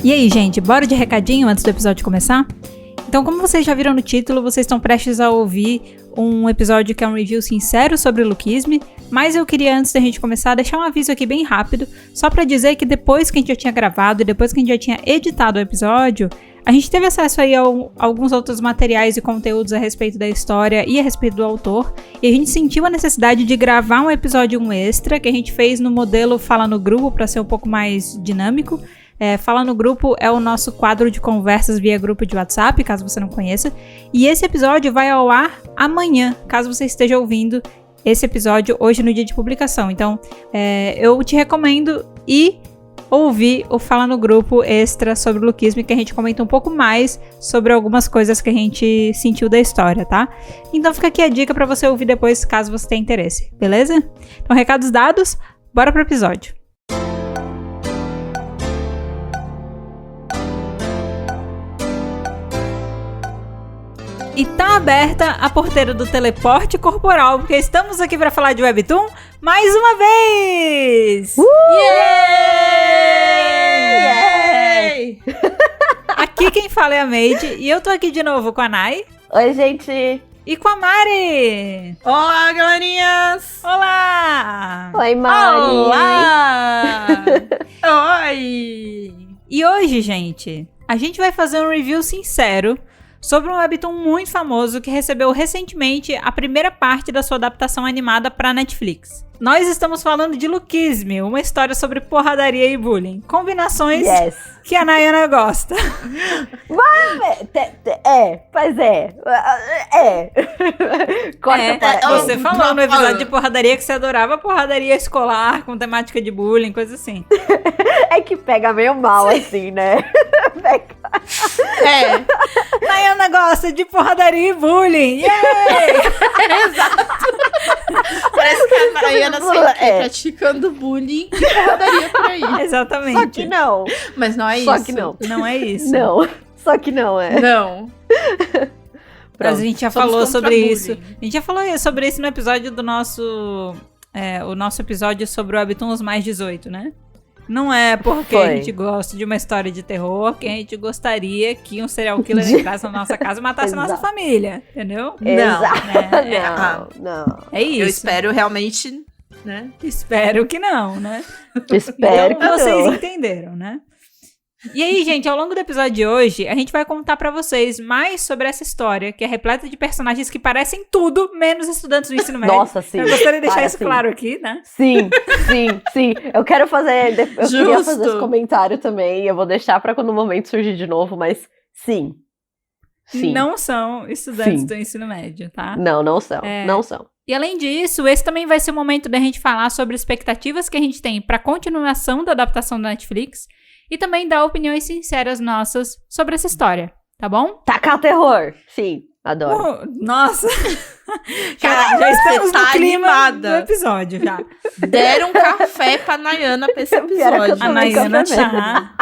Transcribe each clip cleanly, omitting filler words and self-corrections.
E aí, gente, bora de recadinho antes do episódio começar? Então, como vocês já viram no título, vocês estão prestes a ouvir um episódio que é um review sincero sobre o Lookisme, mas eu queria, antes da gente começar, deixar um aviso aqui bem rápido, só pra dizer que depois que a gente já tinha gravado e depois que a gente já tinha editado o episódio, a gente teve acesso aí a alguns outros materiais e conteúdos a respeito da história e a respeito do autor, e a gente sentiu a necessidade de gravar um episódio extra, que a gente fez no modelo Fala no Grupo, pra ser um pouco mais dinâmico. Fala no Grupo é o nosso quadro de conversas via grupo de WhatsApp, caso você não conheça. E esse episódio vai ao ar amanhã, caso você esteja ouvindo esse episódio hoje no dia de publicação. Então, eu te recomendo ir ouvir o Fala no Grupo extra sobre o Lookisme, que a gente comenta um pouco mais sobre algumas coisas que a gente sentiu da história, tá? Então fica aqui a dica pra você ouvir depois, caso você tenha interesse, beleza? Então, recados dados, bora pro episódio. E tá aberta a porteira do teleporte corporal, porque estamos aqui para falar de Webtoon mais uma vez! Yay! Aqui quem fala é a Made, e eu tô aqui de novo com a Nai. Oi, gente! E com a Mari! Olá, galerinhas! Olá! Oi, Mari! Olá! Oi! E hoje, gente, a gente vai fazer um review sincero sobre um webtoon muito famoso que recebeu recentemente a primeira parte da sua adaptação animada para Netflix. Nós estamos falando de Lookisme, uma história sobre porradaria e bullying. Combinações que a Nayana gosta. Pois é. Você falou no episódio de porradaria que você adorava porradaria escolar com temática de bullying, coisa assim. É que pega meio mal, assim, né? Nayana gosta de porradaria e bullying. Yay! Exato. Parece que a Nayana sempre praticando bullying e porradaria por aí. Exatamente. Só que não. Mas não é isso. Só que não. Não é isso. Não. Só que não é. Não. Mas a gente já falou sobre isso. A gente já falou sobre isso no episódio do nosso... o nosso episódio sobre o Webtoon Os Mais 18, né? Não é porque a gente gosta de uma história de terror que a gente gostaria que um serial killer entrasse na nossa casa e matasse a nossa família, entendeu? Não. É isso. Eu espero realmente, né? Espero que não, né? Espero então, que vocês não. entenderam, né? E aí, gente, ao longo do episódio de hoje, a gente vai contar pra vocês mais sobre essa história, que é repleta de personagens que parecem tudo, menos estudantes do ensino médio. Nossa, sim. Eu gostaria de deixar isso claro aqui, né? Sim. Eu quero fazer... Eu queria fazer esse comentário também, eu vou deixar pra quando o momento surgir de novo, mas sim. Não são estudantes do ensino médio, tá? Não são. Não são. E além disso, esse também vai ser o momento da gente falar sobre expectativas que a gente tem pra continuação da adaptação da Netflix e também dar opiniões sinceras nossas sobre essa história, tá bom? Tacar o terror. Sim, adoro. Nossa! Cara, já estamos tá no clima animada do episódio, já. Deram café pra Nayana pra esse episódio. A Nayana tá...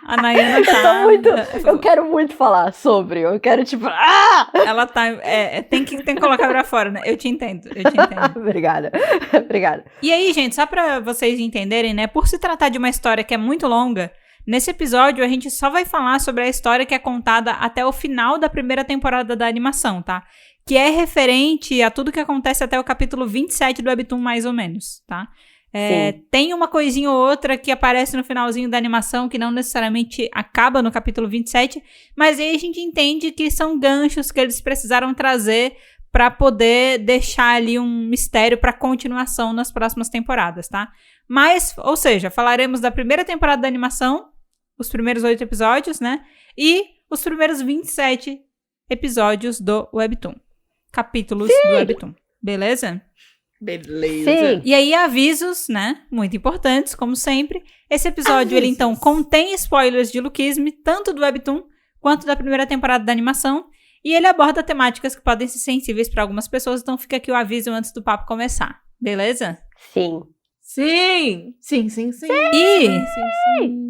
A Nayana tá... Eu quero muito falar sobre. Eu quero, tipo... Ela tá... tem que colocar pra fora, né? Eu te entendo. Obrigada. E aí, gente, só pra vocês entenderem, né? Por se tratar de uma história que é muito longa, nesse episódio a gente só vai falar sobre a história que é contada até o final da primeira temporada da animação, tá? Que é referente a tudo que acontece até o capítulo 27 do Webtoon, mais ou menos, tá? Tem uma coisinha ou outra que aparece no finalzinho da animação que não necessariamente acaba no capítulo 27, mas aí a gente entende que são ganchos que eles precisaram trazer pra poder deixar ali um mistério pra continuação nas próximas temporadas, tá? Mas, ou seja, falaremos da primeira temporada da animação, os primeiros 8 episódios, né? E os primeiros 27 episódios do Webtoon. Capítulos do Webtoon. Beleza? Beleza. Sim. E aí, avisos, né? Muito importantes, como sempre. Esse episódio, ele então contém spoilers de Lookisme, tanto do Webtoon quanto da primeira temporada da animação. E ele aborda temáticas que podem ser sensíveis para algumas pessoas, então fica aqui o aviso antes do papo começar. Beleza? Sim. E,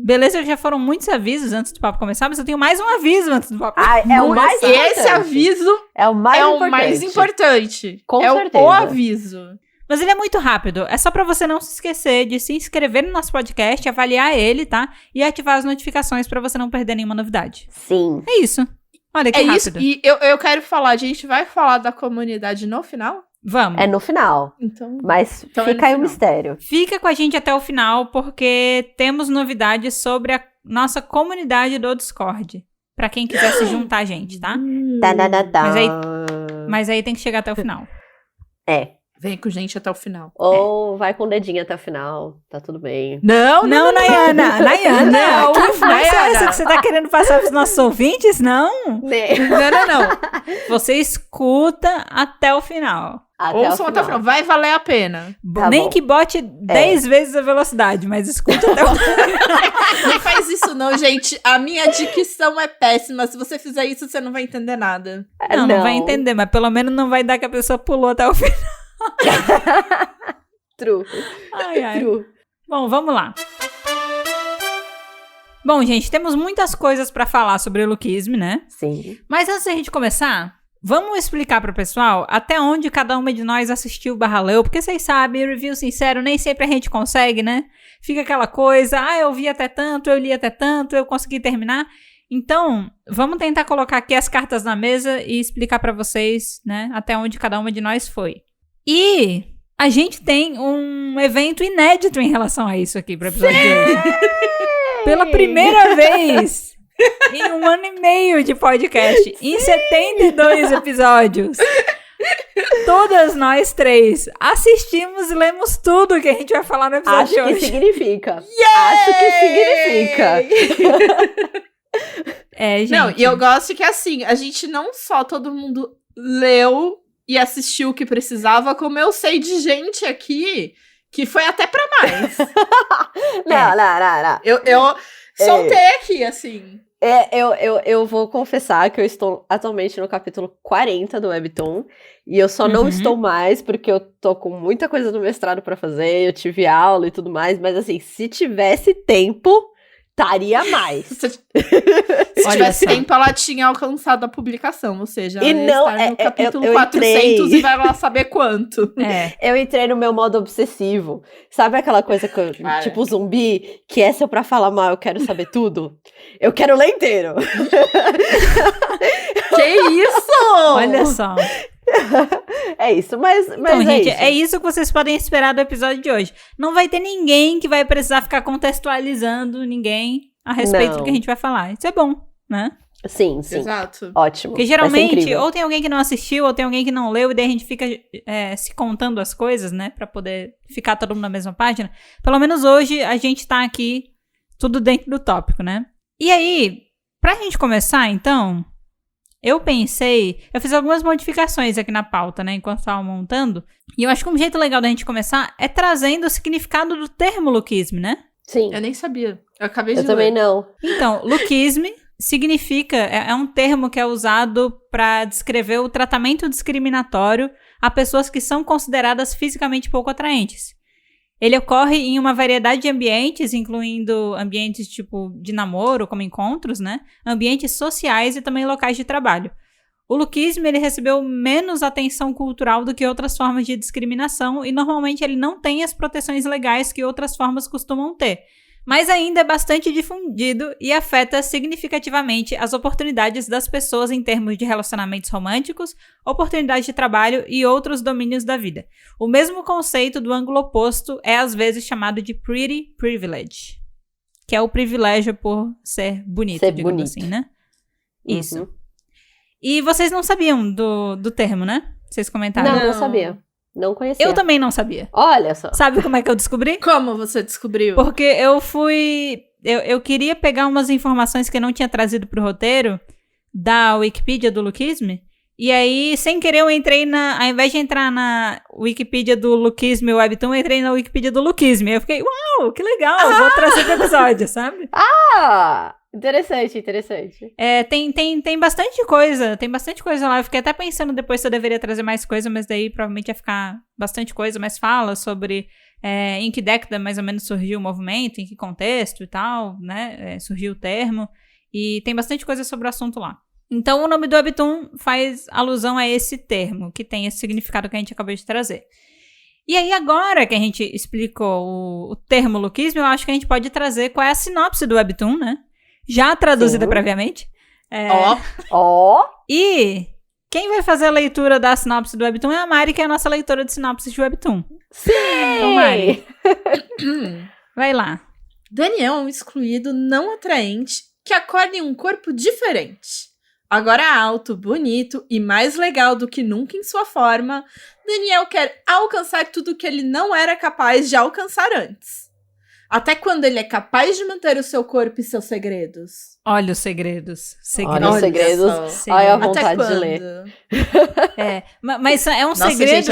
beleza, já foram muitos avisos antes do papo começar, mas eu tenho mais um aviso antes do papo começar. É o mais importante. Esse aviso é o mais importante. importante. Com certeza. O aviso. Mas ele é muito rápido. É só pra você não se esquecer de se inscrever no nosso podcast, avaliar ele, tá? E ativar as notificações pra você não perder nenhuma novidade. Sim. É isso. Olha que rápido. Isso. E eu quero falar, a gente vai falar da comunidade no final? Vamos. É no final. Então, Mas então fica é aí no o final. mistério. Fica com a gente até o final, porque temos novidades sobre a nossa comunidade do Discord. Pra quem quiser se juntar a gente, tá? Mas aí tem que chegar até o final. Vem com gente até o final. Ou vai com o dedinho até o final. Tá tudo bem. Não, Não, Nayana! Nayana! Não, Que influência é Nayana. essa que você tá querendo passar pros nossos ouvintes? Não! Não. Você escuta até o final. Ouçam até o final. Vai valer a pena. Tá Nem bom. que bote 10 vezes a velocidade, mas escute até o final. Não faz isso não, gente. A minha dicção é péssima. Se você fizer isso, você não vai entender nada. Não vai entender, mas pelo menos não vai dar que a pessoa pulou até o final. True. Ai. True. Bom, vamos lá. Bom, gente, temos muitas coisas pra falar sobre o Luquisme, né? Sim. Mas antes da gente começar, vamos explicar pro pessoal até onde cada uma de nós assistiu / leu, porque vocês sabem, review sincero, nem sempre a gente consegue, né? Fica aquela coisa, eu vi até tanto, eu li até tanto, eu consegui terminar. Então, vamos tentar colocar aqui as cartas na mesa e explicar pra vocês, né, até onde cada uma de nós foi. E a gente tem um evento inédito em relação a isso aqui pro episódio de hoje. Pela primeira vez em 1 ano e meio de podcast, em 72 episódios, todas nós 3 assistimos e lemos tudo que a gente vai falar no episódio Acho de que hoje. significa. Acho que significa. Gente. Não, e eu gosto que assim, a gente não só todo mundo leu e assistiu o que precisava, como eu sei de gente aqui que foi até pra mais. Não. Eu soltei aqui, assim. Eu vou confessar que eu estou atualmente no capítulo 40 do Webtoon. E eu só não estou mais porque eu tô com muita coisa do mestrado pra fazer. Eu tive aula e tudo mais. Mas assim, se tivesse tempo, estaria mais. Se tivesse tempo, ela tinha alcançado a publicação. Ou seja, ela ia estar no capítulo 400 e vai lá saber quanto. Eu entrei no meu modo obsessivo. Sabe aquela coisa que tipo zumbi, que é se eu pra falar mal, eu quero saber tudo? Eu quero ler inteiro. Que isso? Olha só. É isso, mas Então, é gente, isso. é isso que vocês podem esperar do episódio de hoje. Não vai ter ninguém que vai precisar ficar contextualizando ninguém a respeito do que a gente vai falar. Isso é bom, né? Sim. Exato. Ótimo. Porque geralmente, ou tem alguém que não assistiu, ou tem alguém que não leu, e daí a gente fica se contando as coisas, né? Pra poder ficar todo mundo na mesma página. Pelo menos hoje, a gente tá aqui tudo dentro do tópico, né? E aí, pra gente começar, então, eu fiz algumas modificações aqui na pauta, né? Enquanto tava montando. E eu acho que um jeito legal da gente começar é trazendo o significado do termo Luquisme, né? Sim. Eu nem sabia. Eu acabei de Eu também ler. não. Então, Luquisme significa, é um termo que é usado para descrever o tratamento discriminatório a pessoas que são consideradas fisicamente pouco atraentes. Ele ocorre em uma variedade de ambientes, incluindo ambientes tipo de namoro, como encontros, né? Ambientes sociais e também locais de trabalho. O Luquisme, ele recebeu menos atenção cultural do que outras formas de discriminação e normalmente ele não tem as proteções legais que outras formas costumam ter. Mas ainda é bastante difundido e afeta significativamente as oportunidades das pessoas em termos de relacionamentos românticos, oportunidades de trabalho e outros domínios da vida. O mesmo conceito do ângulo oposto é às vezes chamado de pretty privilege, que é o privilégio por ser bonito, digamos assim, né? Isso. Uhum. E vocês não sabiam do termo, né? Vocês comentaram. Não sabia. Não conhecia. Eu também não sabia. Olha só. Sabe como é que eu descobri? Como você descobriu? Porque eu fui... Eu queria pegar umas informações que eu não tinha trazido pro roteiro da Wikipedia do Luquisme. E aí, sem querer, eu entrei ao invés de entrar na Wikipedia do Luquisme Webtoon, eu entrei na Wikipedia do Luquisme. Eu fiquei, uau, que legal, vou trazer pro episódio, sabe? Interessante. Tem bastante coisa lá. Eu fiquei até pensando depois se eu deveria trazer mais coisa, mas daí provavelmente ia ficar bastante coisa, mas fala sobre em que década mais ou menos surgiu o movimento, em que contexto e tal, né? Surgiu o termo. E tem bastante coisa sobre o assunto lá. Então, o nome do Webtoon faz alusão a esse termo, que tem esse significado que a gente acabou de trazer. E aí, agora que a gente explicou o termo lookismo, eu acho que a gente pode trazer qual é a sinopse do Webtoon, né? Já traduzida previamente. E quem vai fazer a leitura da sinopse do Webtoon é a Mari, que é a nossa leitora de sinopse de Webtoon. Sim! Então, Mari, vai lá. Daniel é um excluído não atraente que acorda em um corpo diferente. Agora alto, bonito e mais legal do que nunca em sua forma, Daniel quer alcançar tudo que ele não era capaz de alcançar antes. Até quando ele é capaz de manter o seu corpo e seus segredos. Olha os segredos. Olha os segredos. Olha a vontade de ler. Mas é um segredo. Gente,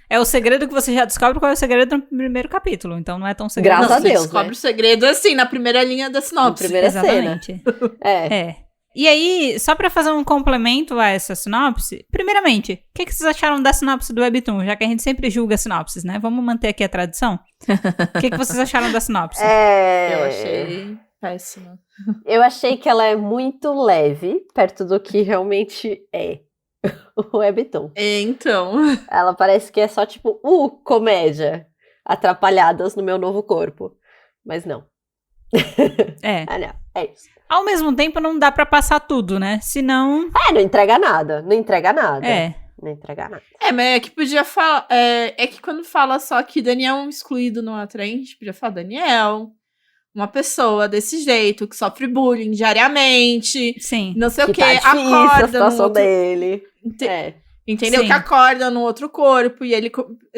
é o segredo que você já descobre qual é o segredo no primeiro capítulo. Então não é tão segredo. Graças a Deus, você descobre o segredo assim, na primeira linha da sinopse. Na primeira Exatamente. cena. E aí, só pra fazer um complemento a essa sinopse, primeiramente, o que vocês acharam da sinopse do Webtoon? Já que a gente sempre julga sinopses, né? Vamos manter aqui a tradição? O que vocês acharam da sinopse? Eu achei péssima. Eu achei que ela é muito leve, perto do que realmente é o Webtoon. Então. Ela parece que é só tipo, comédia, atrapalhadas no meu novo corpo. Mas não. Não, é isso. Ao mesmo tempo, não dá pra passar tudo, né? Senão... não entrega nada. Não entrega nada. Não entrega nada. Mas é que podia falar... É que quando fala só que Daniel é um excluído não atraente, podia falar Daniel, uma pessoa desse jeito, que sofre bullying diariamente. Sim. Não sei o quê. Tá difícil a situação outro... dele. Entendeu? Sim. Que acorda no outro corpo e ele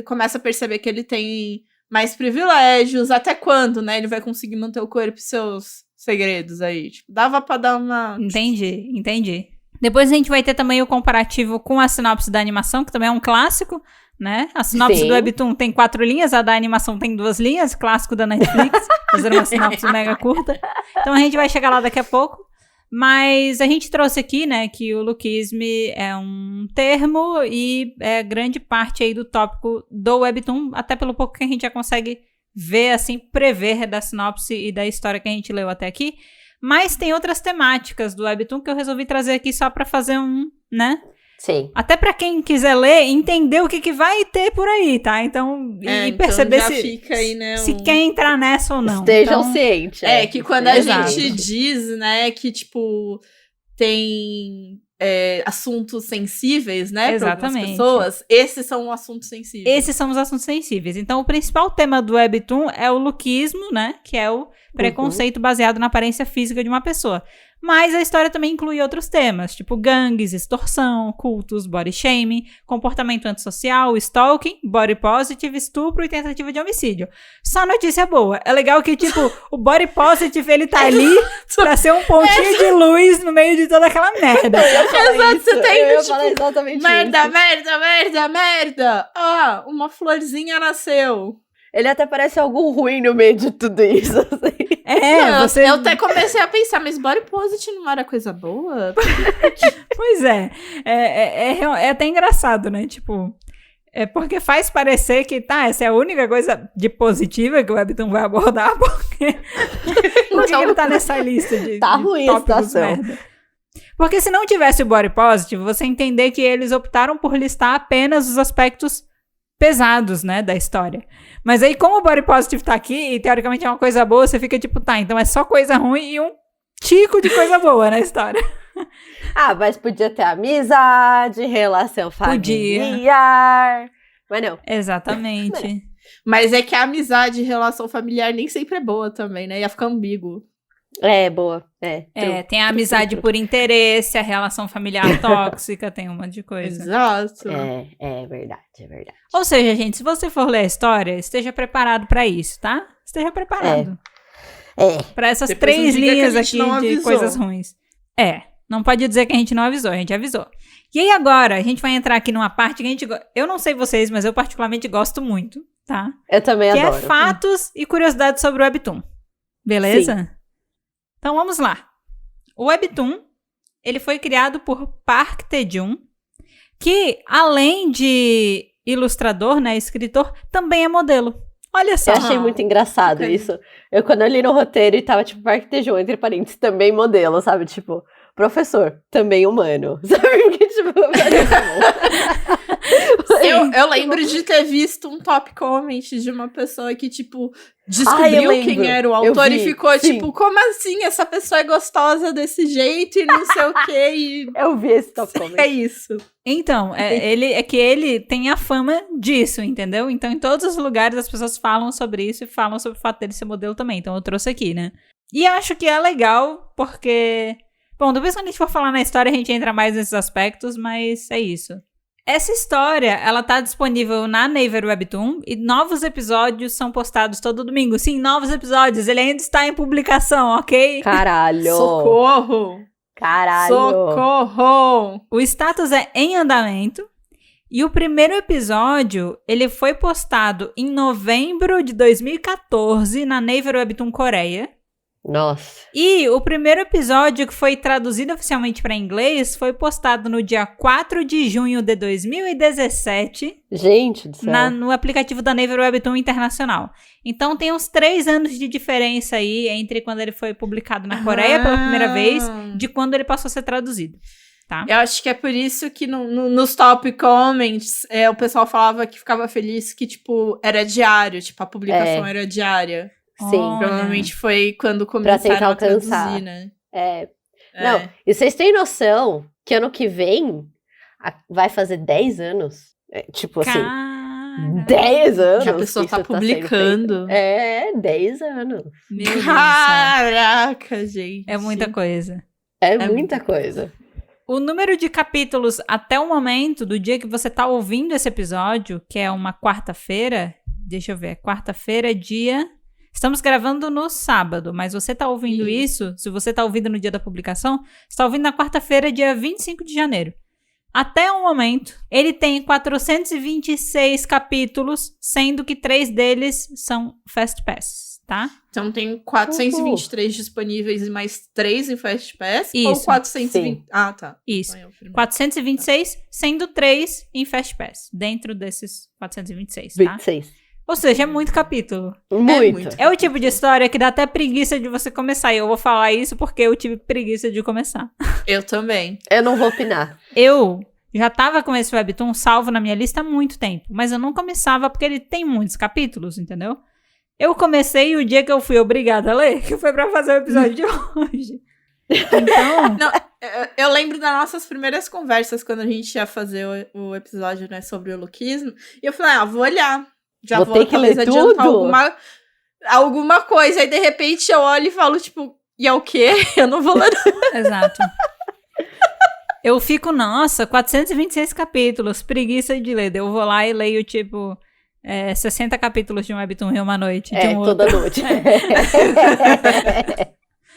começa a perceber que ele tem mais privilégios. Até quando, né? Ele vai conseguir manter o corpo e seus segredos aí. Tipo, dava pra dar uma... Entendi. Depois a gente vai ter também o comparativo com a sinopse da animação, que também é um clássico, né? A sinopse do Webtoon tem 4 linhas, a da animação tem 2 linhas, clássico da Netflix, fazer uma sinopse mega curta. Então a gente vai chegar lá daqui a pouco. Mas a gente trouxe aqui, né, que o lookismo é um termo e é grande parte aí do tópico do Webtoon, até pelo pouco que a gente já consegue ver, assim, prever da sinopse e da história que a gente leu até aqui. Mas tem outras temáticas do Webtoon que eu resolvi trazer aqui só pra fazer né? Sim. Até pra quem quiser ler, entender o que vai ter por aí, tá? Então, e perceber então já se, fica aí, né, se quer entrar nessa ou não. Estejam cientes. Que quando a gente diz, né, que, tipo, tem assuntos sensíveis, né, para algumas pessoas, esses são assuntos sensíveis. Esses são os assuntos sensíveis. Então, o principal tema do Webtoon é o lookismo, né, que é o preconceito baseado na aparência física de uma pessoa. Mas a história também inclui outros temas, tipo gangues, extorsão, cultos, body shaming, comportamento antissocial, stalking, body positive, estupro e tentativa de homicídio. Só notícia boa. É legal que, tipo, o body positive, ele tá ali pra ser um pontinho de luz no meio de toda aquela merda. Exato, você tem, eu tipo, exatamente merda. Uma florzinha nasceu. Ele até parece algo ruim no meio de tudo isso, assim. Eu até comecei a pensar, mas body positive não era coisa boa? Pois é. É até engraçado, né? Tipo, porque faz parecer que, essa é a única coisa de positiva que o Webtoon vai abordar, porque ele tá nessa lista de ruim a situação. Merda. Porque se não tivesse o body positive, você entender que eles optaram por listar apenas os aspectos pesados, né, da história. Mas aí, como o body positive tá aqui, e teoricamente é uma coisa boa, você fica tipo, então é só coisa ruim e um tico de coisa boa na história. Mas podia ter amizade, relação familiar. Mas não. Exatamente. Mas é que a amizade e relação familiar nem sempre é boa também, né? Ia ficar ambíguo. Boa. Tem a amizade por interesse, a relação familiar tóxica, tem um monte de coisa. Exato. É verdade. Ou seja, gente, se você for ler a história, esteja preparado pra isso, tá? Esteja preparado. Pra essas depois 3 linhas aqui de avisou. coisas ruins. Não pode dizer que a gente não avisou, a gente avisou. E aí agora, a gente vai entrar aqui numa parte que a gente... Eu não sei vocês, mas eu particularmente gosto muito, tá? Eu também adoro. Que é fatos e curiosidades sobre o Webtoon. Beleza? Sim. Então vamos lá. O Webtoon, ele foi criado por Park Tae-jun, que além de ilustrador, né, escritor, também é modelo. Olha só. Eu achei muito engraçado isso. Quando eu li no roteiro e tava tipo Park Tae-jun, entre parênteses, também modelo, sabe? Tipo, professor, também humano. Sabe? Porque, tipo, Eu lembro de ter visto um top comment de uma pessoa que, tipo, descobriu quem era o autor e ficou, tipo, como assim? Essa pessoa é gostosa desse jeito e não sei o quê. E... Eu vi esse top comment. É isso. Então, ele tem a fama disso, entendeu? Então, em todos os lugares as pessoas falam sobre isso e falam sobre o fato dele ser modelo também. Então, eu trouxe aqui, né? E acho que é legal porque... Bom, depois quando a gente for falar na história, a gente entra mais nesses aspectos, mas é isso. Essa história, ela tá disponível na Naver Webtoon e novos episódios são postados todo domingo. Sim, novos episódios. Ele ainda está em publicação, ok? Caralho! Socorro! Caralho! Socorro! O status é em andamento. E o primeiro episódio, ele foi postado em novembro de 2014 na Naver Webtoon Coreia. Nossa. E o primeiro episódio que foi traduzido oficialmente para inglês foi postado no dia 4 de junho de 2017. Gente do céu. No aplicativo da Naver Webtoon Internacional. Então tem uns 3 anos de diferença aí entre quando ele foi publicado na Coreia pela primeira vez, de quando ele passou a ser traduzido. Tá? Eu acho que é por isso que nos top comments o pessoal falava que ficava feliz que, tipo, era diário, tipo, a publicação era diária. Sim. Provavelmente foi quando Pra tentar começaram a alcançar. traduzir, né? Não, e vocês têm noção que ano que vem vai fazer 10 anos? Tipo assim, 10 anos. Que a pessoa tá publicando. 10 anos. Meu Deus do céu. Caraca, gente. É muita coisa. É muita coisa. O número de capítulos até o momento do dia que você tá ouvindo esse episódio, que é uma quarta-feira, deixa eu ver, quarta-feira, dia... Estamos gravando no sábado, mas você tá ouvindo isso, se você tá ouvindo no dia da publicação, você tá ouvindo na quarta-feira, dia 25 de janeiro. Até o momento, ele tem 426 capítulos, sendo que 3 deles são Fast Pass, tá? Então tem 423 disponíveis e mais 3 em Fast Pass? Isso. Ou 420? Sim. Ah, tá. Isso. 426, sendo 3 em Fast Pass, dentro desses 426, tá? 26. Ou seja, é muito capítulo. Muito. É o tipo de história que dá até preguiça de você começar. E eu vou falar isso porque eu tive preguiça de começar. Eu também. Eu não vou opinar. Eu já tava com esse Webtoon salvo na minha lista há muito tempo. Mas eu não começava porque ele tem muitos capítulos, entendeu? Eu comecei o dia que eu fui obrigada a ler, que foi pra fazer o episódio de hoje. Então... Não, eu lembro das nossas primeiras conversas quando a gente ia fazer o episódio, né, sobre o lookismo. E eu falei, vou olhar. Já vou ter que ler adiantar tudo? alguma coisa. Aí, de repente, eu olho e falo, tipo, e é o quê? Eu não vou ler. Exato. Eu fico, nossa, 426 capítulos, preguiça de ler. Eu vou lá e leio, tipo, 60 capítulos de um Webtoon em uma noite. De um toda outro. noite.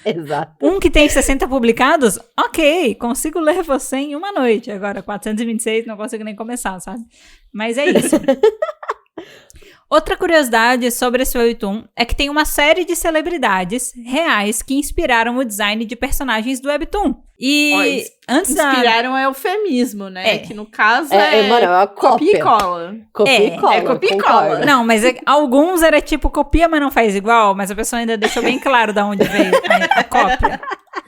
Exato. Um que tem 60 publicados, ok, consigo ler você em uma noite. Agora, 426, não consigo nem começar, sabe? Mas é isso. Outra curiosidade sobre esse Webtoon é que tem uma série de celebridades reais que inspiraram o design de personagens do Webtoon. E inspiraram é eufemismo, né? Que no caso mano, é uma copia e cola. Copia e cola. É copia e cola. Não, mas alguns era tipo copia, mas não faz igual. Mas a pessoa ainda deixou bem claro de onde veio a cópia.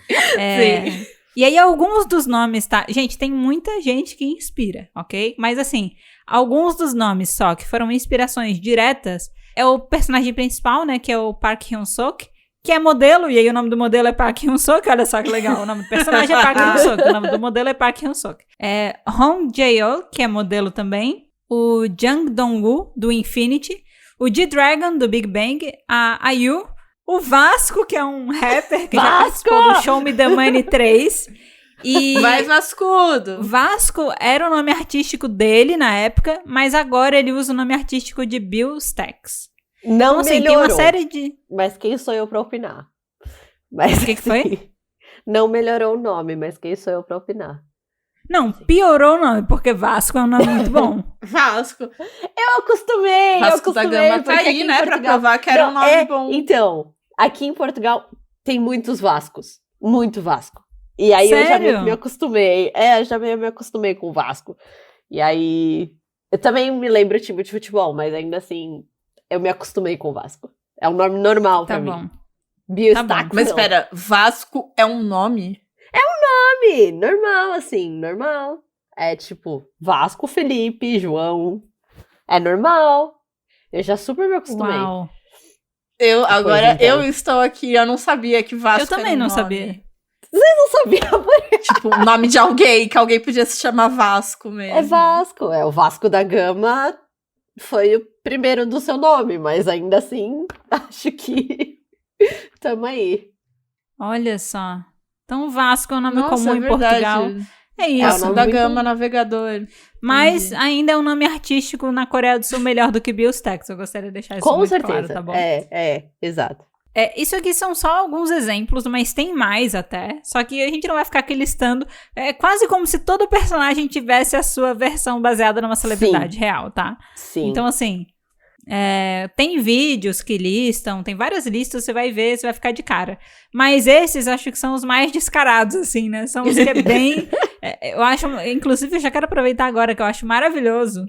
Sim. E aí alguns dos nomes, tá? Gente, tem muita gente que inspira, ok? Mas assim, alguns dos nomes só que foram inspirações diretas é o personagem principal, né? Que é o Park Hyun-suk, que é modelo, e aí o nome do modelo é Park Hyun-suk, olha só que legal. O nome do personagem é Park Hyun-suk, o nome do modelo é Park Hyun-suk. Hong Jae-yeol, que é modelo também, o Jang Dong-woo, do Infinity, o G-Dragon, do Big Bang, a IU, o Vasco, que é um rapper que já participou do Show Me The Money 3. E Vai Vascudo! Vasco era o nome artístico dele na época, mas agora ele usa o nome artístico de Bill Stacks. Não então, assim, melhorou. tem uma série de... Mas quem sou eu pra opinar? Mas, O que foi? Não melhorou o nome, mas quem sou eu pra opinar? Não, piorou o nome, porque Vasco é um nome muito bom. Vasco. Eu acostumei, Vasco da Gama tá aí, né? Pra provar que era um nome bom. Então, aqui em Portugal tem muitos Vascos. Muito Vasco. E aí Sério? eu já me acostumei. Já me acostumei com o Vasco. E aí... Eu também me lembro o time de futebol, mas ainda assim... Eu me acostumei com o Vasco. É um nome normal pra mim. Tá bom. Bill Tá bom. Stacks, Mas não. espera, Vasco é um nome? Nome normal, assim, normal. é tipo Vasco, Felipe, João. É normal. Eu já super me acostumei. Uau. Eu estou aqui, eu não sabia que Vasco Eu também era um não nome. sabia. Não sabia, Tipo, o nome de alguém, que alguém podia se chamar Vasco mesmo. é Vasco. É o Vasco da Gama foi o primeiro do seu nome, mas ainda assim, acho que tamo aí. Olha só. Então, Vasco é um nome Nossa, comum é em verdade. Portugal. É É isso. o nome Da muito- Gama Navegador. Mas ainda é um nome artístico na Coreia do Sul melhor do que BioStacks. Eu gostaria de deixar isso Com muito certeza. claro, tá bom? Exato. Isso aqui são só alguns exemplos, mas tem mais até. Só que a gente não vai ficar aqui listando. É quase como se todo personagem tivesse a sua versão baseada numa celebridade real, tá? Sim. Então, assim, tem vídeos que listam, tem várias listas, você vai ver, você vai ficar de cara. Mas esses acho que são os mais descarados, assim, né? São os que é bem... eu acho, inclusive, eu já quero aproveitar agora que eu acho maravilhoso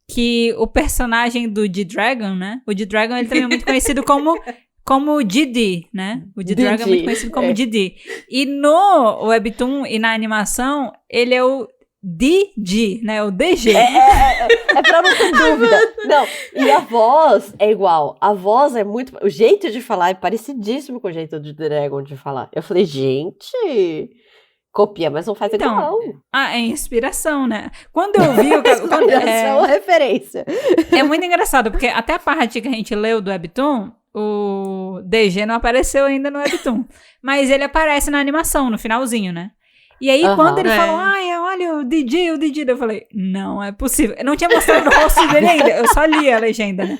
que o personagem do D-Dragon, né? O D-Dragon, ele também é muito conhecido como Didi, né? O D-Dragon é muito conhecido como Didi. E no Webtoon e na animação, ele é o DG, né? O DG. É pra não ter dúvida. Não, e a voz é igual. A voz é muito... O jeito de falar é parecidíssimo com o jeito do Dragon de falar. Eu falei, gente... Copia, mas não faz Então, igual. é inspiração, né? Quando eu vi... Essa é uma referência. É muito engraçado, porque até a parte que a gente leu do Webtoon, o DG não apareceu ainda no Webtoon. Mas ele aparece na animação, no finalzinho, né? E aí, quando ele falou, olha, o Didi, eu falei, não é possível. Eu não tinha mostrado o rosto dele ainda, eu só li a legenda, né?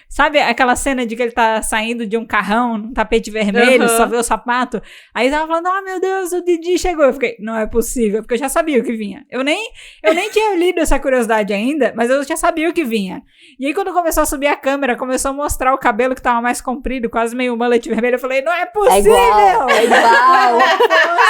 Sabe aquela cena de que ele tá saindo de um carrão, num tapete vermelho, só vê o sapato? Aí tava falando, meu Deus, o Didi chegou. Eu fiquei, não é possível, porque eu já sabia o que vinha. Eu nem tinha lido essa curiosidade ainda, mas eu já sabia o que vinha. E aí, quando começou a subir a câmera, começou a mostrar o cabelo que tava mais comprido, quase meio mullet vermelho. Eu falei, não é possível! É igual! Não é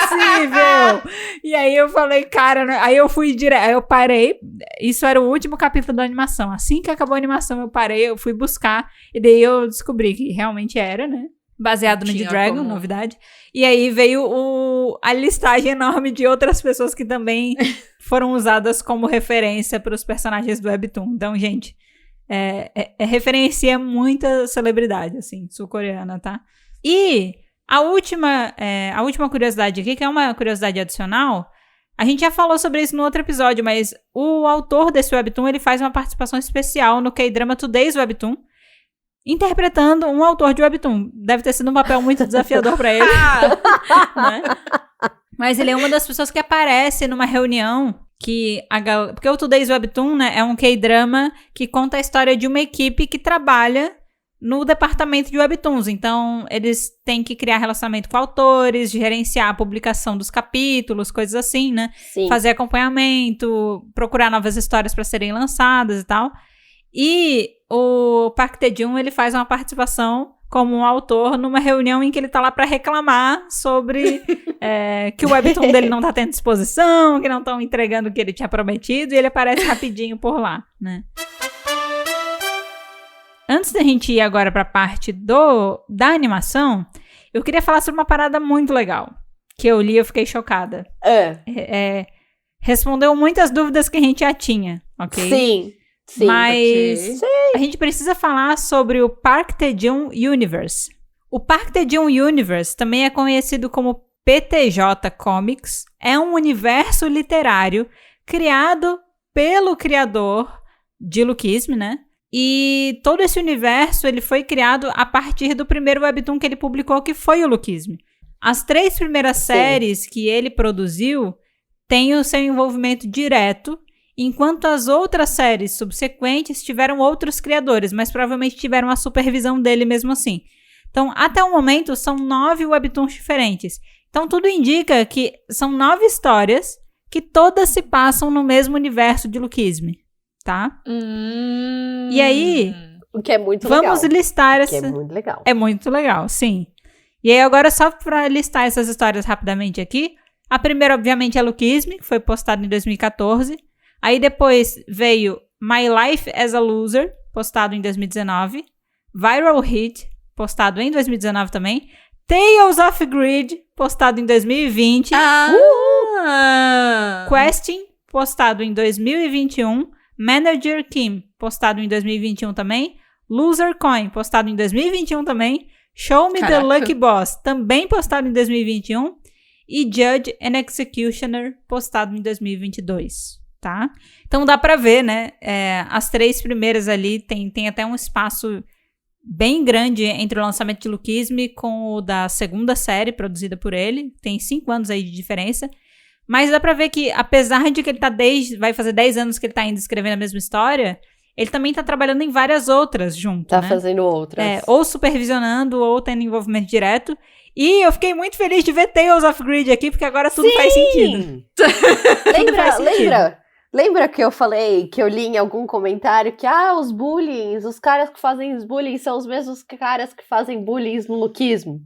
possível! E aí eu falei, cara, aí eu fui direto, aí eu parei. Isso era o último capítulo da animação. Assim que acabou a animação, eu parei, eu fui buscar. E daí eu descobri que realmente era, né? Baseado no D-Dragon, novidade. E aí veio a listagem enorme de outras pessoas que também foram usadas como referência para os personagens do Webtoon. Então, gente, referencia muita celebridade, assim, sul-coreana, tá? E a última curiosidade aqui, que é uma curiosidade adicional, a gente já falou sobre isso no outro episódio, mas o autor desse Webtoon, ele faz uma participação especial no K-Drama Today's Webtoon, interpretando um autor de Webtoon. Deve ter sido um papel muito desafiador pra ele. Né? Mas ele é uma das pessoas que aparece numa reunião porque o Today's Webtoon, né, é um K-drama que conta a história de uma equipe que trabalha no departamento de Webtoons. Então, eles têm que criar relacionamento com autores, gerenciar a publicação dos capítulos, coisas assim, né? Sim. Fazer acompanhamento, procurar novas histórias para serem lançadas e tal. E o Park Tae-jun, ele faz uma participação como um autor numa reunião em que ele tá lá para reclamar sobre que o Webtoon dele não tá tendo exposição, que não estão entregando o que ele tinha prometido, e ele aparece rapidinho por lá, né? Antes da gente ir agora pra parte da animação, eu queria falar sobre uma parada muito legal, que eu li e eu fiquei chocada. Respondeu muitas dúvidas que a gente já tinha, ok? Sim. Mas a gente precisa falar sobre o Park Tae-jun Universe. O Park Tae-jun Universe também é conhecido como PTJ Comics. É um universo literário criado pelo criador de Lookism, né? E todo esse universo ele foi criado a partir do primeiro webtoon que ele publicou, que foi o Lookism. As 3 primeiras séries que ele produziu têm o seu envolvimento direto, enquanto as outras séries subsequentes tiveram outros criadores, mas provavelmente tiveram a supervisão dele mesmo assim. Então, até o momento, são 9 webtoons diferentes. Então, tudo indica que são 9 histórias que todas se passam no mesmo universo de Lookism, tá? E aí, o que é muito legal. Vamos listar essa... Que é muito legal. É muito legal, sim. E aí, agora, só pra listar essas histórias rapidamente aqui. A primeira, obviamente, é Lookism, que foi postado em 2014. Aí depois veio My Life as a Loser, postado em 2019. Viral Hit, postado em 2019 também. Tales of Greed, postado em 2020. Questing, postado em 2021. Manager Kim, postado em 2021 também. Loser Coin, postado em 2021 também. Show Me the Lucky Boss, também postado em 2021. E Judge and Executioner, postado em 2022, tá? Então dá pra ver, né? As 3 primeiras ali tem até um espaço bem grande entre o lançamento de Lookism com o da segunda série produzida por ele. Tem 5 anos aí de diferença. Mas dá pra ver que, apesar de que ele vai fazer 10 anos que ele tá ainda escrevendo a mesma história, ele também tá trabalhando em várias outras junto, Tá né? fazendo outras. Ou supervisionando, ou tendo envolvimento direto. E eu fiquei muito feliz de ver Tales of Greed aqui, porque agora tudo faz sentido. Lembra que eu falei, que eu li em algum comentário que, os bullying, os caras que fazem os bullying são os mesmos caras que fazem bullying no lookismo?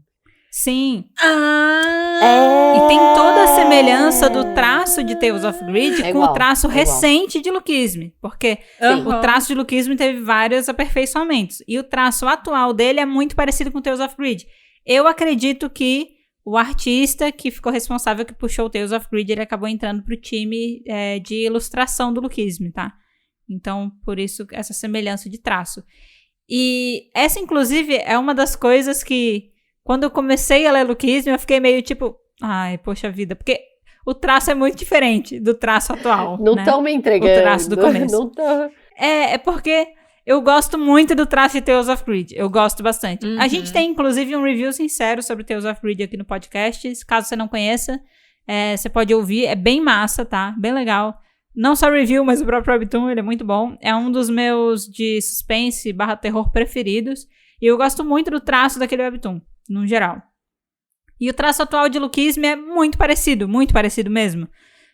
Sim. E tem toda a semelhança do traço de Tales of Greed com o traço recente de Lookism. Porque o traço de Lookism teve vários aperfeiçoamentos. E o traço atual dele é muito parecido com o Tales of Greed. Eu acredito que o artista que ficou responsável, que puxou o Tales of Greed, ele acabou entrando pro time de ilustração do Lookism, tá? Então, por isso, essa semelhança de traço. E essa, inclusive, é uma das coisas que, quando eu comecei a ler Lookism, eu fiquei meio tipo, ai, poxa vida, porque o traço é muito diferente do traço atual. Não estão me entregando. O traço do começo. Não tão... É porque eu gosto muito do traço de Tales of Greed. Eu gosto bastante. Uhum. A gente tem, inclusive, um review sincero sobre Tales of Greed aqui no podcast. Caso você não conheça, você pode ouvir. É bem massa, tá? Bem legal. Não só review, mas o próprio webtoon, ele é muito bom. É um dos meus de suspense / terror preferidos. E eu gosto muito do traço daquele webtoon, no geral. E o traço atual de Lookism é muito parecido mesmo.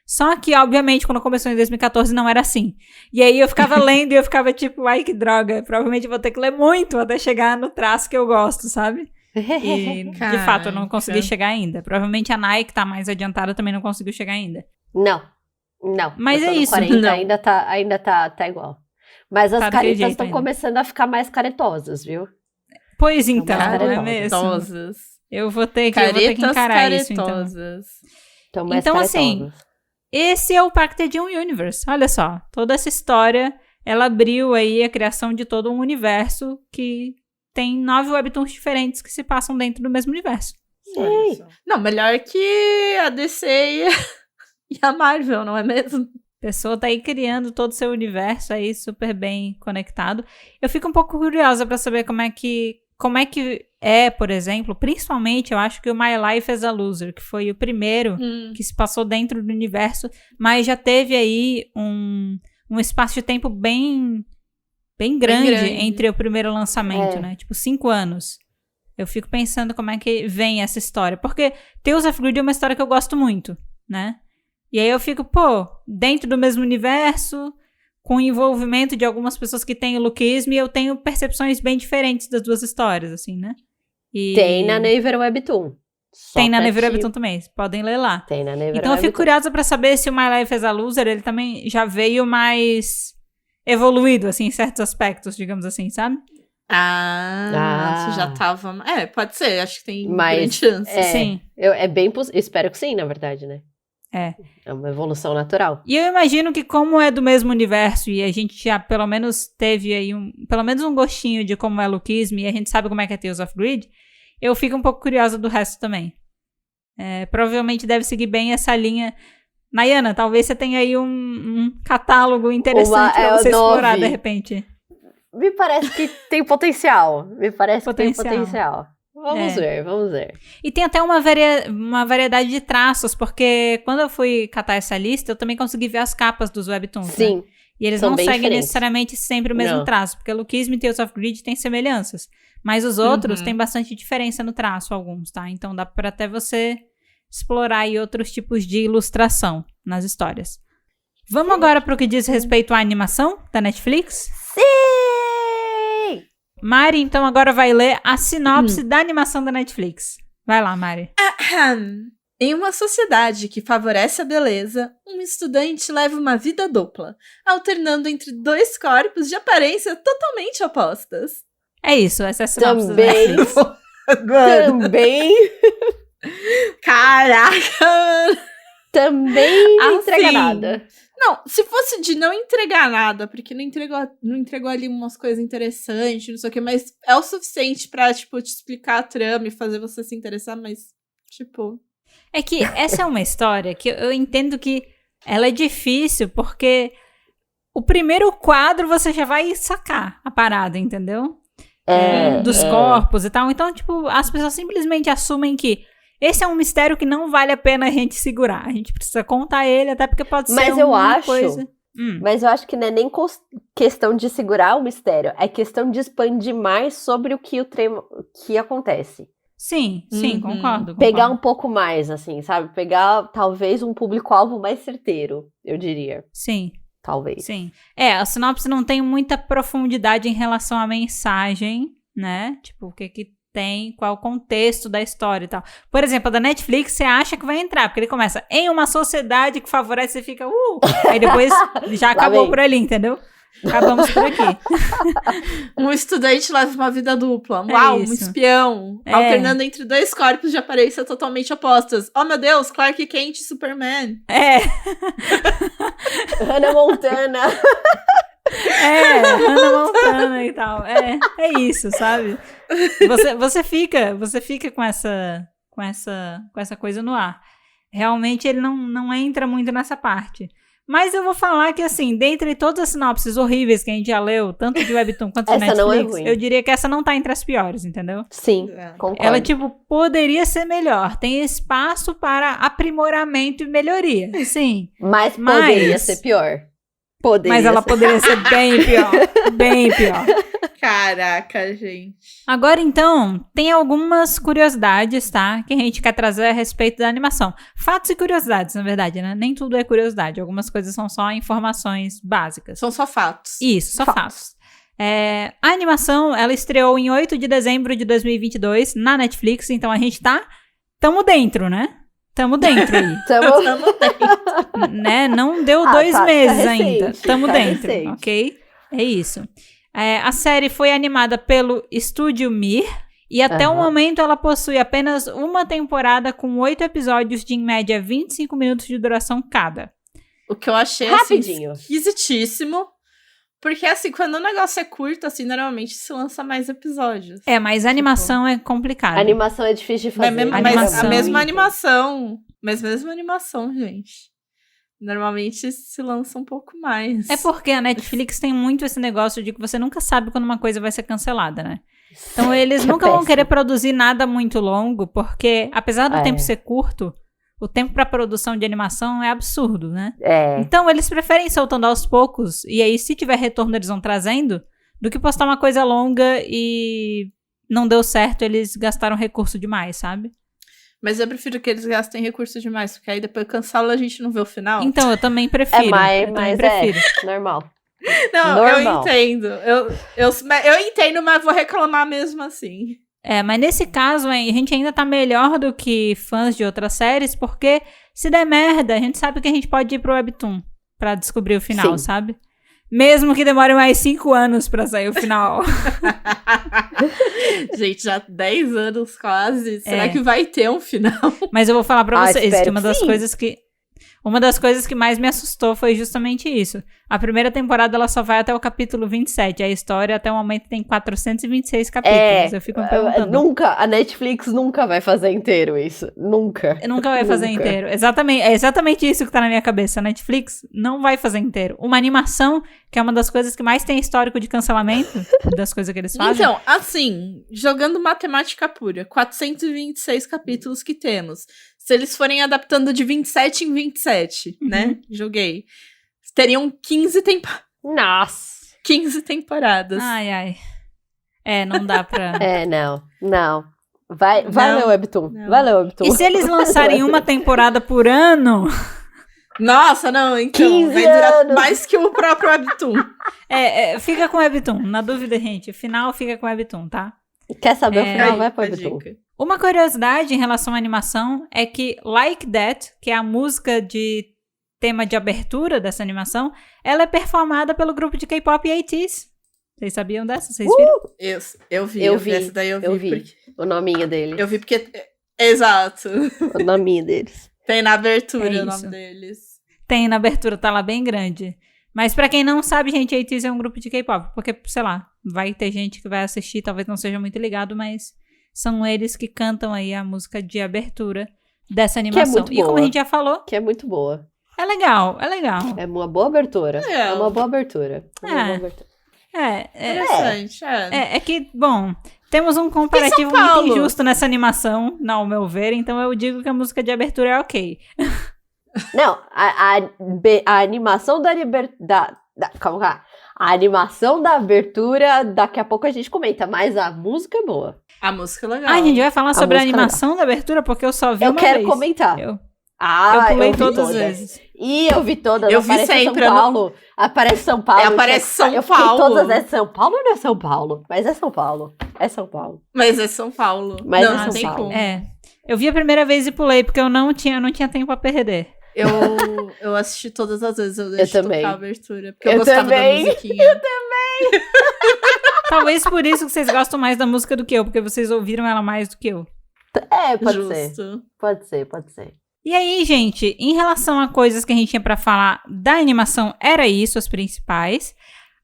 Só que, obviamente, quando começou em 2014 não era assim. E aí eu ficava lendo e eu ficava tipo, ai que droga, provavelmente eu vou ter que ler muito até chegar no traço que eu gosto, sabe? E, de fato, eu não consegui chegar ainda. Provavelmente a Nai, que tá mais adiantada, também não conseguiu chegar ainda. Não. Mas é isso. 40, não. Ainda tá igual. Mas as Tá caretas estão começando a ficar mais caretosas, viu? Pois então, não é mesmo? Eu vou ter que encarar isso, então. Então, assim, esse é o Packtedium Universe. Olha só, toda essa história, ela abriu aí a criação de todo um universo que tem 9 webtoons diferentes que se passam dentro do mesmo universo. Sim. Não, melhor que a DC e a Marvel, não é mesmo? A pessoa tá aí criando todo o seu universo aí super bem conectado. Eu fico um pouco curiosa pra saber como é que por exemplo, principalmente eu acho que o My Life as a Loser, que foi o primeiro que se passou dentro do universo, mas já teve aí um espaço de tempo bem grande entre o primeiro lançamento, né? Tipo, 5 anos. Eu fico pensando como é que vem essa história. Porque Tales of Greed é uma história que eu gosto muito, né? E aí eu fico, dentro do mesmo universo, com o envolvimento de algumas pessoas que têm o Lookism, eu tenho percepções bem diferentes das duas histórias, assim, né? Tem na Naver Webtoon. Tem na Naver Webtoon também, podem ler lá. Tem na Naver Webtoon. Então eu fico curiosa pra saber se o My Life as a Loser, ele também já veio mais evoluído, assim, em certos aspectos, digamos assim, sabe? Você já tava... pode ser, acho que tem grande chance. Sim. Espero que sim, na verdade, né? É uma evolução natural. E eu imagino que como é do mesmo universo e a gente já pelo menos teve aí pelo menos um gostinho de como é Lookism e a gente sabe como é que é Tales of Greed, eu fico um pouco curiosa do resto também. Provavelmente deve seguir bem essa linha. Nayana, talvez você tenha aí um catálogo interessante pra você explorar de repente. Me parece que tem potencial. Tem potencial. Vamos ver. E tem até uma variedade de traços, porque quando eu fui catar essa lista, eu também consegui ver as capas dos webtoons, Sim. Né? E eles não seguem necessariamente sempre o mesmo traço, porque Lookism e Tales of Greed têm semelhanças. Mas os outros têm bastante diferença no traço, alguns, tá? Então dá pra até você explorar aí outros tipos de ilustração nas histórias. Vamos agora pro que diz respeito à animação da Netflix? Sim! Mari, então, agora vai ler a sinopse da animação da Netflix. Vai lá, Mari. Em uma sociedade que favorece a beleza, um estudante leva uma vida dupla, alternando entre 2 corpos de aparência totalmente opostas. É isso, essa é a sinopse da Também. Netflix. Também. Caraca! Também não entrega Assim, nada. Não, se fosse de não entregar nada, porque não entregou ali umas coisas interessantes, não sei o que, mas é o suficiente pra, tipo, te explicar a trama e fazer você se interessar, mas, tipo... É que essa é uma história que eu entendo que ela é difícil, porque o primeiro quadro você já vai sacar a parada, entendeu? Dos corpos e tal. Então, tipo, as pessoas simplesmente assumem que esse é um mistério que não vale a pena a gente segurar. A gente precisa contar ele, até porque pode ser coisa... Mas eu acho que não é nem questão de segurar o mistério. É questão de expandir mais sobre o que acontece. Sim, concordo. Pegar um pouco mais, assim, sabe? Pegar, talvez, um público-alvo mais certeiro, eu diria. Sim. Talvez. Sim. A sinopse não tem muita profundidade em relação à mensagem, né? Tipo, o que tem, qual o contexto da história e tal. Por exemplo, a da Netflix, você acha que vai entrar, porque ele começa em uma sociedade que favorece, você fica, Aí depois já acabou por ali, entendeu? Acabamos por aqui. Um estudante leva uma vida dupla. Uau, um espião. Alternando entre dois corpos de aparência totalmente opostas. Oh, meu Deus, Clark Kent e Superman. Hannah Montana. Hannah Montana e tal. É isso, sabe? Você fica com essa coisa no ar. Realmente ele não entra muito nessa parte. Mas eu vou falar que, assim, dentre todas as sinopses horríveis que a gente já leu, tanto de Webtoon quanto de Netflix, não é ruim. Eu diria que essa não tá entre as piores, entendeu? Sim, concordo. Ela, tipo, poderia ser melhor. Tem espaço para aprimoramento e melhoria, sim. Mas poderia ser pior. Mas ela poderia ser bem pior. Bem pior. Caraca, gente. Agora, então, tem algumas curiosidades, tá? Que a gente quer trazer a respeito da animação. Fatos e curiosidades, na verdade, né? Nem tudo é curiosidade. Algumas coisas são só informações básicas. São só fatos. Isso, só fatos. A animação, ela estreou em 8 de dezembro de 2022 na Netflix. Então, a gente tamo dentro, né? Tamo dentro aí. Tamo dentro. Né? Não deu 2 meses ainda. Recente, Tamo dentro, recente. ok? É isso. A série foi animada pelo Estúdio Mir. E até o momento ela possui apenas uma temporada com 8 episódios de, em média, 25 minutos de duração cada. O que eu achei, rapidinho, assim, esquisitíssimo. Porque, assim, quando o negócio é curto, assim, normalmente se lança mais episódios. Mas a animação é complicada. A animação é difícil de fazer. Mas a mesma animação. Mas mesma animação, gente. Normalmente se lança um pouco mais. É porque a Netflix tem muito esse negócio de que você nunca sabe quando uma coisa vai ser cancelada, né? Então eles nunca vão querer produzir nada muito longo, porque apesar do tempo ser curto, o tempo para produção de animação é absurdo, né? Então eles preferem soltando aos poucos, e aí se tiver retorno eles vão trazendo, do que postar uma coisa longa e não deu certo, eles gastaram recurso demais, sabe? Mas eu prefiro que eles gastem recursos demais, porque aí depois cancela e a gente não vê o final. Então, eu também prefiro. Normal. Não, normal. Eu entendo. Eu entendo, mas vou reclamar mesmo assim. Mas nesse caso, a gente ainda tá melhor do que fãs de outras séries, porque se der merda, a gente sabe que a gente pode ir pro Webtoon pra descobrir o final, sabe? Mesmo que demore mais 5 anos pra sair o final. Gente, já 10 anos quase. Será que vai ter um final? Mas eu vou falar pra vocês que uma das coisas que mais me assustou foi justamente isso. A primeira temporada ela só vai até o capítulo 27. A história até o momento tem 426 capítulos. Eu fico me perguntando. A Netflix nunca vai fazer inteiro isso. Nunca. Nunca vai fazer inteiro. É exatamente isso que tá na minha cabeça. A Netflix não vai fazer inteiro. Uma animação, que é uma das coisas que mais tem histórico de cancelamento, das coisas que eles fazem. Então, assim, jogando matemática pura, 426 capítulos que temos. Se eles forem adaptando de 27 em 27, né? Joguei. Teriam 15 temporadas. Nossa! 15 temporadas. Ai. Não dá pra... Não. Vai ler o Webtoon. Vai ler o Webtoon. E se eles lançarem uma temporada por ano... Nossa, não, então vai durar mais que o próprio Webtoon. Fica com o Webtoon. Na dúvida, gente, o final fica com o Webtoon, tá? Quer saber o final? Vai pro Webtoon. Uma curiosidade em relação à animação é que Like That, que é a música de tema de abertura dessa animação, ela é performada pelo grupo de K-pop ATEEZ. Vocês sabiam dessa? Vocês viram? Eu vi. Essa daí eu vi. Porque... O nominho deles. Eu vi porque... Exato. O nominho deles. Tem na abertura o nome deles. tem na abertura, tá lá bem grande. Mas pra quem não sabe, gente, ATEEZ é um grupo de K-pop. Porque, sei lá, vai ter gente que vai assistir, talvez não seja muito ligado, mas são eles que cantam aí a música de abertura dessa animação. Que é muito boa. E como a gente já falou... Que é muito boa. É legal. É uma boa abertura. É uma boa abertura. Interessante, É que, bom, temos um comparativo muito injusto nessa animação, ao meu ver, então eu digo que a música de abertura é ok. Não, a animação calma. A animação da abertura, daqui a pouco a gente comenta, mas a música é boa. A música é legal. A gente vai falar sobre a animação da abertura, porque eu só vi uma vez. Eu quero comentar. Eu pulei todas as vezes. E eu vi todas. Eu vi sempre. São Paulo. Aparece São Paulo. Aparece São Paulo. Eu fiquei todas. É São Paulo ou não é São Paulo? Mas é São Paulo. É São Paulo. Mas é São Paulo. Mas não, é São tem Paulo. como. Eu vi a primeira vvez e pulei, porque eu não tinha tempo a perder. Eu assisti todas as vezes, eu deixo tocar a abertura. Porque eu gostava da musiquinha. Eu também. Talvez por isso que vocês gostam mais da música do que eu, porque vocês ouviram ela mais do que eu. Pode ser. Pode ser. E aí, gente, em relação a coisas que a gente tinha pra falar da animação, era isso, as principais.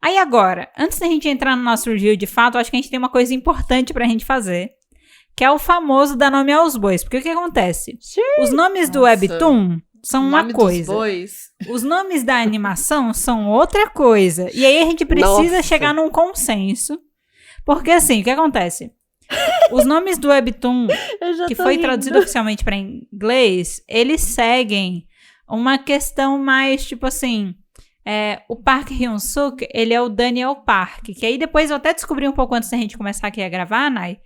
Aí agora, antes da gente entrar no nosso review de fato, acho que a gente tem uma coisa importante pra gente fazer, que é o famoso dar nome aos bois. Porque o que acontece? Sim. Os nomes do Webtoon são uma coisa. Os nomes da animação são outra coisa. E aí a gente precisa chegar num consenso. Porque assim, o que acontece? Os nomes do Webtoon, que foi traduzido oficialmente para inglês, eles seguem uma questão mais, tipo assim, o Park Hyun-suk, ele é o Daniel Park, que aí depois eu até descobri um pouco antes da gente começar aqui a gravar, Nai,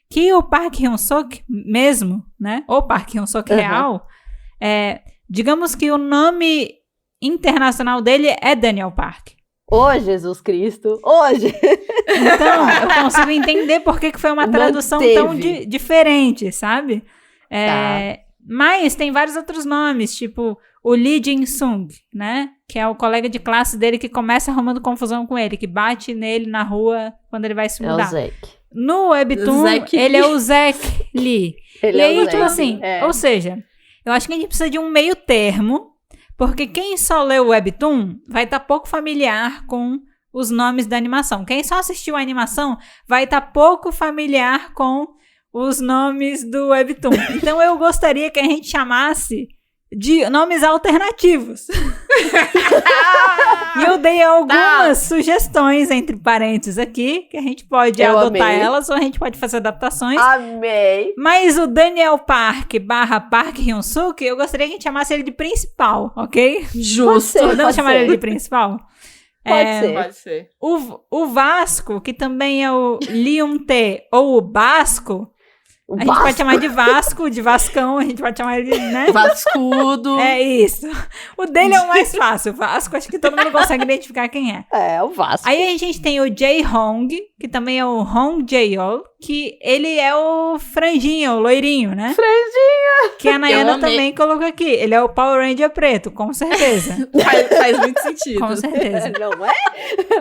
que o Park Hyun-suk mesmo, né, o Park Hyun-suk real, digamos que o nome internacional dele é Daniel Park. Ô, Jesus Cristo, hoje! Então, eu consigo entender por que foi uma tradução tão diferente, sabe? Mas tem vários outros nomes, tipo o Lee Jin-sung, né? Que é o colega de classe dele que começa arrumando confusão com ele, que bate nele na rua quando ele vai se mudar. É o Zack. No Webtoon, ele é o Zack Lee. E aí, tipo assim, ou seja, eu acho que a gente precisa de um meio termo, porque quem só lê o Webtoon vai estar pouco familiar com os nomes da animação. Quem só assistiu a animação vai estar pouco familiar com os nomes do Webtoon. Então eu gostaria que a gente chamasse de nomes alternativos. E eu dei algumas sugestões, entre parênteses aqui, que a gente pode adotar elas ou a gente pode fazer adaptações. Amei! Mas o Daniel Park / Park Hyun-suk, eu gostaria que a gente chamasse ele de principal, ok? Justo. Podemos chamar ele de principal? Pode ser. O Vasco, que também é o Leon-T ou o Basco, a gente pode chamar de Vasco, de Vascão, a gente pode chamar ele, né? Vascudo. É isso. O dele é o mais fácil. O Vasco, acho que todo mundo consegue identificar quem é. É, o Vasco. Aí a gente tem o Jae-hong, que também é o Hong Jae-ol, que ele é o franjinho, o loirinho, né? Franjinha! Que a Nayana também colocou aqui. Ele é o Power Ranger preto, com certeza. Faz muito sentido. Com certeza. Não é?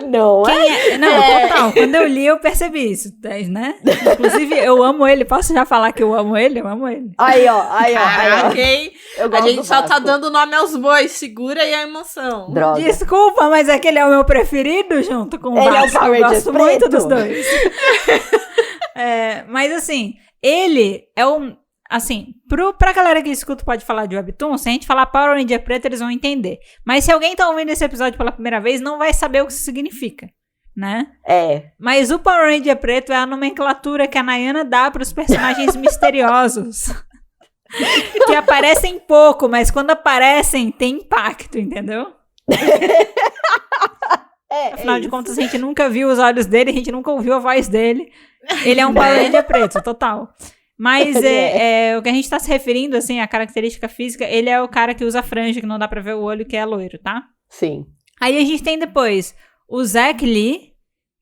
Não é? Não, total. Quando eu li, eu percebi isso, né? Inclusive, eu amo ele. Posso já falar que eu amo ele? Eu amo ele. Aí, ó. Ok. A gente só tá dando nome aos bois. Segura aí a emoção. Droga. Desculpa, mas é que ele é o meu preferido junto com o Vasco. Ele é o Power Ranger preto. Eu gosto muito dos dois. Mas assim, ele é um... Assim, pra galera que escuta pode falar de Webtoon, se a gente falar Power Ranger preto, eles vão entender. Mas se alguém tá ouvindo esse episódio pela primeira vez, não vai saber o que isso significa, né? Mas o Power Ranger preto é a nomenclatura que a Nayana dá pros personagens misteriosos. Que aparecem pouco, mas quando aparecem, tem impacto, entendeu? Afinal de contas, a gente nunca viu os olhos dele, a gente nunca ouviu a voz dele. Ele é um Power Ranger preto, total. Mas o que a gente tá se referindo, assim, a característica física, ele é o cara que usa franja, que não dá pra ver o olho, que é loiro, tá? Sim. Aí a gente tem depois o Zack Lee,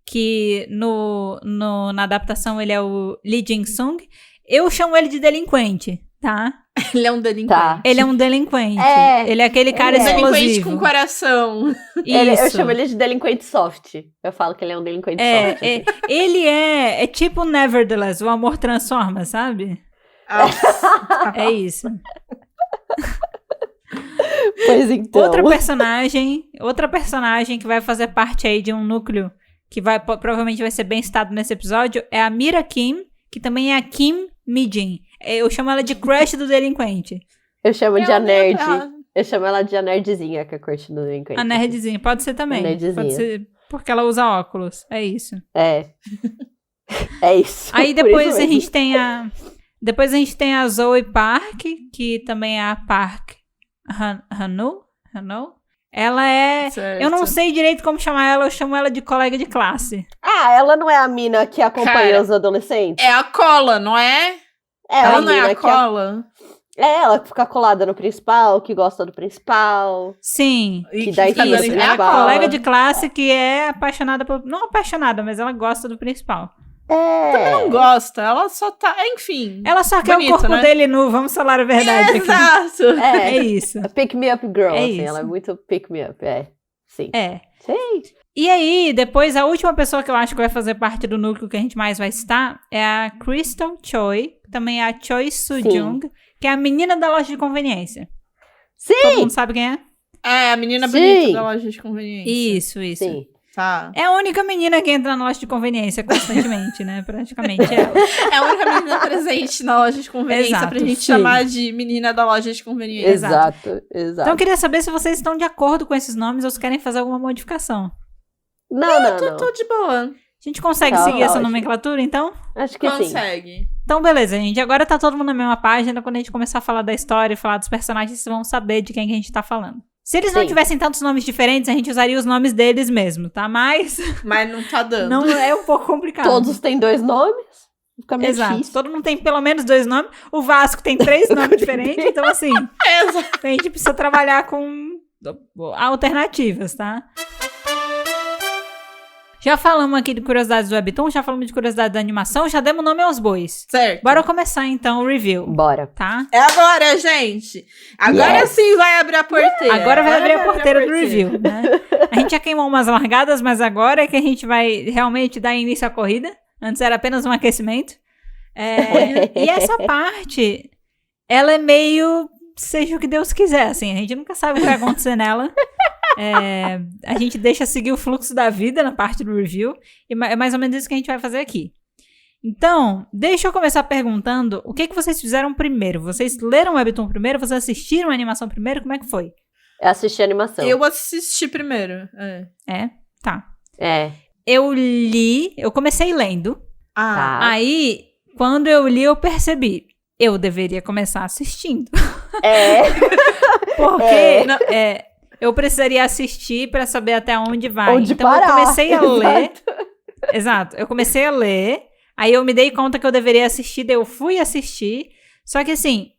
que na adaptação ele é o Lee Jin-sung. Eu chamo ele de delinquente, tá? Ele é um delinquente. Tá. Ele é um delinquente. Ele é aquele cara explosivo. Delinquente com coração. Isso. Eu chamo ele de delinquente soft. Eu falo que ele é um delinquente soft. Ele é tipo Nevertheless, o amor transforma, sabe? É isso. Pois então. Outra personagem que vai fazer parte aí de um núcleo que provavelmente vai ser bem citado nesse episódio é a Mira Kim, que também é a Kim Mi-jin. Eu chamo ela de crush do delinquente. Eu chamo de a nerd. Eu chamo ela de a nerdzinha, que é a crush do delinquente. A nerdzinha, pode ser também. A nerdzinha. Pode ser porque ela usa óculos, é isso. É. É isso. Aí depois a gente tem a Zoe Park, que também é a Park Hanu. Ela é... Certo. Eu não sei direito como chamar ela, eu chamo ela de colega de classe. Ah, ela não é a mina que acompanha Cara, os adolescentes? É a cola, não é? Ela não é a cola? Ela que fica colada no principal, que gosta do principal. Sim. Que daí fica fica dando no É a principal. colega de classe que é apaixonada por... Não apaixonada, mas ela gosta do principal. Não gosta, ela só tá... Enfim. Ela só quer bonito, o corpo né? dele nu, vamos falar a verdade aqui. Exato. É isso. Pick me up girl, É assim, isso. ela é muito pick me up, sim. É. Sim. E aí, depois, a última pessoa que eu acho que vai fazer parte do núcleo que a gente mais vai citar é a Crystal Choi, que também é a Choi Soo-jung, que é a menina da loja de conveniência. Todo Sim! mundo sabe quem é? É, a menina Sim. bonita da loja de conveniência. Isso. Sim. Tá. É a única menina que entra na loja de conveniência constantemente, né? Praticamente ela. É a única menina presente na loja de conveniência Exato, pra gente sim. chamar de menina da loja de conveniência. Exato. Então eu queria saber se vocês estão de acordo com esses nomes ou se querem fazer alguma modificação. Não. Tô de boa. A gente consegue Tá, seguir essa ótimo. nomenclatura, então? Acho que sim. Consegue. Então, beleza, gente. Agora tá todo mundo na mesma página. Quando a gente começar a falar da história e falar dos personagens, vocês vão saber de quem que a gente tá falando. Se eles não Sim. tivessem tantos nomes diferentes, a gente usaria os nomes deles mesmo, tá? Mas Mas não tá dando. não é um pouco complicado. Todos têm 2 nomes? Fica meio Exato. difícil. Todo mundo tem pelo menos 2 nomes. O Vasco tem 3 nomes diferentes. Então, assim, Exato. a gente precisa trabalhar com alternativas, tá? Já falamos aqui de curiosidades do Webtoon, já falamos de curiosidades da animação, já demos nome aos bois. Certo. Bora começar, então, o review, Bora. tá? É agora, gente. Agora Yes. sim vai abrir a porteira. Agora vai abrir a porteira do review, né? A gente já queimou umas largadas, mas agora é que a gente vai realmente dar início à corrida. Antes era apenas um aquecimento. E essa parte, ela é meio... seja o que Deus quiser, assim. A gente nunca sabe o que vai acontecer nela. A gente deixa seguir o fluxo da vida na parte do review. E é mais ou menos isso que a gente vai fazer aqui. Então, deixa eu começar perguntando o que vocês fizeram primeiro. Vocês leram o Webtoon primeiro? Vocês assistiram a animação primeiro? Como é que foi? Eu assisti a animação. Eu assisti primeiro. Tá. Eu comecei lendo. Tá. Aí, quando eu li, eu percebi. Eu deveria começar assistindo. Porque eu precisaria assistir pra saber até onde vai. Onde então parar. eu comecei a ler. Exato. Exato. Eu comecei a ler. Aí eu me dei conta que eu deveria assistir. Daí eu fui assistir. Só que assim,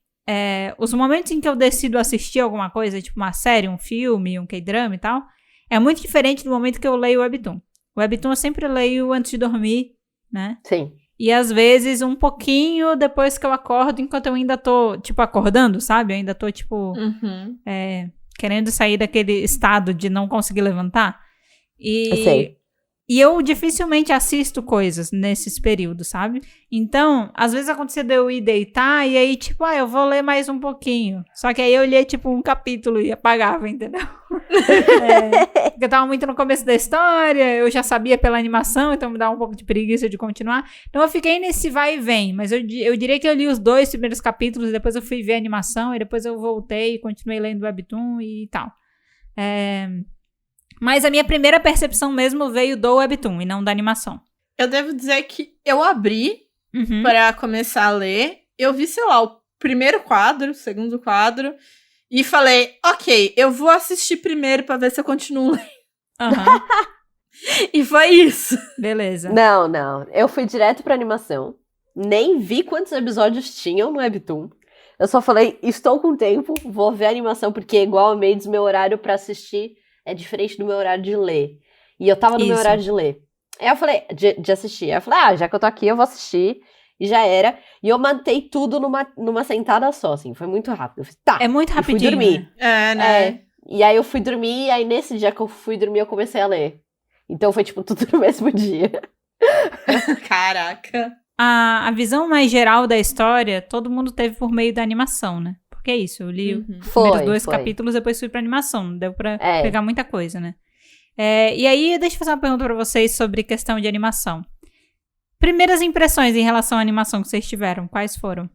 os momentos em que eu decido assistir alguma coisa, tipo uma série, um filme, um K-drama e tal, é muito diferente do momento que eu leio o Webtoon. O Webtoon eu sempre leio antes de dormir, né? Sim. E às vezes um pouquinho depois que eu acordo, enquanto eu ainda tô, tipo, acordando, sabe? Eu ainda tô, tipo, querendo sair daquele estado de não conseguir levantar. Eu sei. E eu dificilmente assisto coisas nesses períodos, sabe? Então, às vezes acontecia de eu ir deitar e aí, tipo, eu vou ler mais um pouquinho. Só que aí eu lia, tipo, um capítulo e apagava, entendeu? Porque eu tava muito no começo da história, eu já sabia pela animação, então me dava um pouco de preguiça de continuar. Então eu fiquei nesse vai e vem, mas eu diria que eu li os 2 primeiros capítulos, depois eu fui ver a animação, e depois eu voltei e continuei lendo o Webtoon e tal. Mas a minha primeira percepção mesmo veio do Webtoon e não da animação. Eu devo dizer que eu abri pra começar a ler. Eu vi, sei lá, o primeiro quadro, o segundo quadro. E falei, ok, eu vou assistir primeiro pra ver se eu continuo lendo. E foi isso. Beleza. Não. Eu fui direto pra animação. Nem vi quantos episódios tinham no Webtoon. Eu só falei, estou com tempo, vou ver a animação, porque igual a Maids, meu horário pra assistir é diferente do meu horário de ler. E eu tava no meu horário de ler. Aí eu falei, de assistir. Aí eu falei, já que eu tô aqui, eu vou assistir. E já era. E eu mantei tudo numa sentada só, assim. Foi muito rápido. Eu falei, tá. É muito rapidinho. Fui dormir. Né? E aí eu fui dormir, e aí nesse dia que eu fui dormir, eu comecei a ler. Então foi, tipo, tudo no mesmo dia. Caraca. A visão mais geral da história, todo mundo teve por meio da animação, né? porque é isso, eu li os Foi, primeiros 2 foi. capítulos, depois fui pra animação, não deu pra É. pegar muita coisa, né? E aí, deixa eu fazer uma pergunta pra vocês sobre questão de animação. Primeiras impressões em relação à animação que vocês tiveram, quais foram?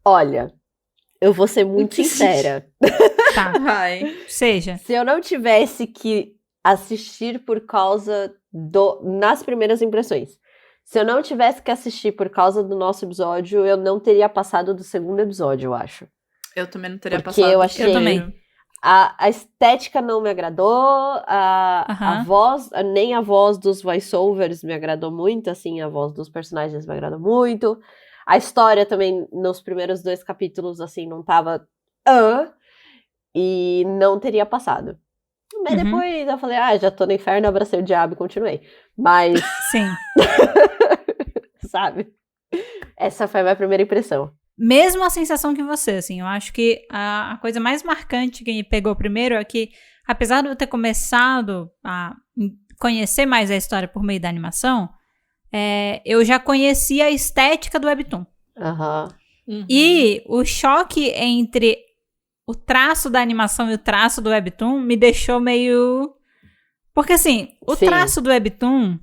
Olha, eu vou ser muito que sincera. Tá, Vai. seja. Se eu não tivesse que assistir por causa nas primeiras impressões. Se eu não tivesse que assistir por causa do nosso episódio, eu não teria passado do segundo episódio, eu acho. Eu também não teria Porque passado. eu achei- Eu também. A estética não me agradou, a Aham. voz, nem a voz dos voiceovers me agradou muito, assim, a voz dos personagens me agradou muito. A história também, nos primeiros 2 capítulos, assim, não tava... e não teria passado. Mas Uhum. depois eu falei, já tô no inferno, abracei o diabo e continuei. Mas, Sim. sabe? Essa foi a minha primeira impressão. Mesmo a sensação que você, assim, eu acho que a coisa mais marcante que me pegou primeiro é que, apesar de eu ter começado a conhecer mais a história por meio da animação, eu já conhecia a estética do Webtoon. Aham. Uhum. E o choque entre o traço da animação e o traço do Webtoon me deixou meio... Porque, assim, o Sim. traço do Webtoon,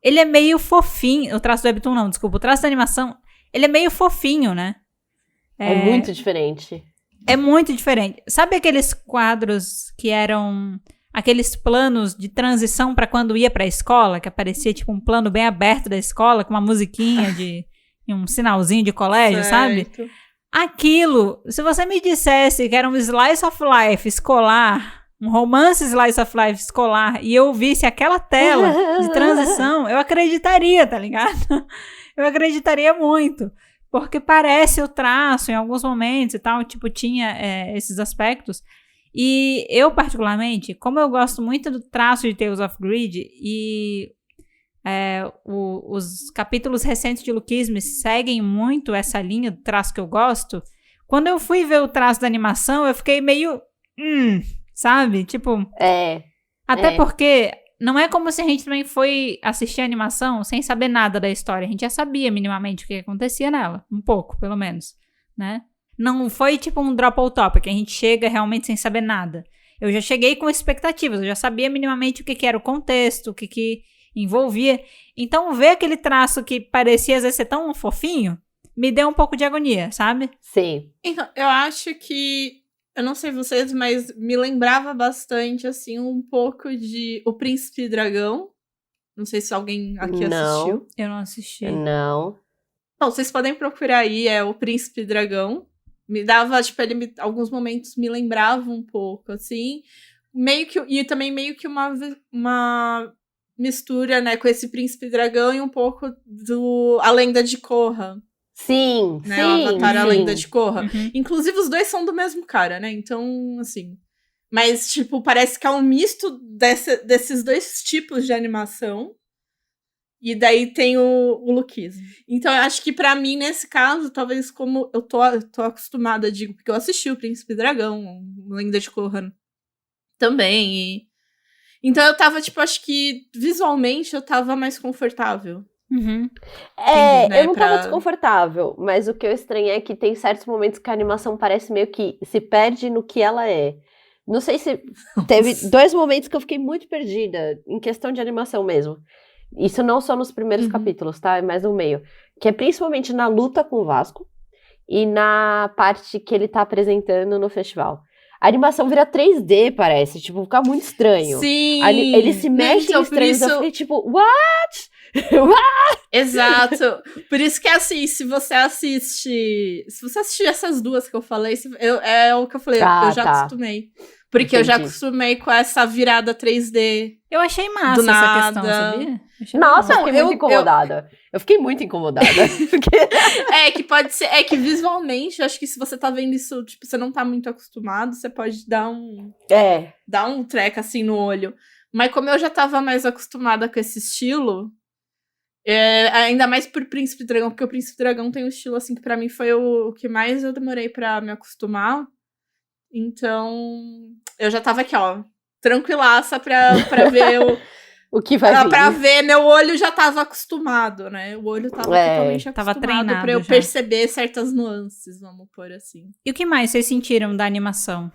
ele é meio fofinho. O traço do Webtoon não, desculpa. O traço da animação, ele é meio fofinho, né? É muito diferente. É muito diferente. Sabe aqueles quadros que eram aqueles planos de transição pra quando ia pra escola, que aparecia tipo um plano bem aberto da escola com uma musiquinha e um sinalzinho de colégio, sabe? Certo. Aquilo, se você me dissesse que era um slice of life escolar, um romance slice of life escolar, e eu visse aquela tela de transição, eu acreditaria, tá ligado? Eu acreditaria muito. Porque parece o traço em alguns momentos e tal, tipo, tinha esses aspectos. E eu, particularmente, como eu gosto muito do traço de Tales of Greed e os capítulos recentes de Lookism seguem muito essa linha do traço que eu gosto, quando eu fui ver o traço da animação, eu fiquei meio... sabe? Tipo... Até porque... Não é como se a gente também foi assistir a animação sem saber nada da história. A gente já sabia minimamente o que acontecia nela. Um pouco, pelo menos, né? Não foi tipo um drop ou top, que a gente chega realmente sem saber nada. Eu já cheguei com expectativas. Eu já sabia minimamente o que era o contexto, o que envolvia. Então, ver aquele traço que parecia às vezes ser tão fofinho, me deu um pouco de agonia, sabe? Sim. Então, eu acho que... Eu não sei vocês, mas me lembrava bastante, assim, um pouco de O Príncipe Dragão. Não sei se alguém aqui assistiu. Eu não assisti. Não. Não, vocês podem procurar aí, O Príncipe Dragão. Me dava, tipo, alguns momentos me lembrava um pouco, assim. Meio que, e também meio que uma mistura, né, com esse Príncipe Dragão e um pouco do A Lenda de Korra. Sim, Né, sim, o Avatar, A sim. Lenda de Korra. Uhum. Inclusive, os dois são do mesmo cara, né? Então, assim... Mas, tipo, parece que é um misto desses dois tipos de animação. E daí tem o Lookism. Então, eu acho que pra mim, nesse caso, talvez como eu tô acostumada, digo, porque eu assisti o Príncipe Dragão, Lenda de Korra também. Então, eu tava, tipo, acho que visualmente eu tava mais confortável. Uhum. Entendi, né, eu não tava pra- desconfortável, mas o que eu estranhei é que tem certos momentos que a animação parece meio que se perde no que ela é. Não sei se teve 2 momentos que eu fiquei muito perdida, em questão de animação mesmo. Isso não só nos primeiros Uhum. capítulos, tá? É mais no meio. Que é principalmente na luta com o Vasco e na parte que ele tá apresentando no festival. A animação vira 3D, parece. Tipo, fica muito estranho. Sim! Ele se mexe Então, em estranhos, por eu isso- fiquei tipo, what? Exato. Por isso que, assim, se você assistir essas duas que eu falei, é o que eu falei, Ah, eu já tá. acostumei. Porque eu já Entendi. acostumei com essa virada 3D. Eu achei massa Do essa questão, nada. sabia? Achei Nossa, eu legal. fiquei muito incomodada. Eu fiquei muito incomodada. É que pode ser. É que visualmente, eu acho que se você tá vendo isso, tipo, você não tá muito acostumado, você pode dar um treco assim no olho. Mas como eu já tava mais acostumada com esse estilo, ainda mais por Príncipe Dragão, porque o Príncipe Dragão tem um estilo assim que pra mim foi o que mais eu demorei pra me acostumar. Então, eu já tava aqui, ó, tranquilaça pra ver o que vai vir. Pra ver, meu olho já tava acostumado, né? O olho tava totalmente Tava acostumado treinado pra eu já. perceber certas nuances, vamos pôr assim. E o que mais vocês sentiram da animação?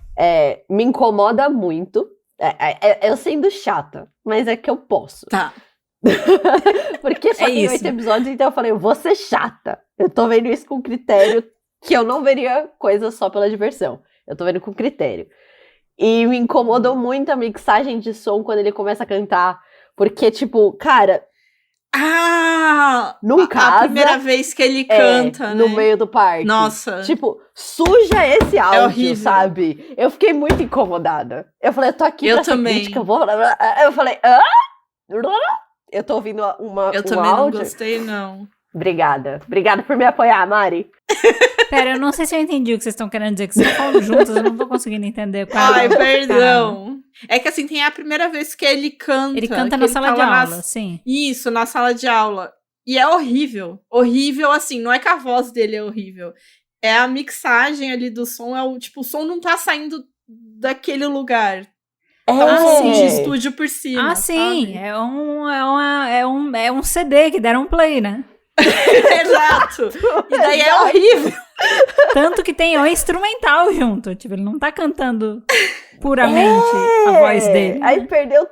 Me incomoda muito. Eu sendo chata, mas é que eu posso. Tá. Porque só tem isso. 8 episódios, então eu falei, eu vou ser chata. Eu tô vendo isso com critério que eu não veria coisa só pela diversão. Eu tô vendo com critério. E me incomodou muito a mixagem de som quando ele começa a cantar. Porque, tipo, cara, não A casa primeira vez que ele canta, né? no meio do parque. Nossa. Tipo, suja esse áudio, horrível. sabe? Eu fiquei muito incomodada. Eu falei, eu tô aqui Eu pra ser também. crítica, eu vou... Eu falei, hã? Eu tô ouvindo Eu um também áudio. não gostei, não. Obrigada por me apoiar, Mari. Pera, eu não sei se eu entendi o que vocês estão querendo dizer, que vocês estão falando juntos, eu não tô conseguindo entender. Ai, perdão. É que assim, tem a primeira vez que ele canta. Ele canta que na sala tá de lá aula, sim. Isso, na sala de aula. E é horrível. Horrível, assim, não é que a voz dele é horrível. É a mixagem ali do som, o som não tá saindo daquele lugar. Tá um som de estúdio por cima, sim, sabe? é um CD que deram play, né? Exato. E daí é horrível. Tanto que tem o instrumental junto, tipo, ele não tá cantando puramente a voz dele. Aí perdeu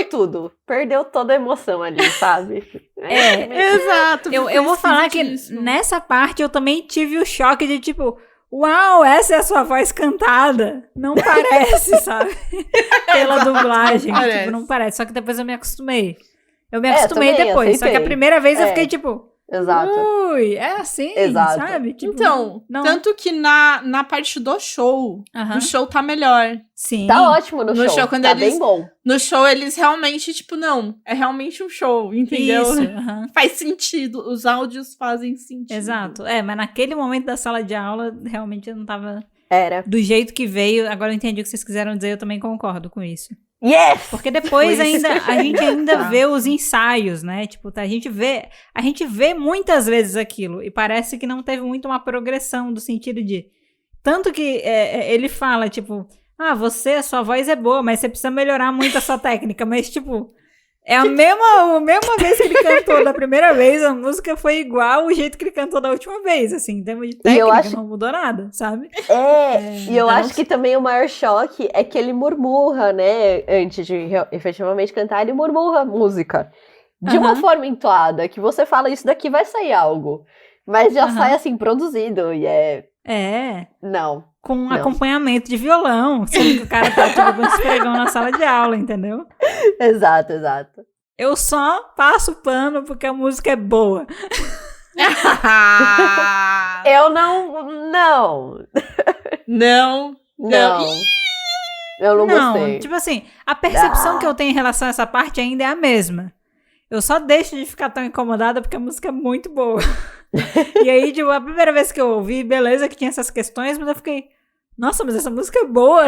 tudo. Perdeu toda a emoção ali, sabe? Exato. Eu vou falar que nessa parte eu também tive o choque de tipo, uau, essa é a sua voz cantada. Não parece, sabe? Pela dublagem, Parece. tipo, não parece. Só que depois eu me acostumei. Eu me acostumei também, depois, só que a aceitei. primeira vez eu fiquei tipo, Exato. ui, é assim, Exato. sabe? Tipo, Então, não. tanto que na parte do show, Aham. o show tá melhor. Sim. Tá ótimo no show. quando Tá eles- bem bom. No show, eles realmente, tipo, não, é realmente um show, entendeu? Isso, aham. Faz sentido, os áudios fazem sentido. Exato. Mas naquele momento da sala de aula, realmente eu não tava Era. do jeito que veio. Agora eu entendi o que vocês quiseram dizer, eu também concordo com isso. Yes! Porque depois Foi isso. a gente ainda Tá. vê os ensaios, né? Tipo, a gente vê muitas vezes aquilo e parece que não teve muito uma progressão do sentido de... Tanto que ele fala, tipo, a sua voz é boa, mas você precisa melhorar muito a sua técnica. Mas, tipo, é a mesma vez que ele cantou da primeira vez, a música foi igual o jeito que ele cantou da última vez, assim, em termos de técnica, não mudou nada, sabe? E eu então- acho que também o maior choque é que ele murmurra, né? Antes de efetivamente cantar, ele murmurra a música. De uma Aham. forma entoada, que você fala, isso daqui vai sair algo. Mas já Aham. sai assim, produzido. E não. Com Não. acompanhamento de violão, sendo que o cara tá tipo com esse pregão na sala de aula, entendeu? Exato. Eu só passo pano porque a música é boa. Eu não. Não. Eu não gostei. Tipo assim, a percepção que eu tenho em relação a essa parte ainda é a mesma. Eu só deixo de ficar tão incomodada porque a música é muito boa. E aí, tipo, a primeira vez que eu ouvi, beleza que tinha essas questões, mas eu fiquei, nossa, mas essa música é boa.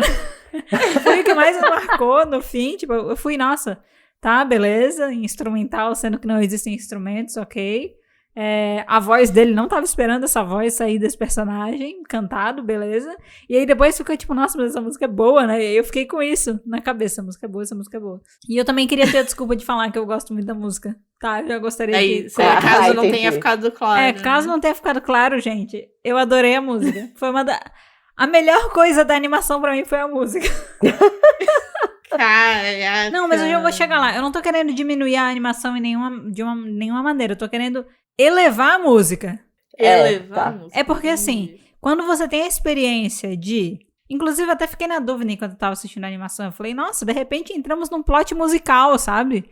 Foi o que mais me marcou no fim, tipo, eu fui, nossa, tá, beleza, instrumental, sendo que não existem instrumentos, ok. A voz dele não tava esperando essa voz sair desse personagem, cantado, beleza. E aí depois ficou tipo, nossa, mas essa música é boa, né? E aí eu fiquei com isso na cabeça, essa música é boa. E eu também queria ter a desculpa de falar que eu gosto muito da música, tá? Eu já gostaria de... Caso não entendi. tenha ficado claro. caso não tenha ficado claro, gente, eu adorei a música. Foi a melhor coisa da animação pra mim foi a música. Caraca. Não, mas eu já vou chegar lá. Eu não tô querendo diminuir a animação de nenhuma maneira. Eu tô querendo elevar a música. Elevamos. É porque, assim, quando você tem a experiência de... Inclusive, eu até fiquei na dúvida enquanto eu tava assistindo a animação. Eu falei, nossa, de repente entramos num plot musical, sabe?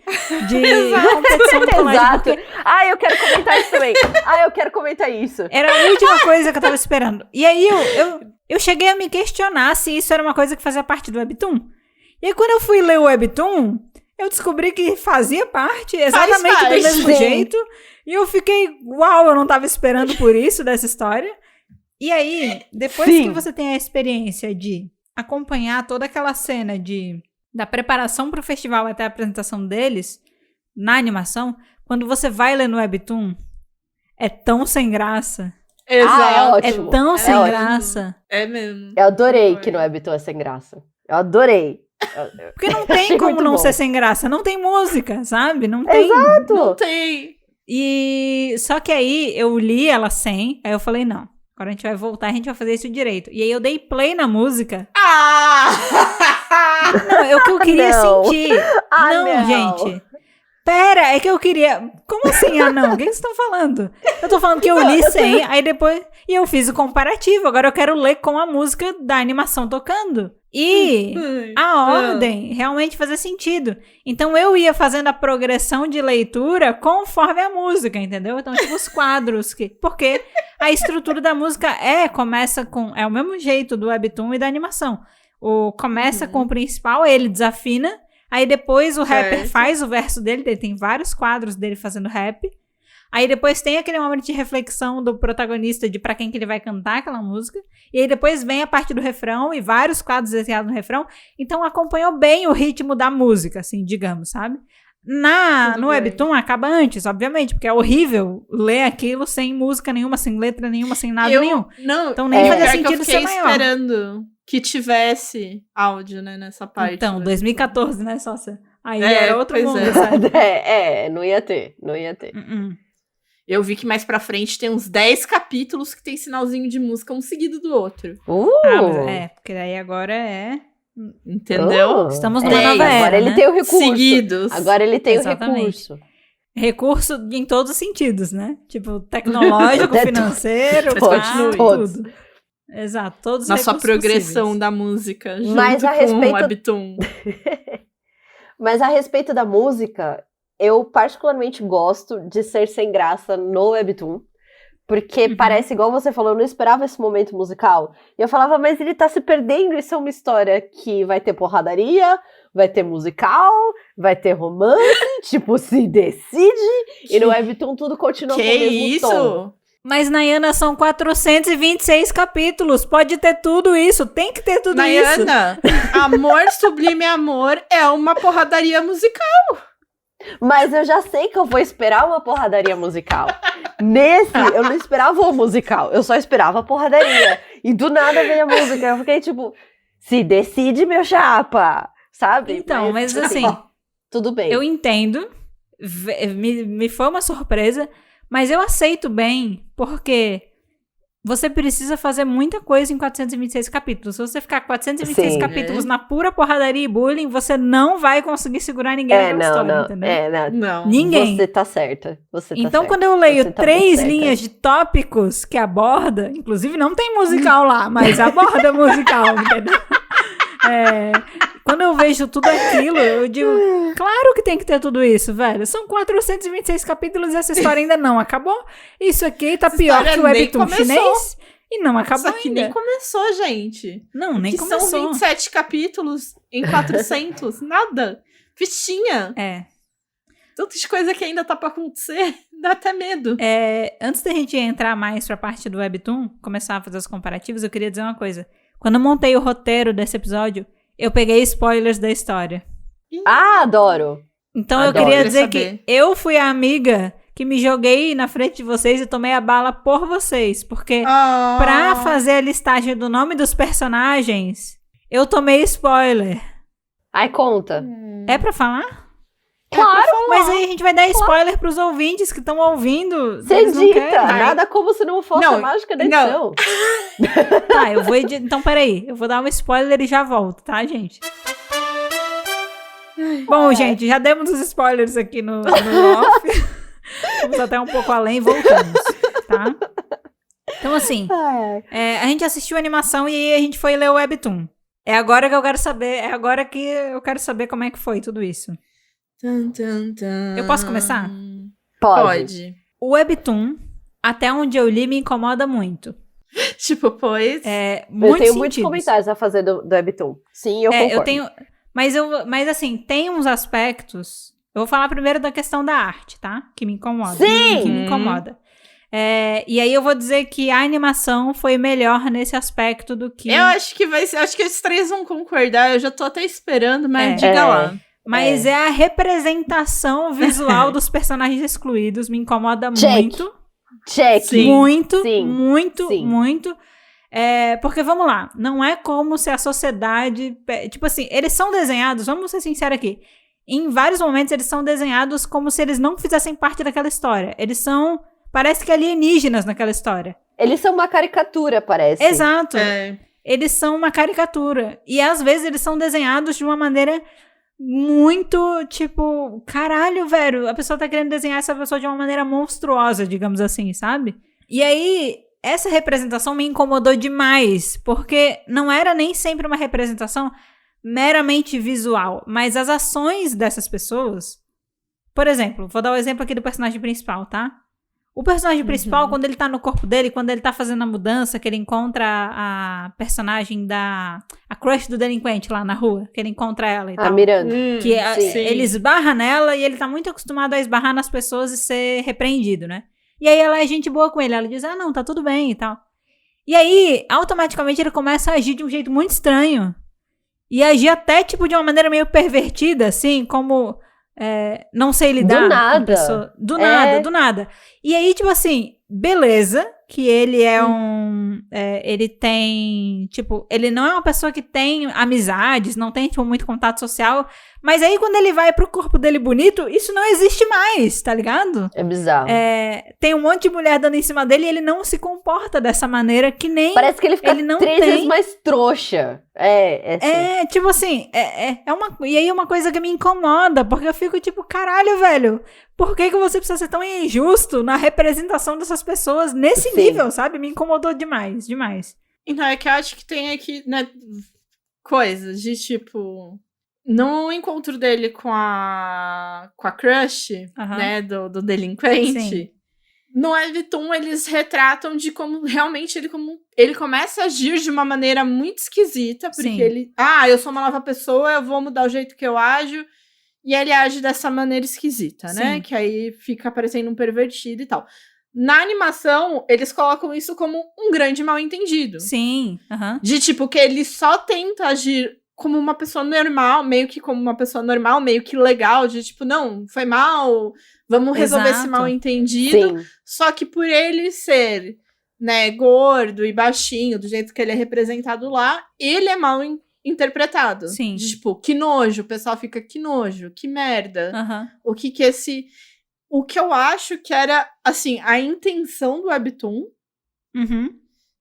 De competição de colégio. Exato. Porque Eu quero comentar isso também. Eu quero comentar isso. era a última coisa que eu tava esperando. E aí, eu cheguei a me questionar se isso era uma coisa que fazia parte do Webtoon. E aí, quando eu fui ler o Webtoon, eu descobri que fazia parte exatamente do mesmo sim. jeito. E eu fiquei, uau, eu não tava esperando por isso dessa história. E aí, depois Sim. que você tem a experiência de acompanhar toda aquela cena da preparação pro festival até a apresentação deles, na animação, quando você vai ler no Webtoon, é tão sem graça. Exato. É ótimo. É tão sem ótimo. graça. É mesmo. Eu adorei que no Webtoon é sem graça. Eu adorei. Porque não tem Achei como muito não bom. ser sem graça. Não tem música, sabe? Não tem. Exato. Não tem. E só que aí eu li ela sem, aí eu falei, não, agora a gente vai voltar, a gente vai fazer isso direito. E aí eu dei play na música. Não, é o que eu queria Não. sentir. Não. Gente. Pera, é que eu queria... Como assim, não? O que vocês estão falando? Eu tô falando que eu li sem, aí depois... E eu fiz o comparativo, agora eu quero ler com a música da animação tocando. E a ordem realmente fazia sentido. Então eu ia fazendo a progressão de leitura conforme a música, entendeu? Então, tipo, os quadros. Porque a estrutura da música começa com... É o mesmo jeito do webtoon e da animação. Começa com o principal, ele desafina. Aí depois o rapper faz o verso dele, tem vários quadros dele fazendo rap. Aí depois tem aquele momento de reflexão do protagonista de pra quem que ele vai cantar aquela música. E aí depois vem a parte do refrão e vários quadros desenhados no refrão. Então acompanhou bem o ritmo da música, assim, digamos, sabe? No webtoon acaba antes, obviamente, porque é horrível ler aquilo sem música nenhuma, sem letra nenhuma, sem nada nenhum. Não, então nem fazia pior sentido que eu ser fiquei maior. esperando que tivesse áudio, né, nessa parte. Então, 2014, né, Sócia? Aí É, era outro pois mundo, é. sabe? Não ia ter, não ia ter. Eu vi que mais pra frente tem uns 10 capítulos que tem sinalzinho de música um seguido do outro. Mas porque daí agora Entendeu? Estamos numa nova era, agora ele né? tem o recurso. Seguidos. Agora ele tem Exatamente. o recurso. Recurso em todos os sentidos, né? Tipo, tecnológico, financeiro, Mas continue. tudo. Exato, todos os Na sua recursos progressão possíveis. da música, junto Mas a com respeito- o webtoon. Mas a respeito da música, eu particularmente gosto de ser sem graça no webtoon. Porque parece, igual você falou, eu não esperava esse momento musical. E eu falava, mas ele tá se perdendo, isso é uma história que vai ter porradaria, vai ter musical, vai ter romance, tipo, se decide. E no webtoon tudo continua com o Que mesmo tom. isso? Mas, Nayana, são 426 capítulos. Pode ter tudo isso. Tem que ter tudo isso. Nayana, Amor Sublime Amor é uma porradaria musical. Mas eu já sei que eu vou esperar uma porradaria musical. Nesse, eu não esperava o musical, eu só esperava a porradaria. E do nada veio a música. Eu fiquei tipo, se decide, meu chapa, sabe? Então, mas assim, tudo bem. eu entendo. Me foi uma surpresa. Mas eu aceito bem, porque você precisa fazer muita coisa em 426 capítulos. Se você ficar 426 Sim. capítulos na pura porradaria e bullying, você não vai conseguir segurar ninguém naquela história, entendeu? Não. Ninguém. Você tá certa. Você tá Então, certa. quando eu leio Você tá 3 muito certa. linhas de tópicos que aborda, inclusive não tem musical lá, mas aborda musical, entendeu? Quando eu vejo tudo aquilo, eu digo, claro que tem que ter tudo isso, velho. São 426 capítulos e essa história ainda não acabou. Isso aqui tá Essa pior história que o nem webtoon começou. chinês e não acabou Isso aqui ainda. nem começou, gente. Não, nem que começou. são 27 capítulos em 400. Nada. Fichinha. Tanta de coisa que ainda tá pra acontecer. Dá até medo. Antes da gente entrar mais pra parte do webtoon, começar a fazer os comparativos, eu queria dizer uma coisa. Quando eu montei o roteiro desse episódio, eu peguei spoilers da história. Adoro. Então Adoro. eu queria dizer saber. que eu fui a amiga que me joguei na frente de vocês e tomei a bala por vocês. Porque pra fazer a listagem do nome dos personagens, eu tomei spoiler. Ai, conta. É pra falar? Claro, Mas aí a gente vai dar spoiler pros ouvintes que estão ouvindo. você eles não edita. querem. Nada como se não fosse Não, a mágica da não. edição. Tá, eu vou editar. Então, peraí. Eu vou dar um spoiler e já volto, tá, gente? Bom, gente, já demos os spoilers aqui no off. Vamos até um pouco além e voltamos, tá? Então, assim, a gente assistiu a animação e aí a gente foi ler o webtoon. É agora que eu quero saber, como é que foi tudo isso. Eu posso começar? Pode. O webtoon, até onde eu li, me incomoda muito. Tipo, pois. Eu tenho muitos comentários a fazer do webtoon. Sim, eu concordo. Eu tenho... Mas assim, tem uns aspectos... Eu vou falar primeiro da questão da arte, tá? Que me incomoda. Sim! Que me incomoda. E aí eu vou dizer que a animação foi melhor nesse aspecto do que... Eu acho que vai ser. Acho que os três vão concordar. Eu já tô até esperando, mas diga lá. Mas é a representação visual dos personagens excluídos. Me incomoda Check. muito. Check. Sim. Muito, Sim. muito, Sim. muito. Porque, vamos lá, não é como se a sociedade... Tipo assim, eles são desenhados, vamos ser sinceros aqui, em vários momentos eles são desenhados como se eles não fizessem parte daquela história. Eles são, parece que alienígenas naquela história. Eles são uma caricatura, parece. Exato. Eles são uma caricatura. E às vezes eles são desenhados de uma maneira muito, tipo, caralho, velho, a pessoa tá querendo desenhar essa pessoa de uma maneira monstruosa, digamos assim, sabe? E aí, essa representação me incomodou demais, porque não era nem sempre uma representação meramente visual, mas as ações dessas pessoas... Por exemplo, vou dar o exemplo aqui do personagem principal, tá? O personagem principal, quando ele tá no corpo dele, quando ele tá fazendo a mudança, que ele encontra a personagem a crush do delinquente lá na rua, que ele encontra ela e tal. A Miranda. Que ele esbarra nela e ele tá muito acostumado a esbarrar nas pessoas e ser repreendido, né? E aí ela é gente boa com ele, ela diz, não, tá tudo bem e tal. E aí, automaticamente, ele começa a agir de um jeito muito estranho. E agir até, tipo, de uma maneira meio pervertida, assim, como... não sei lidar do nada. com pessoa. Do nada. E aí, tipo assim, beleza, que ele ele tem, tipo, ele não é uma pessoa que tem amizades, não tem, tipo, muito contato social, mas aí quando ele vai pro corpo dele bonito, isso não existe mais, tá ligado? É bizarro. Tem um monte de mulher dando em cima dele e ele não se comporta dessa maneira que nem... Parece que ele fica 3 vezes mais trouxa. Tipo assim, e aí é uma coisa que me incomoda, porque eu fico tipo, caralho, velho, por que você precisa ser tão injusto na representação dessas pessoas nesse nível, sabe? Me incomodou demais, demais. Então, é que eu acho que tem aqui, né, coisas de tipo... No encontro dele com a crush, né, do delinquente... Sim. No webtoon, eles retratam de como realmente ele começa a agir de uma maneira muito esquisita, porque ele... eu sou uma nova pessoa, eu vou mudar o jeito que eu ajo, e ele age dessa maneira esquisita, né? Que aí fica parecendo um pervertido e tal. Na animação, eles colocam isso como um grande mal-entendido. Sim, De tipo, que ele só tenta agir como uma pessoa normal, meio que como uma pessoa normal, meio que legal, de tipo, não, foi mal... Vamos resolver esse mal-entendido. Só que por ele ser, né, gordo e baixinho, do jeito que ele é representado lá, ele é mal interpretado. Sim. De, tipo, que nojo. O pessoal fica, que nojo, que merda. O que esse... O que eu acho que era, assim, a intenção do webtoon.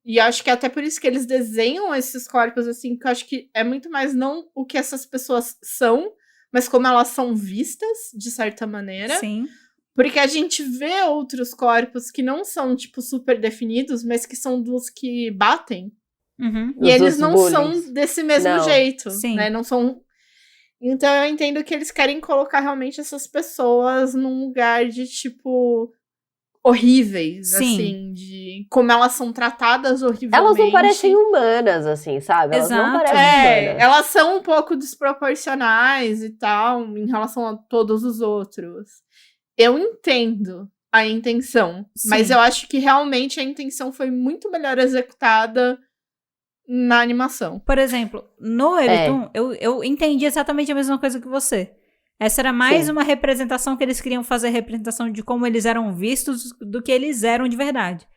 E acho que é até por isso que eles desenham esses corpos, assim, que eu acho que é muito mais não o que essas pessoas são, mas como elas são vistas, de certa maneira. Sim. Porque a gente vê outros corpos que não são, tipo, super definidos, mas que são dos que batem. E eles não são desse mesmo jeito, né? Não são... Então eu entendo que eles querem colocar realmente essas pessoas num lugar de, tipo... horríveis, assim, de como elas são tratadas horrivelmente. Elas não parecem humanas, assim, sabe? Elas não parecem humanas. Elas são um pouco desproporcionais e tal, em relação a todos os outros. Eu entendo a intenção, mas eu acho que realmente a intenção foi muito melhor executada na animação. Por exemplo, no webtoon, eu entendi exatamente a mesma coisa que você. Essa era mais uma representação que eles queriam fazer, representação de como eles eram vistos do que eles eram de verdade.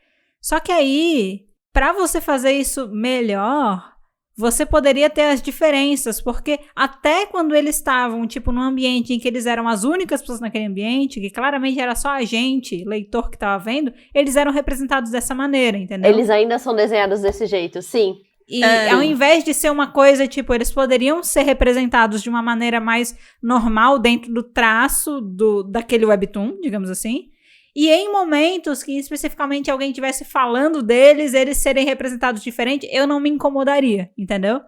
Só que aí, pra você fazer isso melhor, você poderia ter as diferenças, porque até quando eles estavam, tipo, num ambiente em que eles eram as únicas pessoas naquele ambiente, que claramente era só a gente, leitor, que tava vendo, eles eram representados dessa maneira, entendeu? Eles ainda são desenhados desse jeito, sim. E ao invés de ser uma coisa, tipo, eles poderiam ser representados de uma maneira mais normal dentro do traço daquele webtoon, digamos assim. E em momentos que especificamente alguém estivesse falando deles, eles serem representados diferente, eu não me incomodaria, entendeu?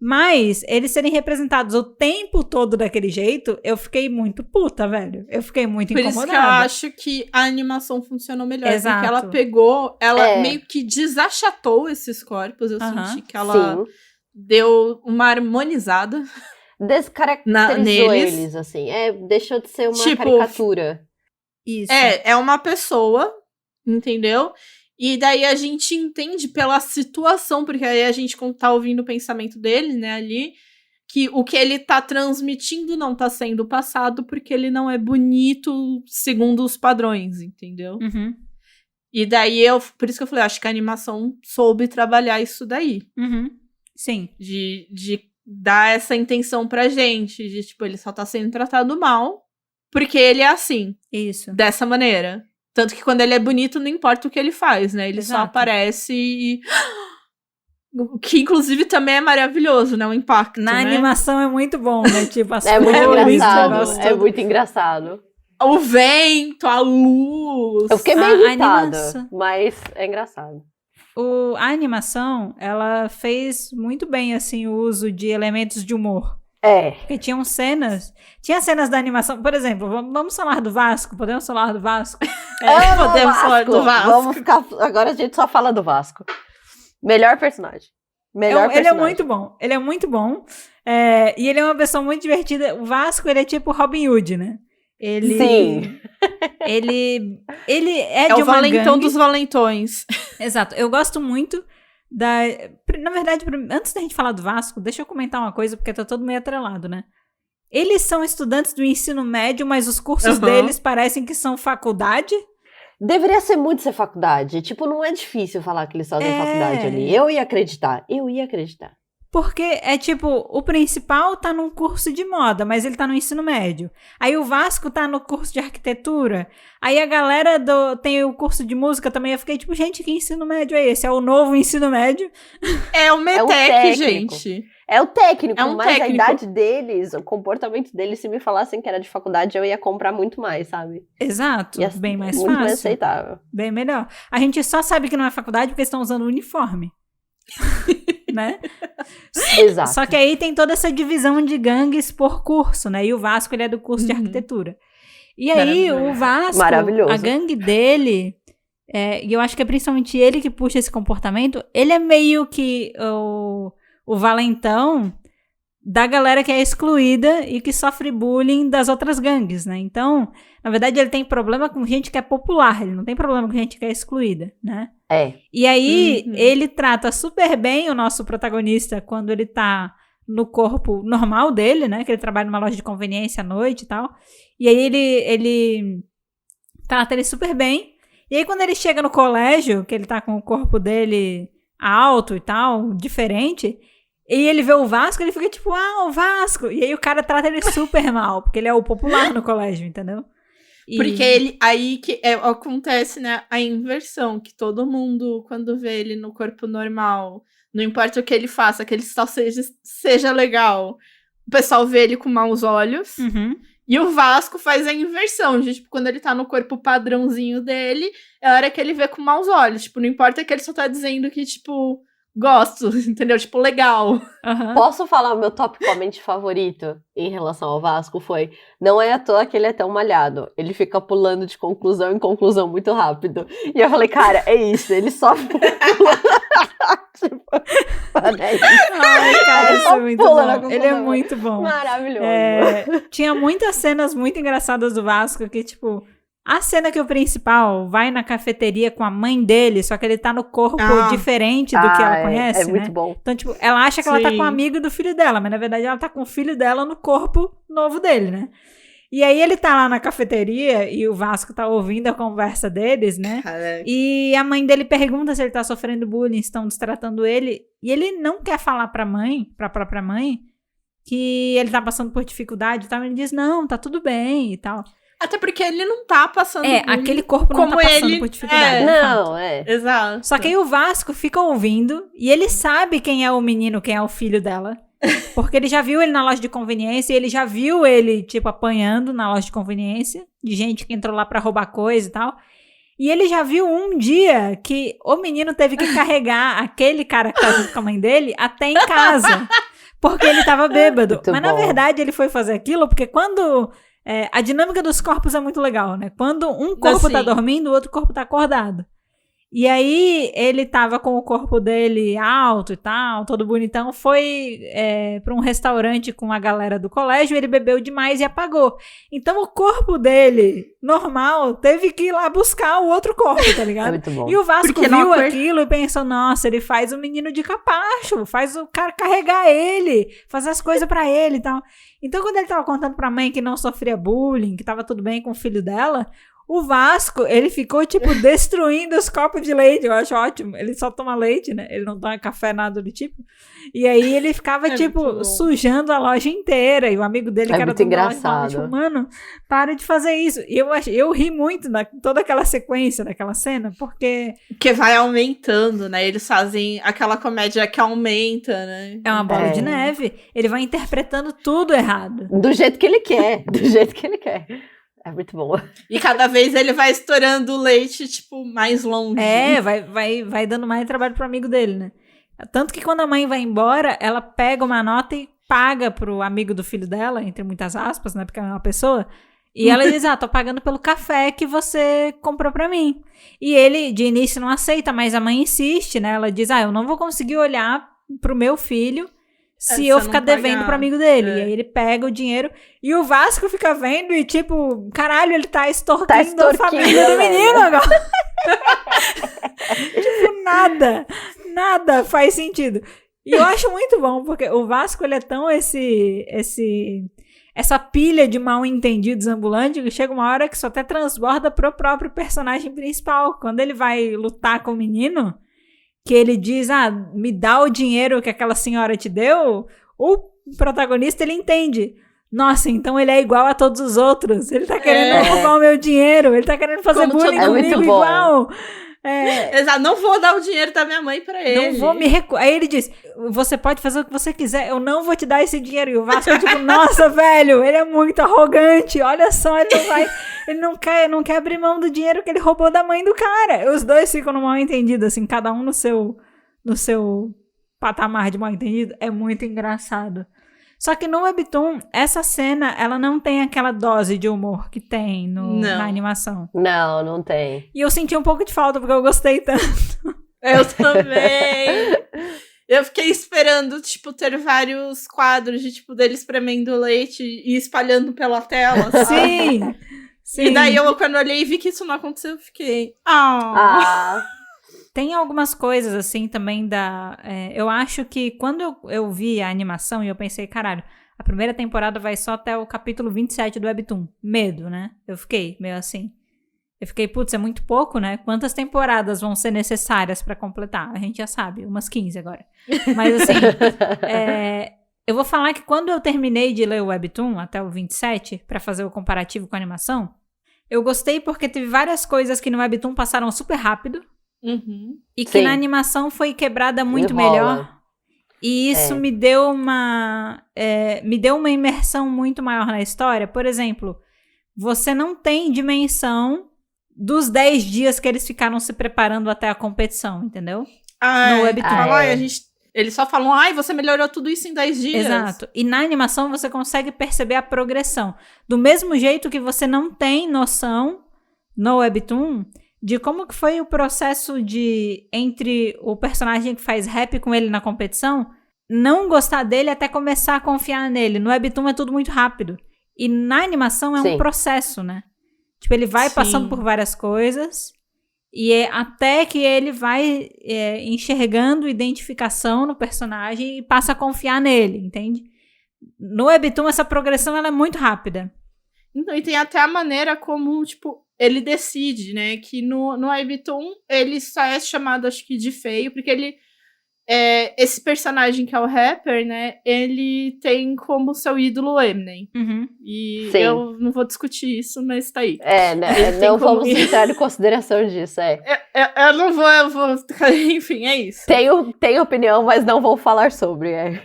Mas eles serem representados o tempo todo daquele jeito, eu fiquei muito puta, velho. Eu fiquei muito incomodada. Por isso que eu acho que a animação funcionou melhor. Exato. Porque ela pegou, meio que desachatou esses corpos. Eu senti que ela deu uma harmonizada. Descaracterizou eles, assim. Deixou de ser uma caricatura. Isso. É uma pessoa, entendeu? E daí a gente entende pela situação, porque aí a gente tá ouvindo o pensamento dele, né, ali, que o que ele tá transmitindo não tá sendo passado porque ele não é bonito segundo os padrões, entendeu? E daí, por isso que eu falei, acho que a animação soube trabalhar isso daí. Sim. De dar essa intenção pra gente, de tipo, ele só tá sendo tratado mal, porque ele é assim. Isso. Dessa maneira. Tanto que quando ele é bonito, não importa o que ele faz, né? Ele só aparece e... O que, inclusive, também é maravilhoso, né? O impacto, Na né? animação é muito bom, né? Tipo, as É muito cores, engraçado. É muito engraçado. O vento, a luz. Eu fiquei meio irritada, animação. mas é engraçado. A animação, ela fez muito bem, assim, o uso de elementos de humor. Porque tinha cenas da animação, por exemplo, vamos falar do Vasco? Podemos falar do Vasco? Podemos falar do Vasco. Vamos ficar, agora a gente só fala do Vasco. Melhor personagem. Ele é muito bom. Ele é muito bom. E ele é uma pessoa muito divertida. O Vasco, ele é tipo Robin Hood, né? Sim. Ele é de o uma valentão gangue. dos valentões. Exato. Eu gosto muito na verdade, antes da gente falar do Vasco, deixa eu comentar uma coisa, porque tá todo meio atrelado, né? Eles são estudantes do ensino médio, mas os cursos deles parecem que são faculdade. Deveria ser muito ser faculdade. Tipo, não é difícil falar que eles fazem faculdade ali. Eu ia acreditar. Porque é tipo, o principal tá num curso de moda, mas ele tá no ensino médio. Aí o Vasco tá no curso de arquitetura. Aí a galera tem o curso de música também. Eu fiquei tipo, gente, que ensino médio é esse? É o novo ensino médio? É o METEC, gente. É o técnico, mas a idade deles, o comportamento deles, se me falassem que era de faculdade, eu ia comprar muito mais, sabe? Exato, bem mais muito fácil. Mais aceitável. Bem melhor. A gente só sabe que não é faculdade porque estão usando uniforme. Né? Exato. Só que aí tem toda essa divisão de gangues por curso, né? E o Vasco, ele é do curso de arquitetura. E aí, o Vasco, a gangue dele, e eu acho que é principalmente ele que puxa esse comportamento, ele é meio que o valentão da galera que é excluída e que sofre bullying das outras gangues, né? Então, na verdade, ele tem problema com gente que é popular, ele não tem problema com gente que é excluída, né? E aí, ele trata super bem o nosso protagonista quando ele tá no corpo normal dele, né? Que ele trabalha numa loja de conveniência à noite e tal. E aí, ele trata ele super bem. E aí, quando ele chega no colégio, que ele tá com o corpo dele alto e tal, diferente... E ele vê o Vasco, ele fica tipo, o Vasco. E aí o cara trata ele super mal, porque ele é o popular no colégio, entendeu? Porque aí que acontece, né, a inversão, que todo mundo, quando vê ele no corpo normal, não importa o que ele faça, que ele só seja legal, o pessoal vê ele com maus olhos. E o Vasco faz a inversão, de, tipo, quando ele tá no corpo padrãozinho dele, é a hora que ele vê com maus olhos. Tipo, não importa que ele só tá dizendo que, tipo... Gosto, entendeu? Tipo, legal. Posso falar o meu top comment favorito em relação ao Vasco? Foi, não é à toa que ele é tão malhado. Ele fica pulando de conclusão em conclusão muito rápido. E eu falei, cara, é isso. Ele só pula. Tipo, é isso. Ai, cara, isso é muito bom. Ele é muito bom. Maravilhoso. Tinha muitas cenas muito engraçadas do Vasco que, tipo... A cena que o principal vai na cafeteria com a mãe dele, só que ele tá no corpo diferente do que ela conhece, né? Muito bom. Então, tipo, ela acha que ela tá com um amigo do filho dela, mas na verdade ela tá com o filho dela no corpo novo dele, né? E aí ele tá lá na cafeteria e o Vasco tá ouvindo a conversa deles, né? Caraca. E a mãe dele pergunta se ele tá sofrendo bullying, estão destratando ele. E ele não quer falar pra própria mãe, que ele tá passando por dificuldade e tal. Ele diz, não, tá tudo bem e tal. Até porque ele não tá passando por... aquele corpo não tá passando por dificuldade. Exato. Só que aí o Vasco fica ouvindo e ele sabe quem é o menino, quem é o filho dela. Porque ele já viu ele na loja de conveniência e ele já viu ele, tipo, apanhando na loja de conveniência de gente que entrou lá pra roubar coisa e tal. E ele já viu um dia que o menino teve que carregar aquele cara que tá junto com a mãe dele até em casa. Porque ele tava bêbado. Muito Mas bom. na verdade ele foi fazer aquilo porque quando... a dinâmica dos corpos é muito legal, né? Quando um corpo tá dormindo, o outro corpo tá acordado. E aí, ele tava com o corpo dele alto e tal, todo bonitão, foi pra um restaurante com a galera do colégio, ele bebeu demais e apagou. Então, o corpo dele, normal, teve que ir lá buscar o outro corpo, tá ligado? É muito bom. E o Vasco viu aquilo e pensou, nossa, ele faz o menino de capacho, faz o cara carregar ele, fazer as coisas pra ele e tal. Então, quando ele tava contando pra mãe que não sofria bullying, que tava tudo bem com o filho dela, O Vasco, ele ficou, tipo, destruindo os copos de leite. Eu acho ótimo. Ele só toma leite, né? Ele não toma café, nada do tipo. E aí ele ficava, tipo, sujando a loja inteira. E o amigo dele, que era muito engraçado. Tipo, mano, para de fazer isso. E eu ri muito toda aquela sequência daquela cena, porque... Porque vai aumentando, né? Eles fazem aquela comédia que aumenta, né? É uma bola de neve. Ele vai interpretando tudo errado. Do jeito que ele quer. Do jeito que ele quer. É muito bom. E cada vez ele vai estourando o leite, tipo, mais longe. Vai dando mais trabalho pro amigo dele, né? Tanto que quando a mãe vai embora, ela pega uma nota e paga pro amigo do filho dela, entre muitas aspas, né? Porque é uma pessoa. E ela diz, tô pagando pelo café que você comprou pra mim. E ele, de início, não aceita, mas a mãe insiste, né? Ela diz, eu não vou conseguir olhar pro meu filho se eu ficar devendo pro amigo dele. E aí ele pega o dinheiro e o Vasco fica vendo e tipo, caralho, ele tá extorquindo a família do menino agora. Tipo, nada faz sentido. E eu acho muito bom, porque o Vasco, ele é tão essa pilha de mal entendidos ambulantes que chega uma hora que só até transborda pro próprio personagem principal. Quando ele vai lutar com o menino, que ele diz, me dá o dinheiro que aquela senhora te deu, o protagonista, ele entende. Nossa, então ele é igual a todos os outros. Ele tá querendo roubar o meu dinheiro, ele tá querendo fazer bullying comigo igual. Exato, não vou dar o dinheiro da minha mãe pra ele. Não vou me recusar. Aí ele diz, você pode fazer o que você quiser, eu não vou te dar esse dinheiro. E o Vasco é tipo, nossa, velho, ele é muito arrogante, olha só, ele não quer abrir mão do dinheiro que ele roubou da mãe do cara. Os dois ficam no mal entendido, assim, cada um no seu patamar de mal entendido. É muito engraçado. Só que no Webtoon, essa cena, ela não tem aquela dose de humor que tem na animação. Não tem. E eu senti um pouco de falta, porque eu gostei tanto. Eu também. Eu fiquei esperando, tipo, ter vários quadros de, tipo, deles espremendo leite e espalhando pela tela, sabe? Sim. E daí, quando eu olhei e vi que isso não aconteceu, eu fiquei... Tem algumas coisas, assim, também eu acho que quando eu vi a animação e eu pensei, caralho, a primeira temporada vai só até o capítulo 27 do Webtoon. Medo, né? Eu fiquei meio assim. Eu fiquei, putz, é muito pouco, né? Quantas temporadas vão ser necessárias pra completar? A gente já sabe, umas 15 agora. Mas, assim, eu vou falar que quando eu terminei de ler o Webtoon, até o 27, pra fazer o comparativo com a animação, eu gostei porque teve várias coisas que no Webtoon passaram super rápido. Uhum. E que na animação foi quebrada muito melhor. E isso me deu uma imersão muito maior na história. Por exemplo, você não tem dimensão dos 10 dias que eles ficaram se preparando até a competição, entendeu? No Webtoon. Eles só falam, você melhorou tudo isso em 10 dias. Exato. E na animação você consegue perceber a progressão. Do mesmo jeito que você não tem noção no Webtoon de como que foi o processo entre o personagem que faz rap com ele na competição, não gostar dele até começar a confiar nele. No Webtoon é tudo muito rápido. E na animação é um processo, né? Tipo, ele vai passando por várias coisas e até que ele vai enxergando identificação no personagem e passa a confiar nele, entende? No Webtoon essa progressão ela é muito rápida. Então, e tem até a maneira como, tipo, ele decide, né? Que no Webtoon ele só é chamado, acho que, de feio, porque ele... esse personagem que é o rapper, né? Ele tem como seu ídolo o Eminem. Uhum. E eu não vou discutir isso, mas tá aí. Né? Não vamos entrar em consideração disso, eu não vou... Enfim, é isso. Tenho opinião, mas não vou falar sobre, Ele...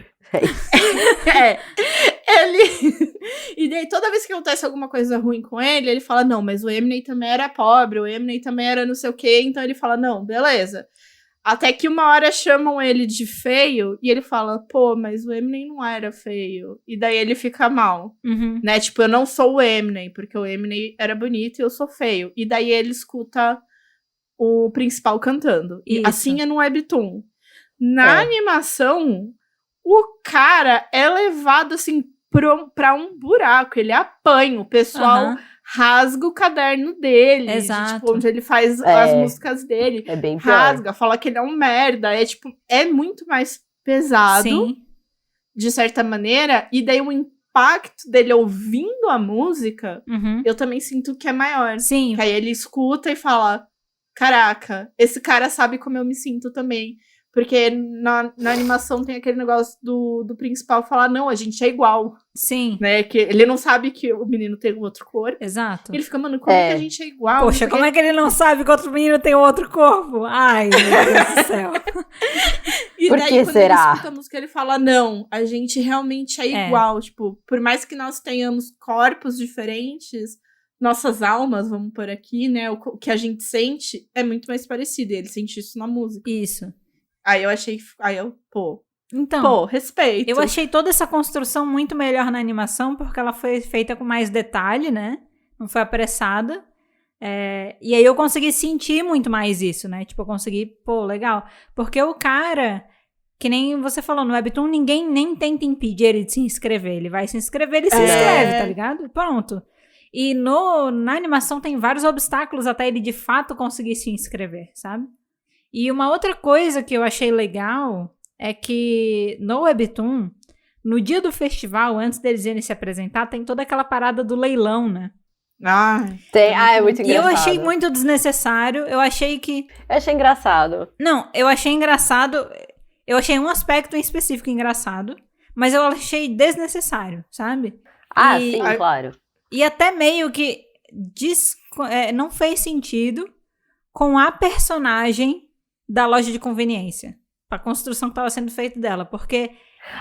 E daí, toda vez que acontece alguma coisa ruim com ele, ele fala, não, mas o Eminem também era pobre, o Eminem também era não sei o quê, então ele fala, não, beleza. Até que uma hora chamam ele de feio, e ele fala, pô, mas o Eminem não era feio. E daí ele fica mal, né? Tipo, eu não sou o Eminem, porque o Eminem era bonito e eu sou feio. E daí ele escuta o principal cantando. E assim é no Webtoon. Na animação... O cara é levado, assim, pra um buraco. Ele apanha. O pessoal rasga o caderno dele. Exato. Tipo, onde ele faz as músicas dele. É bem pior. Rasga, fala que ele é um merda. É muito mais pesado, de certa maneira. E daí impacto dele ouvindo a música, Uhum. eu também sinto que é maior. Sim, Que aí ele escuta e fala, caraca, esse cara sabe como eu me sinto também. Porque na animação tem aquele negócio do principal falar, não, a gente é igual, sim, né? Que ele não sabe que o menino tem um outro corpo. exato. Ele fica, mano, como é que a gente é igual? Poxa, como é que ele não sabe que outro menino tem outro corpo? Ai, meu Deus do céu. E Por daí, que quando será? ele escuta a música, ele fala, não, a gente realmente é igual. Tipo, por mais que nós tenhamos corpos diferentes, nossas almas, vamos por aqui, né? O que a gente sente é muito mais parecido. E ele sente isso na música. Isso. Aí eu achei... Aí eu, Então, respeito. eu achei toda essa construção muito melhor na animação, porque ela foi feita com mais detalhe, né? Não foi apressada. E aí eu consegui sentir muito mais isso, né? Tipo, eu consegui, legal. Porque o cara, que nem você falou, no Webtoon, ninguém nem tenta impedir ele de se inscrever. Ele vai se inscrever, ele se inscreve, tá ligado? Pronto. E na animação tem vários obstáculos até ele de fato conseguir se inscrever, sabe? E uma outra coisa que eu achei legal é que no Webtoon, no dia do festival, antes deles irem se apresentar, tem toda aquela parada do leilão, né? É muito E engraçado. eu achei muito desnecessário, eu achei engraçado. Não, eu achei engraçado, eu achei um aspecto em específico engraçado, mas eu achei desnecessário, sabe? Sim, claro. E até meio que não fez sentido com a personagem da loja de conveniência. A construção que estava sendo feita dela. Porque,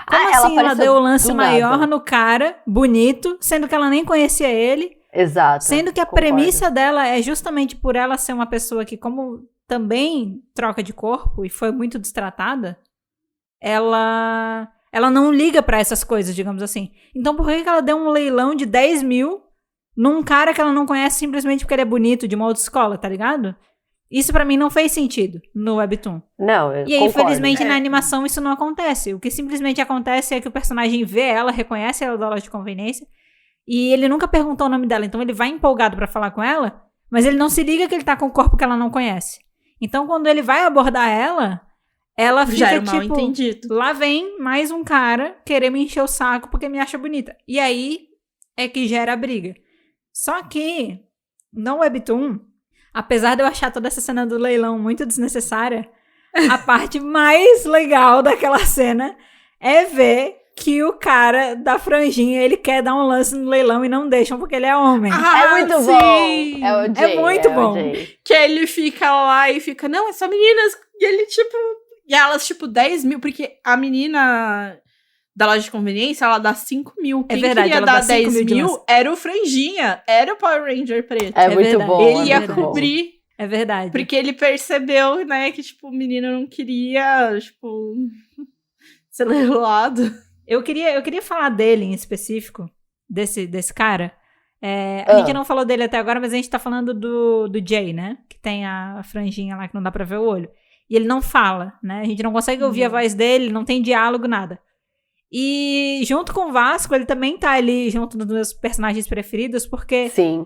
como assim ela deu o lance maior no cara, bonito, sendo que ela nem conhecia ele. Exato. Sendo que a premissa dela é justamente por ela ser uma pessoa que, como também troca de corpo e foi muito destratada, ela não liga pra essas coisas, digamos assim. Então por que ela deu um leilão de 10 mil num cara que ela não conhece simplesmente porque ele é bonito, de uma outra escola, tá ligado? Isso pra mim não fez sentido no Webtoon. Não, eu E aí, concordo. infelizmente, na animação isso não acontece. O que simplesmente acontece é que o personagem vê ela, reconhece ela da loja de conveniência, e ele nunca perguntou o nome dela, então ele vai empolgado pra falar com ela, mas ele não se liga que ele tá com um corpo que ela não conhece. Então, quando ele vai abordar ela fica já era mal tipo, entendido. Lá vem mais um cara querer me encher o saco porque me acha bonita. E aí é que gera a briga. Só que, no Webtoon, apesar de eu achar toda essa cena do leilão muito desnecessária, a parte mais legal daquela cena é ver que o cara da franjinha, ele quer dar um lance no leilão e não deixam porque ele é homem. É muito sim. bom. É o Jay. É muito bom. Que ele fica lá e fica, não, essa menina... E ele, tipo... E elas, tipo, 10 mil... Porque a menina da loja de conveniência, ela dá 5 mil. Quem verdade, queria ela dar dá 5 10 mil mil era o Franjinha. Era o Power Ranger preto. É muito verdade. bom. Ele ia muito bom. cobrir... É verdade. Porque ele percebeu, né, que, tipo, o menino não queria, tipo, ser leilado. Eu queria falar dele em específico, desse cara. A gente não falou dele até agora, mas a gente tá falando do Jay, né? Que tem a franjinha lá que não dá pra ver o olho. E ele não fala, né? A gente não consegue ouvir a voz dele, não tem diálogo, nada. E junto com o Vasco, ele também tá ali junto dos meus personagens preferidos, porque Sim.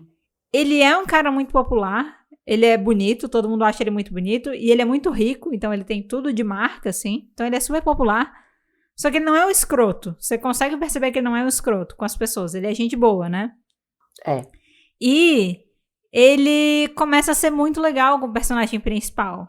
ele é um cara muito popular. Ele é bonito, todo mundo acha ele muito bonito. E ele é muito rico, então ele tem tudo de marca, assim. Então ele é super popular. Só que ele não é um escroto. Você consegue perceber que ele não é um escroto com as pessoas. Ele é gente boa, né? É. E ele começa a ser muito legal com o personagem principal.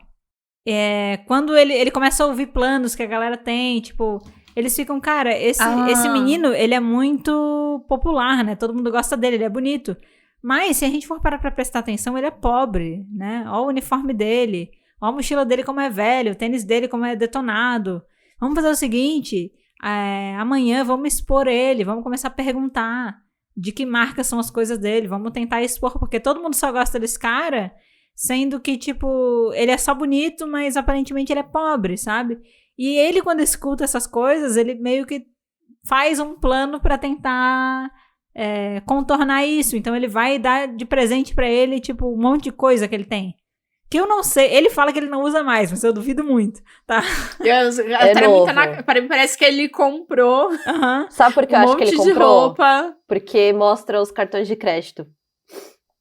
Quando ele começa a ouvir planos que a galera tem, tipo... Eles ficam, cara, esse menino, ele é muito popular, né? Todo mundo gosta dele, ele é bonito. Mas, se a gente for parar pra prestar atenção, ele é pobre, né? Olha o uniforme dele, olha a mochila dele como é velho, o tênis dele como é detonado. Vamos fazer o seguinte, amanhã vamos expor ele, vamos começar a perguntar de que marca são as coisas dele, vamos tentar expor, porque todo mundo só gosta desse cara, sendo que, tipo, ele é só bonito, mas aparentemente ele é pobre, sabe? E ele, quando escuta essas coisas, ele meio que faz um plano pra tentar... contornar isso. Então ele vai dar de presente pra ele, tipo, um monte de coisa que ele tem. Que eu não sei. Ele fala que ele não usa mais, mas eu duvido muito, tá? Para mim parece que ele comprou Sabe por que eu acho que ele comprou? De roupa. Porque mostra os cartões de crédito.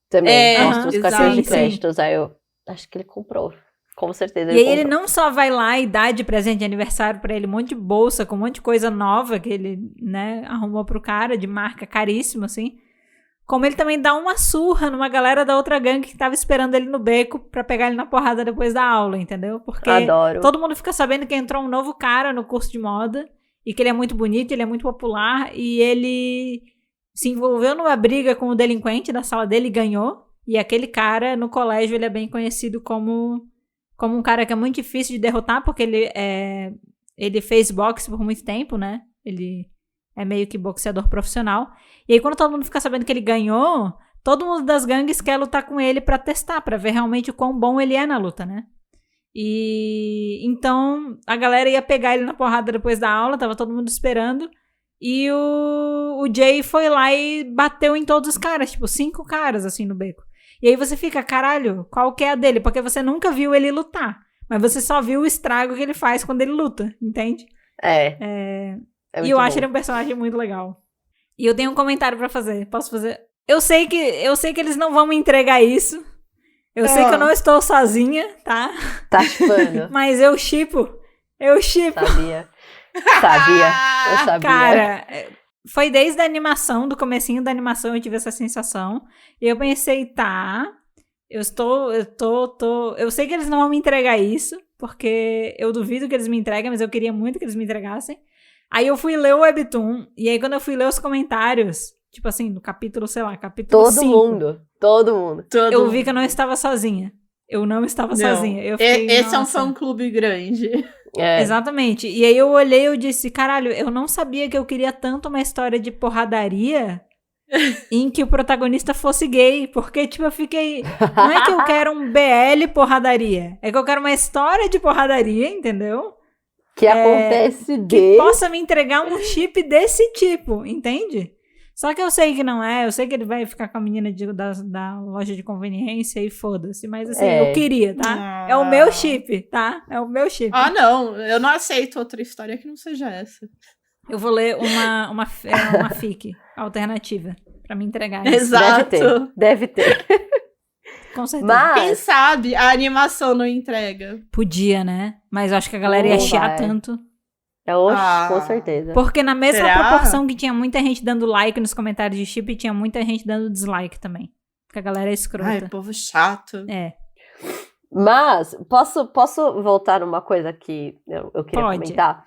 Também mostra os cartões de créditos. Aí eu acho que ele comprou. Com certeza. E aí ele não só vai lá e dá de presente de aniversário pra ele um monte de bolsa com um monte de coisa nova que ele, né, arrumou pro cara, de marca caríssima, assim. Como ele também dá uma surra numa galera da outra gangue que tava esperando ele no beco pra pegar ele na porrada depois da aula, entendeu? Porque Adoro. todo mundo fica sabendo que entrou um novo cara no curso de moda e que ele é muito bonito, ele é muito popular e ele se envolveu numa briga com o delinquente da sala dele e ganhou. E aquele cara, no colégio, ele é bem conhecido como um cara que é muito difícil de derrotar, porque ele fez boxe por muito tempo, né? Ele é meio que boxeador profissional. E aí, quando todo mundo fica sabendo que ele ganhou, todo mundo das gangues quer lutar com ele pra testar, pra ver realmente o quão bom ele é na luta, né? E então, a galera ia pegar ele na porrada depois da aula, tava todo mundo esperando. E o Jay foi lá e bateu em todos os caras, tipo, 5 caras, assim, no beco. E aí você fica, caralho, qual que é a dele? Porque você nunca viu ele lutar. Mas você só viu o estrago que ele faz quando ele luta, entende? É E eu bom. acho ele um personagem muito legal. E eu tenho um comentário pra fazer. Posso fazer? Eu sei que eles não vão me entregar isso. Eu sei que eu não estou sozinha, tá? Tá chipando. Mas eu shippo. Sabia. Eu sabia. Cara, foi desde a animação, do comecinho da animação, eu tive essa sensação. E eu pensei, tá, eu sei que eles não vão me entregar isso, porque eu duvido que eles me entreguem, mas eu queria muito que eles me entregassem. Aí eu fui ler o Webtoon, e aí quando eu fui ler os comentários, tipo assim, no capítulo, sei lá, capítulo 5. Todo mundo. Eu vi que eu não estava sozinha. Eu não estava sozinha. Eu fiquei, esse é um nossa. fã-clube grande. Exatamente. E aí eu olhei e eu disse, caralho, eu não sabia que eu queria tanto uma história de porradaria em que o protagonista fosse gay. Porque, tipo, eu fiquei... Não é que eu quero um BL porradaria. É que eu quero uma história de porradaria, entendeu? Que acontece que possa me entregar um chip desse tipo, entende? Só que eu sei que não é, eu sei que ele vai ficar com a menina da loja de conveniência e foda-se, mas assim, eu queria, tá? É o meu chip, tá? É o meu chip. Ah, não, eu não aceito outra história que não seja essa. Eu vou ler uma fic alternativa pra me entregar. Exato. Deve ter. Com certeza. Mas... Quem sabe a animação não entrega. Podia, né? Mas eu acho que a galera ia chiar tanto. Com certeza. Porque na mesma proporção que tinha muita gente dando like nos comentários de chip, tinha muita gente dando dislike também. Porque a galera é escrota. Ai, povo chato. Mas, posso voltar numa coisa que eu queria comentar?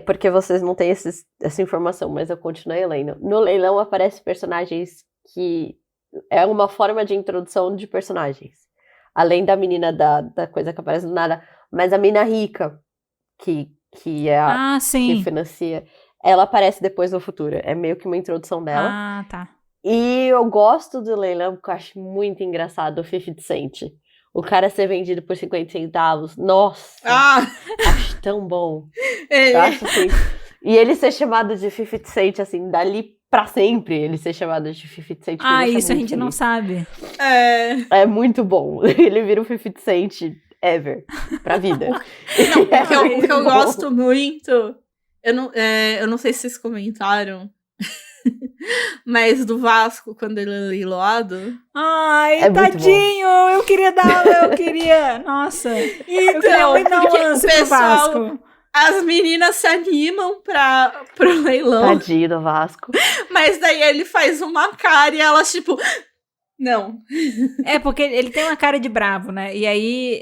Porque vocês não têm essa informação, mas eu continuei lendo. No leilão aparecem personagens que... É uma forma de introdução de personagens. Além da menina da coisa que aparece do nada. Mas a mina rica, que é a que financia, ela aparece depois no futuro. É meio que uma introdução dela. Ah, tá. E eu gosto do leilão, porque eu acho muito engraçado o 50 Cent. O cara ser vendido por 50 centavos. Nossa! Acho tão bom. Eu acho assim. E ele ser chamado de 50 Cent, assim, dali pra sempre, ele ser chamado de 50 Cent. Isso a gente não sabe. É muito bom. Ele vira o 50 Cent ever, pra vida. O que eu gosto muito, eu não sei se vocês comentaram, mas do Vasco, quando ele é leiloado. Ai, tadinho! Eu queria. Nossa. Então, eu queria muito dar um lance pro Vasco. As meninas se animam pro leilão. Tadinho do Vasco. Mas daí ele faz uma cara e elas, tipo... Não. Porque ele tem uma cara de bravo, né? E aí,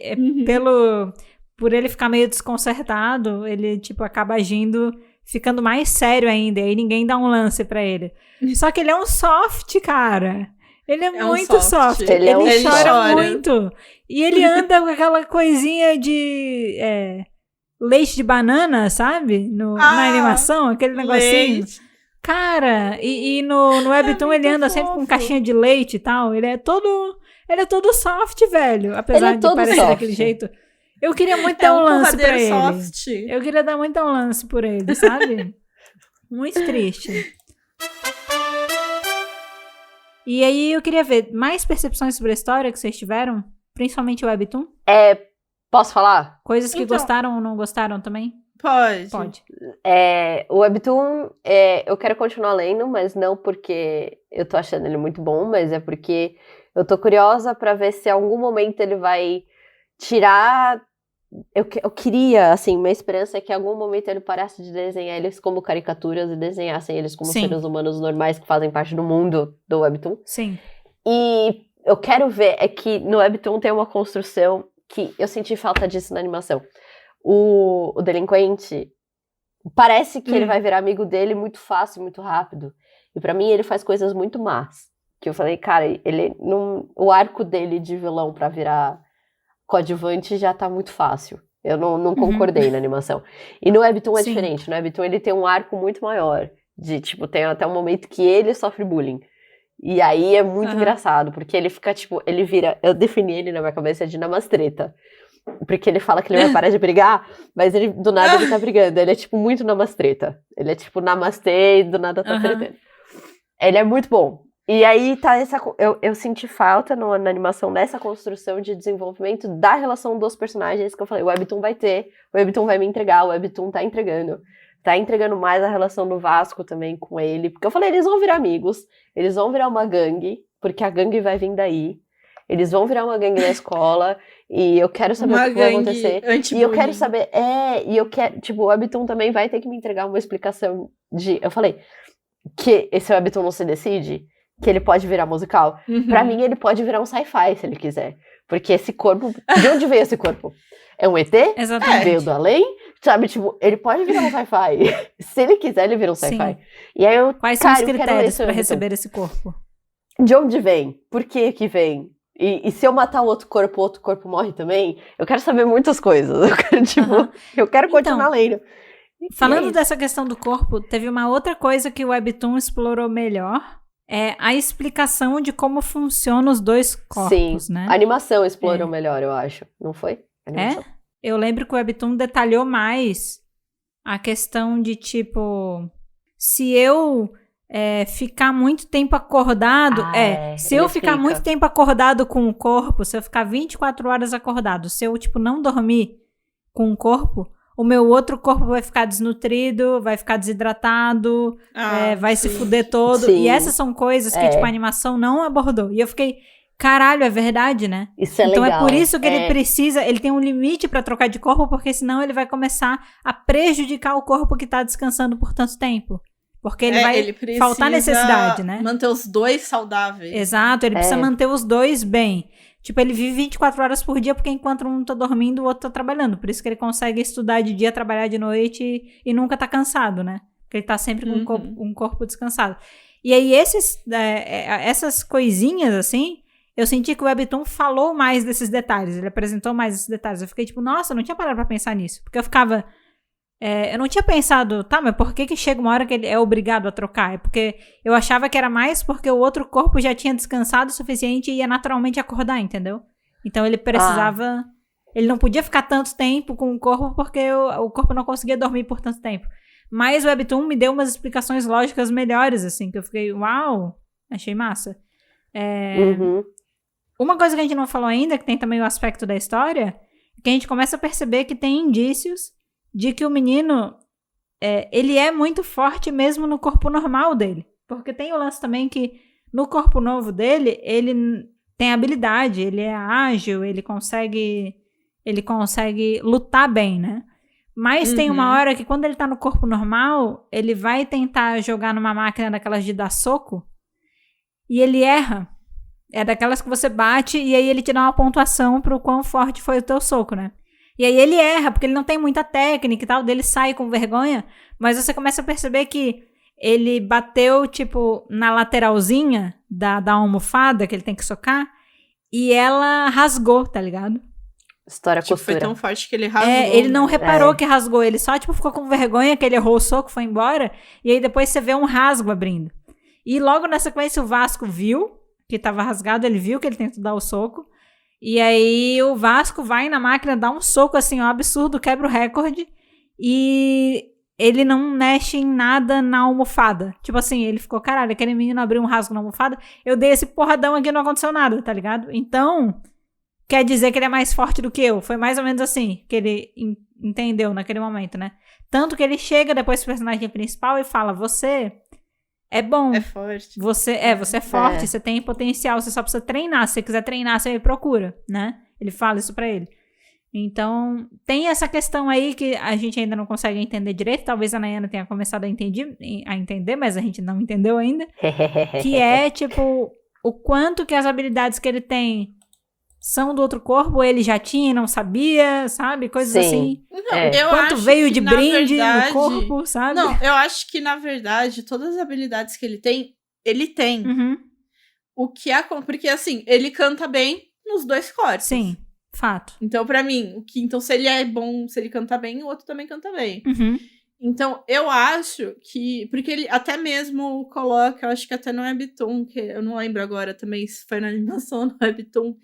por ele ficar meio desconcertado, ele, tipo, acaba agindo, ficando mais sério ainda. E aí ninguém dá um lance pra ele. Só que ele é um soft, cara. Ele é muito soft. Ele chora muito. E ele anda com aquela coisinha de... leite de banana, sabe? Na animação, aquele negocinho. Leite. Cara, e no Webtoon ele anda sempre com caixinha de leite e tal. Ele é todo soft, velho. Apesar de parecer daquele jeito. Eu queria muito dar um lance pra ele. Soft. Eu queria dar muito um lance por ele, sabe? Muito triste. E aí eu queria ver mais percepções sobre a história que vocês tiveram, principalmente o Webtoon. Posso falar? Coisas que gostaram ou não gostaram também? Pode. O Webtoon, eu quero continuar lendo, mas não porque eu tô achando ele muito bom, mas é porque eu tô curiosa pra ver se em algum momento ele vai tirar... Eu queria, assim, minha esperança é que em algum momento ele parasse de desenhar eles como caricaturas e desenhassem eles como seres humanos normais que fazem parte do mundo do Webtoon. Sim. E eu quero ver, é que no Webtoon tem uma construção que eu senti falta disso na animação. O delinquente, parece que ele vai virar amigo dele muito fácil, muito rápido. E pra mim ele faz coisas muito más. Que eu falei, cara, o arco dele de vilão pra virar coadjuvante já tá muito fácil. Eu não concordei na animação. E no Webtoon é diferente. No Webtoon ele tem um arco muito maior. De, tipo, tem até um momento que ele sofre bullying. E aí é muito engraçado, porque ele fica, tipo, ele vira... Eu defini ele na minha cabeça de namastreta. Porque ele fala que ele vai parar de brigar, mas ele, do nada, ele tá brigando. Ele é, tipo, muito namastreta. Ele é, tipo, namastê e do nada tá tretando. Ele é muito bom. E aí tá essa... Eu senti falta na animação dessa construção de desenvolvimento da relação dos personagens, que eu falei, o Webtoon vai ter, o Webtoon vai me entregar, o Webtoon tá entregando. Tá entregando mais a relação do Vasco também com ele. Porque eu falei, eles vão virar amigos, eles vão virar uma gangue, porque a gangue vai vir daí. Eles vão virar uma gangue na escola, e eu quero saber o que vai acontecer. E eu quero saber, tipo, o Webtoon também vai ter que me entregar uma explicação de... Eu falei, que esse Webtoon não se decide, que ele pode virar musical. Pra mim, ele pode virar um sci-fi, se ele quiser. Porque esse corpo... De onde veio esse corpo? É um ET? Exatamente. Veio do além? Sabe, tipo, ele pode virar um sci-fi. Se ele quiser, ele vira um sci-fi. Sim. E aí Quais são os critérios pra receber esse corpo? De onde vem? Por que vem? E se eu matar o outro corpo morre também? Eu quero saber muitas coisas. Eu quero, tipo, eu quero continuar lendo. Falando dessa questão do corpo, teve uma outra coisa que o Webtoon explorou melhor. É a explicação de como funcionam os dois corpos, né? A animação explorou melhor, eu acho. Não foi? Eu lembro que o Webtoon detalhou mais a questão de, tipo... Se eu ficar muito tempo acordado... se eu ficar muito tempo acordado com o corpo, se eu ficar 24 horas acordado, se eu, tipo, não dormir com o corpo... O meu outro corpo vai ficar desnutrido, vai ficar desidratado, vai se fuder todo. Sim. E essas são coisas que, tipo, a animação não abordou. E eu fiquei, caralho, é verdade, né? Isso é então legal. É por isso que ele precisa, ele tem um limite pra trocar de corpo, porque senão ele vai começar a prejudicar o corpo que tá descansando por tanto tempo. Porque ele vai faltar necessidade, né? Manter os dois saudáveis. Exato, ele precisa manter os dois bem. Tipo, ele vive 24 horas por dia, porque enquanto um tá dormindo, o outro tá trabalhando. Por isso que ele consegue estudar de dia, trabalhar de noite e nunca tá cansado, né? Porque ele tá sempre com um corpo descansado. E aí, essas coisinhas, assim, eu senti que o Webtoon falou mais desses detalhes. Ele apresentou mais esses detalhes. Eu fiquei tipo, nossa, eu não tinha parado pra pensar nisso. Porque eu ficava... eu não tinha pensado, tá, mas por que chega uma hora que ele é obrigado a trocar? É porque eu achava que era mais porque o outro corpo já tinha descansado o suficiente e ia naturalmente acordar, entendeu? Então ele precisava... Ele não podia ficar tanto tempo com o corpo porque o corpo não conseguia dormir por tanto tempo. Mas o Webtoon me deu umas explicações lógicas melhores, assim, que eu fiquei, uau, achei massa. Uma coisa que a gente não falou ainda, que tem também o aspecto da história, é que a gente começa a perceber que tem indícios de que o menino, ele é muito forte mesmo no corpo normal dele. Porque tem o lance também que no corpo novo dele, ele tem habilidade, ele é ágil, ele consegue lutar bem, né? Mas tem uma hora que quando ele tá no corpo normal, ele vai tentar jogar numa máquina daquelas de dar soco e ele erra. É daquelas que você bate e aí ele te dá uma pontuação pro quão forte foi o teu soco, né? E aí ele erra, porque ele não tem muita técnica e tal, dele sai com vergonha, mas você começa a perceber que ele bateu, tipo, na lateralzinha da almofada que ele tem que socar, e ela rasgou, tá ligado? História tipo, costura. Foi tão forte que ele rasgou. Ele não reparou que rasgou, ele só, tipo, ficou com vergonha que ele errou o soco, foi embora, e aí depois você vê um rasgo abrindo. E logo na sequência o Vasco viu que tava rasgado, ele viu que ele tentou dar o soco, e aí o Vasco vai na máquina, dá um soco assim, ó, absurdo, quebra o recorde, e ele não mexe em nada na almofada. Tipo assim, ele ficou, caralho, aquele menino abriu um rasgo na almofada, eu dei esse porradão aqui e não aconteceu nada, tá ligado? Então, quer dizer que ele é mais forte do que eu. Foi mais ou menos assim que ele entendeu naquele momento, né? Tanto que ele chega depois pro personagem principal e fala, você é bom. É forte. Você é forte, você tem potencial, você só precisa treinar. Se você quiser treinar, você me procura, né? Ele fala isso pra ele. Então, tem essa questão aí que a gente ainda não consegue entender direito. Talvez a Nayana tenha começado a entender, mas a gente não entendeu ainda. Que é, tipo, o quanto que as habilidades que ele tem são do outro corpo, ele já tinha e não sabia, sabe? Coisas assim. Não, eu Quanto acho veio que, de na brinde verdade, no corpo, sabe? Não, eu acho que, na verdade, todas as habilidades que ele tem, ele tem. Uhum. O que é... Porque, assim, ele canta bem nos dois corpos. Sim, fato. Então, pra mim, então, se ele é bom, se ele canta bem, o outro também canta bem. Uhum. Então, eu acho que... Porque ele até mesmo coloca, eu acho que até no Webtoon, que eu não lembro agora também se foi na animação ou no Webtoon,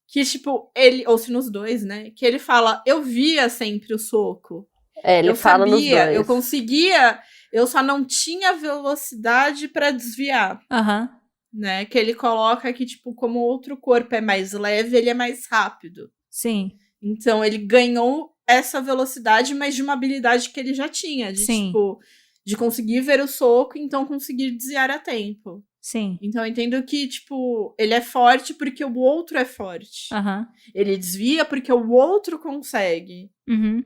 que, tipo, ele... Ou se nos dois, né? Que ele fala, eu via sempre o soco. Ele fala nos dois. Eu conseguia, eu só não tinha velocidade pra desviar. Aham. Né? Que ele coloca que, tipo, como o outro corpo é mais leve, ele é mais rápido. Sim. Então, ele ganhou essa velocidade, mas de uma habilidade que ele já tinha. De, Sim. tipo, de conseguir ver o soco e então conseguir desviar a tempo. Sim. Então, eu entendo que, tipo, ele é forte porque o outro é forte. Aham. Ele desvia porque o outro consegue. Uhum.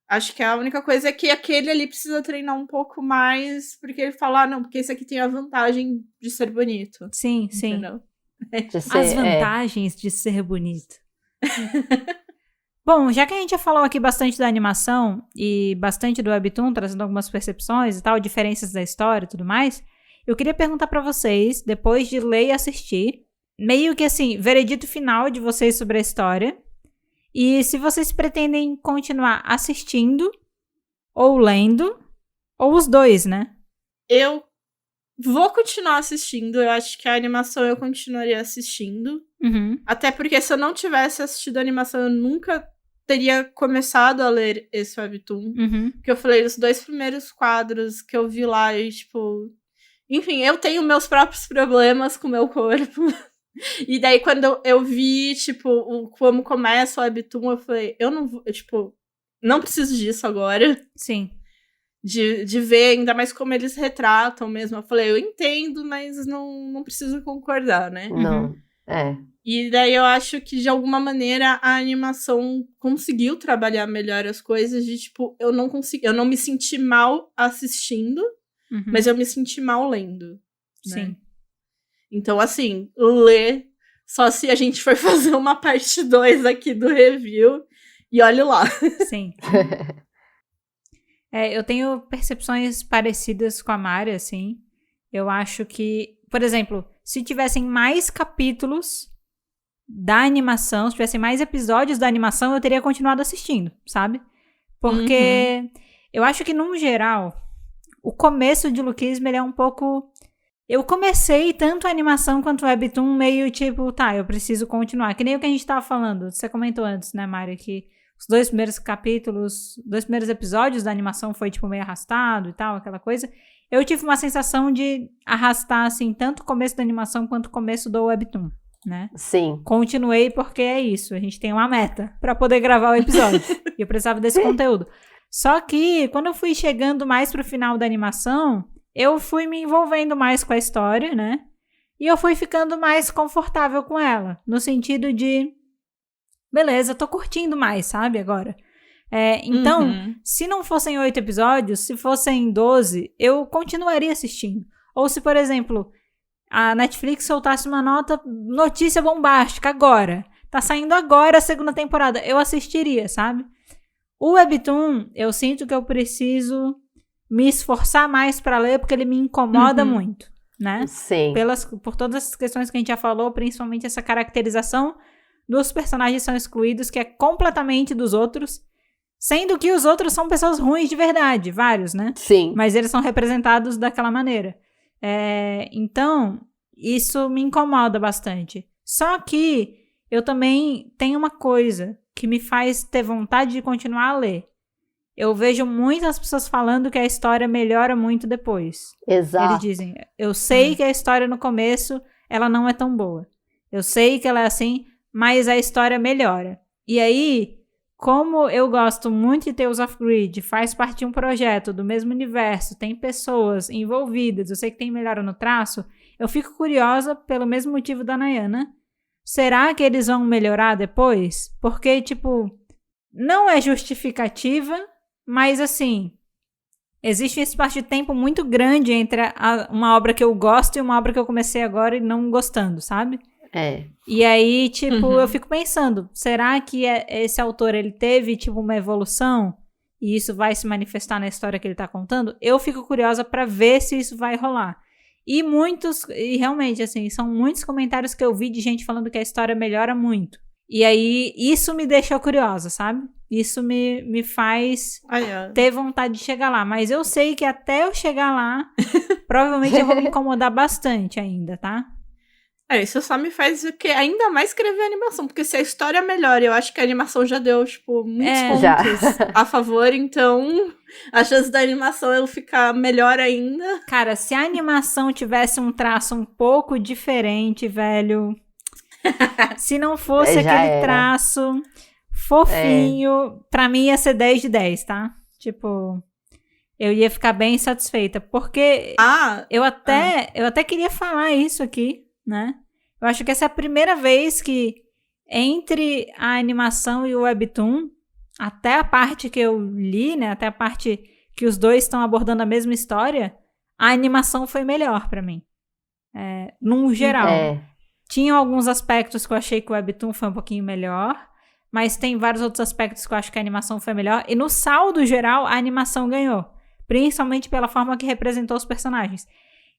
Acho que a única coisa é que aquele ali precisa treinar um pouco mais, porque ele fala, não, porque esse aqui tem a vantagem de ser bonito. Sim, sim. Entendeu? As vantagens de ser bonito. Bom, já que a gente já falou aqui bastante da animação e bastante do Webtoon, trazendo algumas percepções e tal, diferenças da história e tudo mais, eu queria perguntar pra vocês, depois de ler e assistir, meio que assim, veredito final de vocês sobre a história. E se vocês pretendem continuar assistindo, ou lendo, ou os dois, né? Eu vou continuar assistindo. Eu acho que a animação eu continuaria assistindo. Uhum. Até porque se eu não tivesse assistido a animação, eu nunca teria começado a ler esse Webtoon. Uhum. Porque eu falei, os 2 primeiros quadros que eu vi lá e, tipo... Enfim, eu tenho meus próprios problemas com o meu corpo. E daí, quando eu vi, tipo, como começa o Webtoon, eu falei, eu não vou, tipo, não preciso disso agora. Sim. De ver, ainda mais como eles retratam mesmo. Eu falei, eu entendo, mas não preciso concordar, né? Não, E daí eu acho que, de alguma maneira, a animação conseguiu trabalhar melhor as coisas de, tipo, eu não me senti mal assistindo, Uhum. mas eu me senti mal lendo. Né? Sim. Então, assim, ler só se a gente for fazer uma parte 2 aqui do review e olhe lá. Sim. Eu tenho percepções parecidas com a Mari, assim. Eu acho que, por exemplo, se tivessem mais capítulos da animação, se tivessem mais episódios da animação, eu teria continuado assistindo, sabe? Porque eu acho que, num geral, o começo de Lookism, ele é um pouco... Eu comecei tanto a animação quanto o Webtoon meio tipo, tá, eu preciso continuar. Que nem o que a gente tava falando. Você comentou antes, né, Mari, que os 2 primeiros capítulos, 2 primeiros episódios da animação foi, tipo, meio arrastado e tal, aquela coisa. Eu tive uma sensação de arrastar, assim, tanto o começo da animação quanto o começo do Webtoon, né? Sim. Continuei porque é isso, a gente tem uma meta pra poder gravar o episódio. E eu precisava desse conteúdo. Só que, quando eu fui chegando mais pro final da animação... eu fui me envolvendo mais com a história, né? E eu fui ficando mais confortável com ela. No sentido de... beleza, tô curtindo mais, sabe? Agora. Então, se não fossem 8 episódios, se fossem 12, eu continuaria assistindo. Ou se, por exemplo, a Netflix soltasse uma notícia bombástica agora. Tá saindo agora a 2ª temporada. Eu assistiria, sabe? O Webtoon, eu sinto que eu preciso... me esforçar mais pra ler, porque ele me incomoda muito, né? Sim. Por todas as questões que a gente já falou, principalmente essa caracterização dos personagens são excluídos, que é completamente dos outros, sendo que os outros são pessoas ruins de verdade, vários, né? Sim. Mas eles são representados daquela maneira. Então, isso me incomoda bastante. Só que eu também tenho uma coisa que me faz ter vontade de continuar a ler. Eu vejo muitas pessoas falando que a história melhora muito depois. Exato. Eles dizem, eu sei que a história no começo, ela não é tão boa. Eu sei que ela é assim, mas a história melhora. E aí, como eu gosto muito de Tales of Greed, faz parte de um projeto do mesmo universo, tem pessoas envolvidas, eu sei que tem melhora no traço, eu fico curiosa pelo mesmo motivo da Nayana, será que eles vão melhorar depois? Porque, tipo, não é justificativa, mas assim, existe um espaço de tempo muito grande entre uma obra que eu gosto e uma obra que eu comecei agora e não gostando, sabe? E aí, tipo, eu fico pensando, será que esse autor, ele teve, tipo, uma evolução? E isso vai se manifestar na história que ele tá contando? Eu fico curiosa pra ver se isso vai rolar. E realmente, assim, são muitos comentários que eu vi de gente falando que a história melhora muito. E aí, isso me deixou curiosa, sabe? Isso me faz ter vontade de chegar lá. Mas eu sei que até eu chegar lá, provavelmente eu vou me incomodar bastante ainda, tá? Isso só me faz ainda mais escrever a animação, porque se a história melhora, eu acho que a animação já deu, tipo, muitos pontos a favor, então a chance da animação ela ficar melhor ainda. Cara, se a animação tivesse um traço um pouco diferente, velho, se não fosse aquele traço fofinho, pra mim ia ser 10 de 10, tá? Tipo, eu ia ficar bem satisfeita, porque eu até queria falar isso aqui, né? Eu acho que essa é a primeira vez que entre a animação e o webtoon, até a parte que eu li, né? Até a parte que os dois estão abordando a mesma história, a animação foi melhor pra mim. Num geral. Tinham alguns aspectos que eu achei que o webtoon foi um pouquinho melhor, mas tem vários outros aspectos que eu acho que a animação foi melhor. E no saldo geral, a animação ganhou. Principalmente pela forma que representou os personagens.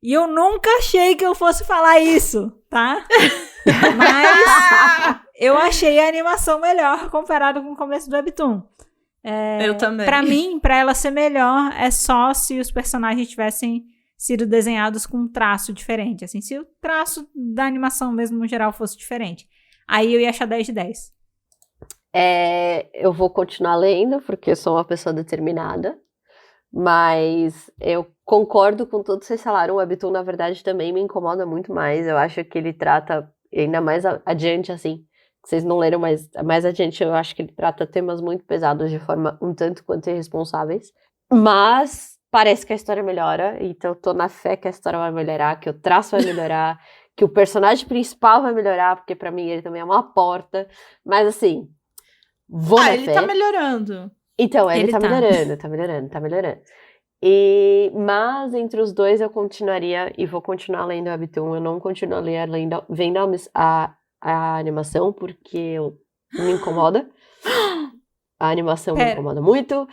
E eu nunca achei que eu fosse falar isso, tá? Mas eu achei a animação melhor comparado com o começo do webtoon. Eu também. Pra mim, pra ela ser melhor, é só se os personagens tivessem sido desenhados com um traço diferente. Assim, se o traço da animação mesmo, no geral, fosse diferente. Aí eu ia achar 10 de 10. Eu vou continuar lendo, porque eu sou uma pessoa determinada. Mas eu concordo com tudo que vocês falaram. O webtoon, na verdade, também me incomoda muito mais. Eu acho que ele trata, ainda mais adiante, assim, vocês não leram, mas mais adiante eu acho que ele trata temas muito pesados de forma um tanto quanto irresponsáveis. Mas parece que a história melhora, então eu tô na fé que a história vai melhorar, que o traço vai melhorar, que o personagem principal vai melhorar, porque pra mim ele também é uma porta. Mas assim, vou na ele fé. Tá melhorando. Então, ele tá melhorando. Mas entre os dois eu continuaria e vou continuar lendo o webtoon. Eu não continuaria vendo a animação porque me incomoda. A animação me incomoda muito.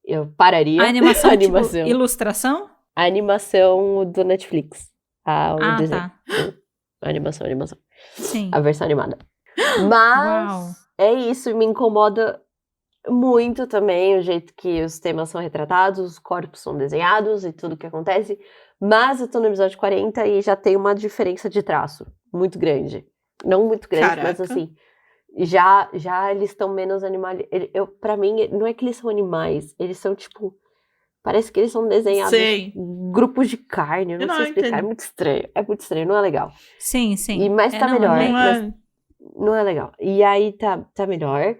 Eu pararia. A animação, tipo, ilustração? A animação do Netflix. O desenho. Tá. A animação. Sim. A versão animada. Mas é isso, me incomoda muito também o jeito que os temas são retratados, os corpos são desenhados e tudo que acontece. Mas eu tô no episódio 40 e já tem uma diferença de traço muito grande. Não muito grande, Caraca. mas assim, já eles estão menos animais. Pra mim, não é que eles são animais, eles são tipo, parece que eles são desenhados grupos de carne, eu não sei explicar, é muito estranho, não é legal. Sim. Mas tá melhor, mas não é legal. E aí tá melhor.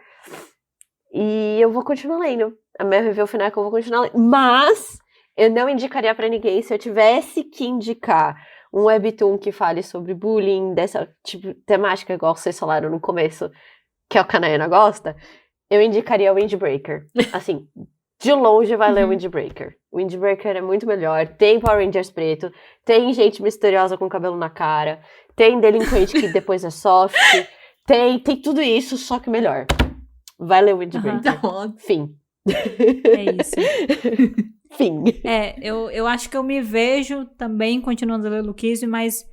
E eu vou continuar lendo. A minha review final é que eu vou continuar lendo. Mas eu não indicaria pra ninguém. Se eu tivesse que indicar um webtoon que fale sobre bullying, dessa tipo temática, igual vocês falaram no começo, que é o que a Nayana gosta, eu indicaria o Windbreaker. Assim, de longe vai ler o Windbreaker. O Windbreaker é muito melhor. Tem Power Rangers preto, tem gente misteriosa com cabelo na cara, tem delinquente que depois é soft, tem tudo isso, só que melhor. Vai ler o Windbreaker. Fim. É isso. Fim. Eu acho que eu me vejo também continuando a ler Lookism, mas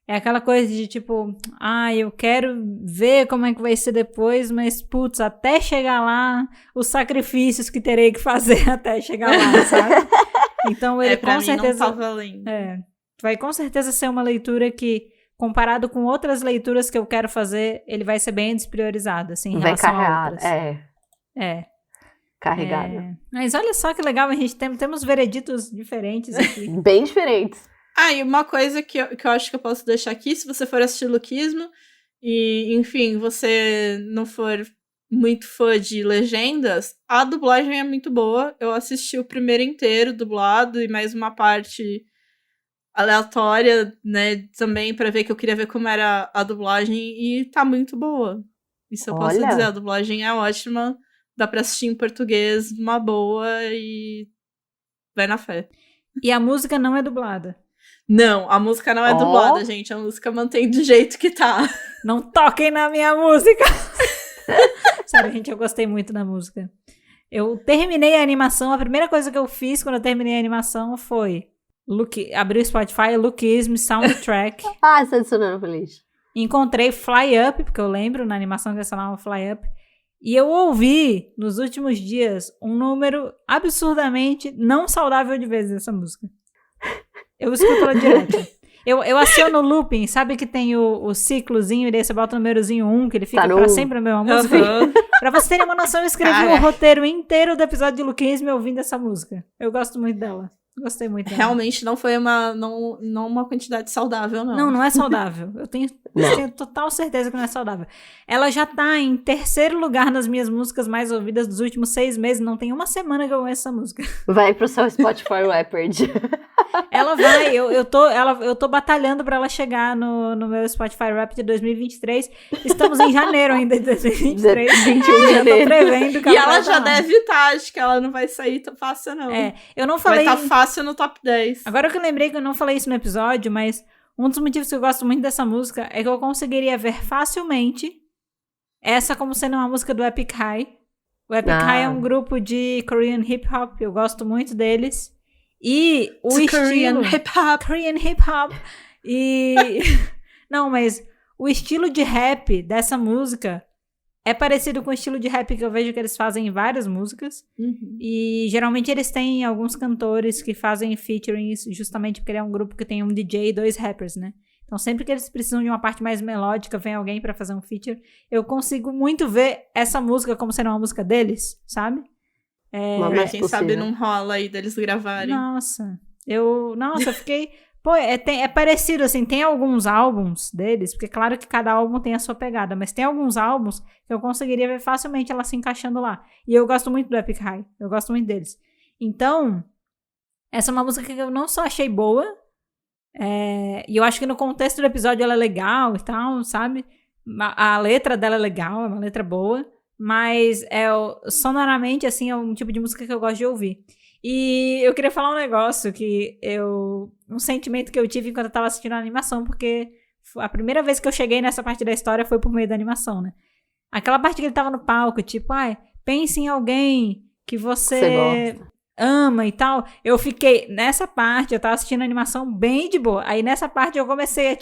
é aquela coisa de tipo, eu quero ver como é que vai ser depois, mas putz, até chegar lá, os sacrifícios que terei que fazer até chegar lá, sabe? Então ele com certeza não tá valendo. Vai com certeza ser uma leitura que, comparado com outras leituras que eu quero fazer, ele vai ser bem despriorizado, assim, em relação a outras. Carregado. Mas olha só que legal, a gente temos vereditos diferentes aqui. Bem diferentes. E uma coisa que eu acho que eu posso deixar aqui, se você for assistir Lookismo, e, enfim, você não for muito fã de legendas, a dublagem é muito boa. Eu assisti o primeiro inteiro dublado e mais uma parte aleatória, né, também, pra ver que eu queria ver como era a dublagem, e tá muito boa. Isso eu posso dizer, a dublagem é ótima, dá pra assistir em português, uma boa, e vai na fé. E a música não é dublada. Não, a música não é dublada, gente, a música mantém do jeito que tá. Não toquem na minha música! Sério, gente, eu gostei muito da música. Eu terminei a animação, a primeira coisa que eu fiz quando eu terminei a animação foi abrir o Spotify, Lookism, Soundtrack. Você adicionou no playlist. Encontrei Fly Up, porque eu lembro na animação que eu falava Fly Up. E eu ouvi, nos últimos dias, um número absurdamente não saudável de vezes essa música. Eu escuto ela direto. Eu aciono o looping, sabe que tem o ciclozinho, e daí você bota o númerozinho 1, que ele fica pra sempre a mesma música? Pra vocês terem uma noção, eu escrevi o roteiro inteiro do episódio de Luquismo ouvindo essa música. Eu gosto muito dela. Gostei muito dela. Realmente não foi uma quantidade saudável, não. Não é saudável. Eu tenho total certeza que não é saudável. Ela já tá em terceiro lugar nas minhas músicas mais ouvidas dos últimos 6 meses. Não tem uma semana que eu ouço essa música. Vai pro seu Spotify Wrapped. Ela vai. Eu tô batalhando pra ela chegar no meu Spotify Wrapped de 2023. Estamos em janeiro ainda de 2023. 21 de Eu janeiro. tô prevendo que E ela ela já lá. deve estar, acho que ela não vai sair tão fácil, não. Eu não falei... Vai estar fácil no top 10. Agora que eu lembrei que eu não falei isso no episódio, mas um dos motivos que eu gosto muito dessa música é que eu conseguiria ver facilmente essa como sendo uma música do Epic High. O Epic High é um grupo de Korean Hip Hop, eu gosto muito deles. E o estilo... Korean Hip Hop. E... Não, mas o estilo de rap dessa música é parecido com o estilo de rap que eu vejo que eles fazem em várias músicas. Uhum. E geralmente eles têm alguns cantores que fazem featurings justamente porque ele é um grupo que tem um DJ e 2 rappers, né? Então sempre que eles precisam de uma parte mais melódica, vem alguém pra fazer um feature. Eu consigo muito ver essa música como sendo uma música deles, sabe? Quem sabe não rola aí deles gravarem. Nossa, eu fiquei... Pô, é parecido, assim, tem alguns álbuns deles, porque claro que cada álbum tem a sua pegada, mas tem alguns álbuns que eu conseguiria ver facilmente ela se encaixando lá. E eu gosto muito do Epic High, eu gosto muito deles. Então, essa é uma música que eu não só achei boa, e eu acho que no contexto do episódio ela é legal e tal, sabe? A letra dela é legal, é uma letra boa, mas sonoramente, assim, é um tipo de música que eu gosto de ouvir. E eu queria falar um negócio um sentimento que eu tive enquanto eu tava assistindo a animação, porque a primeira vez que eu cheguei nessa parte da história foi por meio da animação, né? Aquela parte que ele tava no palco, tipo, pense em alguém que você ama e tal. Eu fiquei, nessa parte, eu tava assistindo a animação bem de boa. Aí nessa parte eu comecei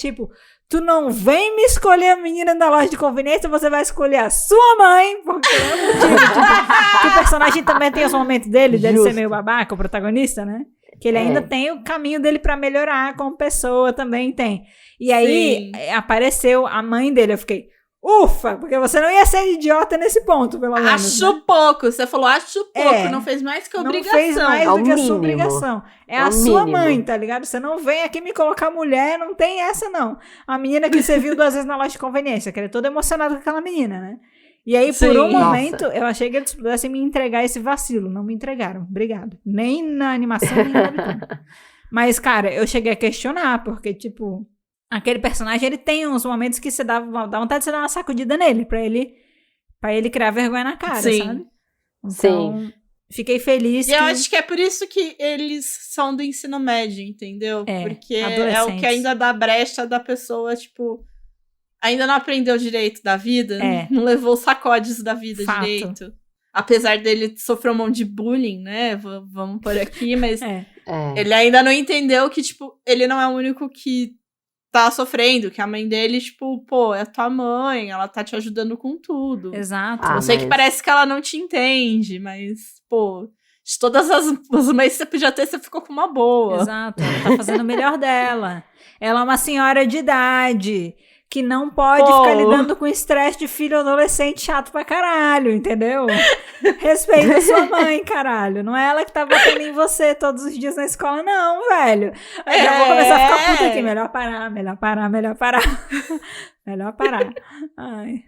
tu não vem me escolher a menina da loja de conveniência, você vai escolher a sua mãe, porque é o motivo, que o personagem também tem os momentos dele ser meio babaca, o protagonista, né? Que ele ainda tem o caminho dele pra melhorar como pessoa, também tem. E aí, apareceu a mãe dele, eu fiquei... Ufa, porque você não ia ser idiota nesse ponto, pelo menos. Acho pouco. Você falou, acho pouco. Não fez mais que a obrigação. Não fez mais do que a sua mínimo. Obrigação. É a sua mãe, tá ligado? Você não vem aqui me colocar mulher, não tem essa, não. A menina que você viu 2 vezes na loja de conveniência, que ele é todo emocionado com aquela menina, né? E aí, por um momento, eu achei que eles pudessem me entregar esse vacilo. Não me entregaram. Obrigado. Nem na animação, nem na webtoon. Mas, cara, eu cheguei a questionar, porque, tipo... Aquele personagem, ele tem uns momentos que você dá vontade de você dar uma sacudida nele, pra ele criar vergonha na cara, sabe? Então, fiquei feliz E eu acho que é por isso que eles são do ensino médio, entendeu? Porque é o que ainda dá brecha da pessoa, tipo... Ainda não aprendeu direito da vida, não levou os sacodes da vida direito. Apesar dele sofrer um monte de bullying, né? Vamos por aqui, mas ele ainda não entendeu que, tipo, ele não é o único que tá sofrendo, que a mãe dele, tipo, é tua mãe, ela tá te ajudando com tudo. Exato. Eu sei que parece que ela não te entende, mas, de todas as mães que você podia ter, você ficou com uma boa. Exato, ela tá fazendo o melhor dela. Ela é uma senhora de idade, que não pode ficar lidando com estresse de filho adolescente chato pra caralho, entendeu? Respeita a sua mãe, caralho. Não é ela que tá batendo em você todos os dias na escola, não, velho. Aí já vou começar a ficar puta aqui. Melhor parar. Melhor parar. Ai.